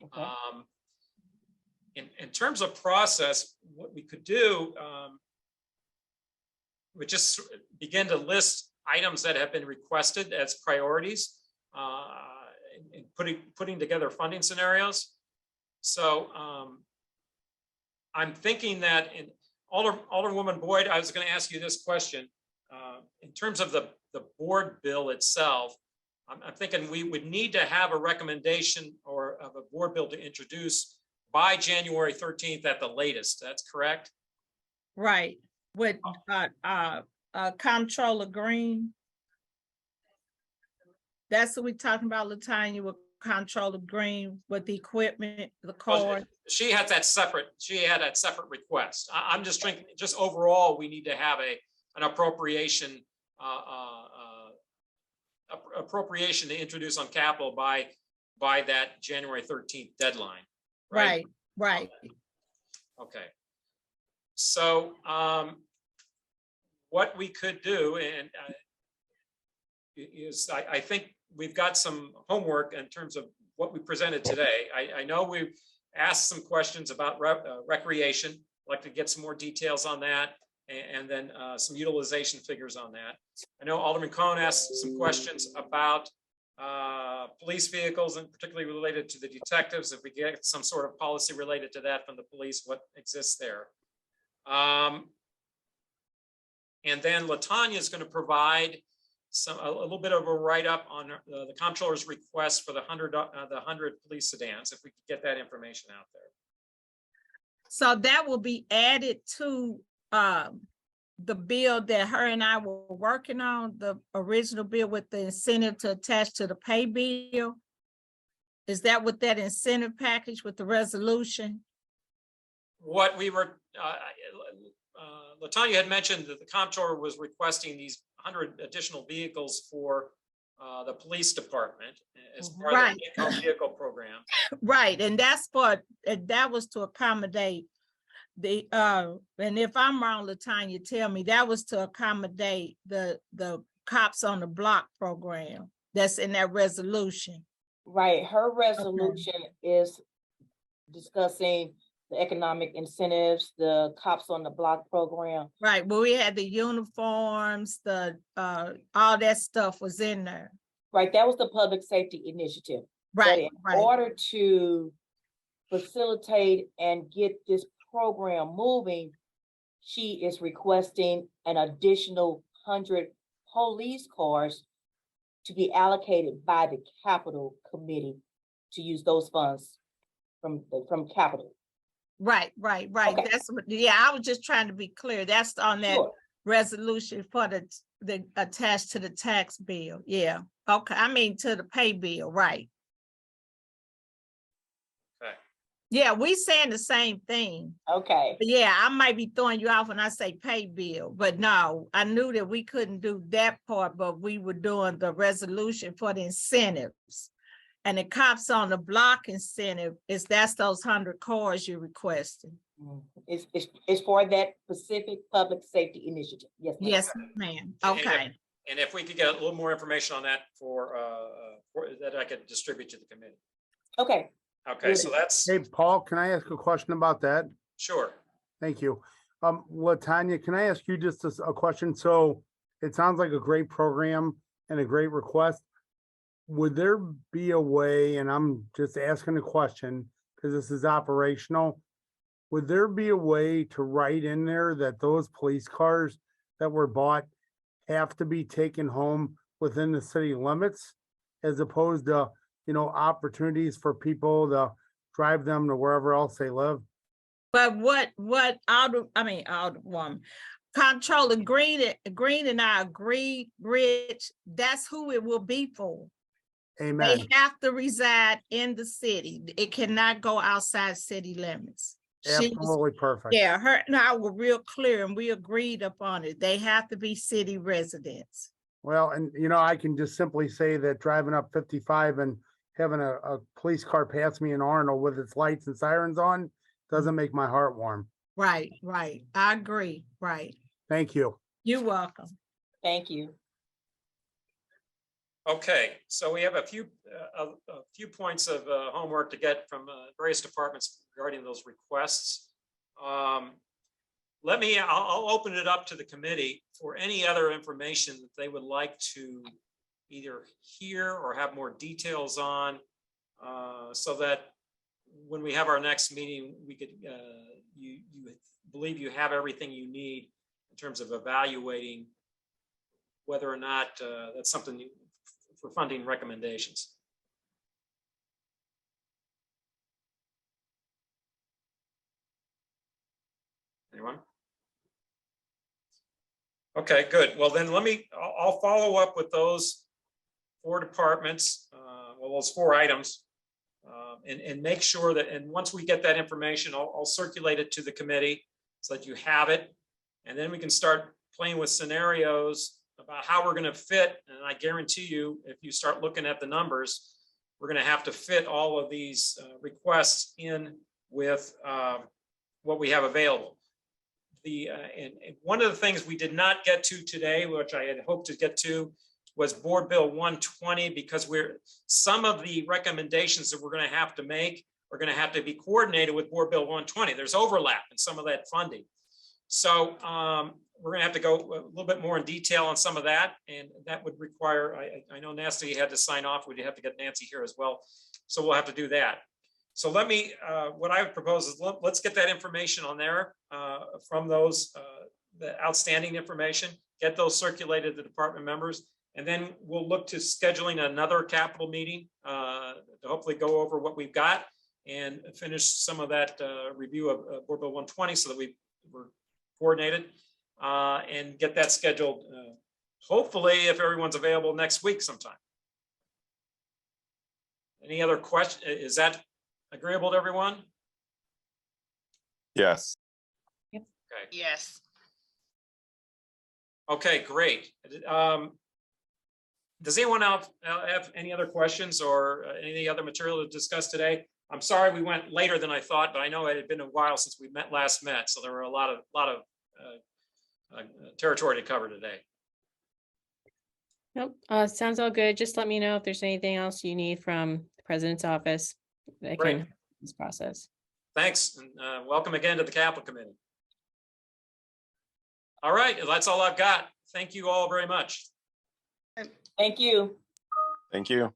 Okay. In terms of process, what we could do, we just begin to list items that have been requested as priorities, and putting together funding scenarios. So I'm thinking that in Alderwoman Boyd, I was going to ask you this question. In terms of the board bill itself, I'm thinking we would need to have a recommendation or of a board bill to introduce by January 13th at the latest. That's correct? Right, with Comptroller Green. That's what we're talking about, LaTanya, with Comptroller Green, with the equipment, the cord. She had that separate request. I'm just thinking, just overall, we need to have an appropriation appropriation to introduce on capital by that January 13th deadline. Right. Okay. So what we could do, and is I think we've got some homework in terms of what we presented today. I know we've asked some questions about recreation. I'd like to get some more details on that, and then some utilization figures on that. I know Alderman Cohn asked some questions about police vehicles, and particularly related to the detectives. If we get some sort of policy related to that from the police, what exists there? And then LaTanya is going to provide a little bit of a write-up on the comptroller's request for the 100 police sedans, if we could get that information out there. So that will be added to the bill that her and I were working on, the original bill with the incentive to attach to the pay bill. Is that what that incentive package with the resolution? What we were, LaTanya had mentioned that the comptroller was requesting these 100 additional vehicles for the police department as part of the in-car vehicle program. Right, and that's for, that was to accommodate the, and if I'm wrong, LaTanya, tell me, that was to accommodate the cops on the block program that's in that resolution. Right, her resolution is discussing the economic incentives, the cops on the block program. Right, but we had the uniforms, the all that stuff was in there. Right, that was the public safety initiative. But Right, in right. order to facilitate and get this program moving, she is requesting an additional 100 police cars to be allocated by the Capital Committee to use those funds from Capital. Right. Okay. That's what, yeah, I was just trying to be clear. That's on that Sure. resolution for the attached to the tax bill. Yeah. Okay. I mean, to the pay bill, right? Okay. Yeah, we saying the same thing. Okay, But yeah, I might be throwing you off when I say pay bill, but no, I knew that we couldn't do that part, but we were doing the resolution for the incentives. And the cops on the block incentive that's those 100 cars you're requesting. it's for that specific public safety initiative. Yes, ma'am. Yes, ma'am. And Okay. And if we could get a little more information on that for that I could distribute to the committee. Okay, Okay, so that's, Hey, Paul, can I ask a question about that? sure. Thank you. LaTanya, can I ask you just a question? So it sounds like a great program and a great request. Would there be a way, and I'm just asking a question because this is operational, would there be a way to write in there that those police cars that were bought have to be taken home within the city limits as opposed to, opportunities for people to drive them to wherever else they live? But what Comptroller Green and I agree, Rich, that's who it will be for. Amen. They have to reside in the city. It cannot go outside city limits. She was- Absolutely perfect. Yeah, her and I were real clear and we agreed upon it. They have to be city residents. Well, and I can just simply say that driving up 55 and having a police car pass me in Arnold with its lights and sirens on doesn't make my heart warm. Right. I agree. Right. Thank you. You're welcome. thank you. Okay, so we have a few points of homework to get from various departments regarding those requests. I'll open it up to the committee for any other information that they would like to either hear or have more details on, so that when we have our next meeting, we could, you believe you have everything you need in terms of evaluating whether or not that's something for funding recommendations. Anyone? Okay, good. Well, then I'll follow up with those 4 departments, those 4 items, and make sure that, and once we get that information, I'll circulate it to the committee so that you have it. And then we can start playing with scenarios about how we're going to fit. And I guarantee you, if you start looking at the numbers, we're going to have to fit all of these requests in with what we have available. And one of the things we did not get to today, which I had hoped to get to, was Board Bill 120, because some of the recommendations that we're going to have to make are going to have to be coordinated with Board Bill 120. There's overlap in some of that funding. So we're gonna have to go a little bit more in detail on some of that, and that would require, I know Nancy had to sign off. We'd have to get Nancy here as well. So we'll have to do that. So let me, what I would propose is let's get that information on there from those, the outstanding information, get those circulated to department members. And then we'll look to scheduling another capital meeting to hopefully go over what we've got and finish some of that review of Board Bill 120 so that we're coordinated and get that scheduled. Hopefully, if everyone's available next week sometime. Any other question? Is that agreeable to everyone? Yes. Okay. Yes. Okay, great. Does anyone else have any other questions or any other material to discuss today? I'm sorry we went later than I thought, but I know it had been a while since we last met, so there were a lot of territory to cover today. Nope, sounds all good. Just let me know if there's anything else you need from the president's office that Great. can help this process. Thanks, and welcome again to the Capital Committee. All right, that's all I've got. Thank you all very much. Thank you. Thank you.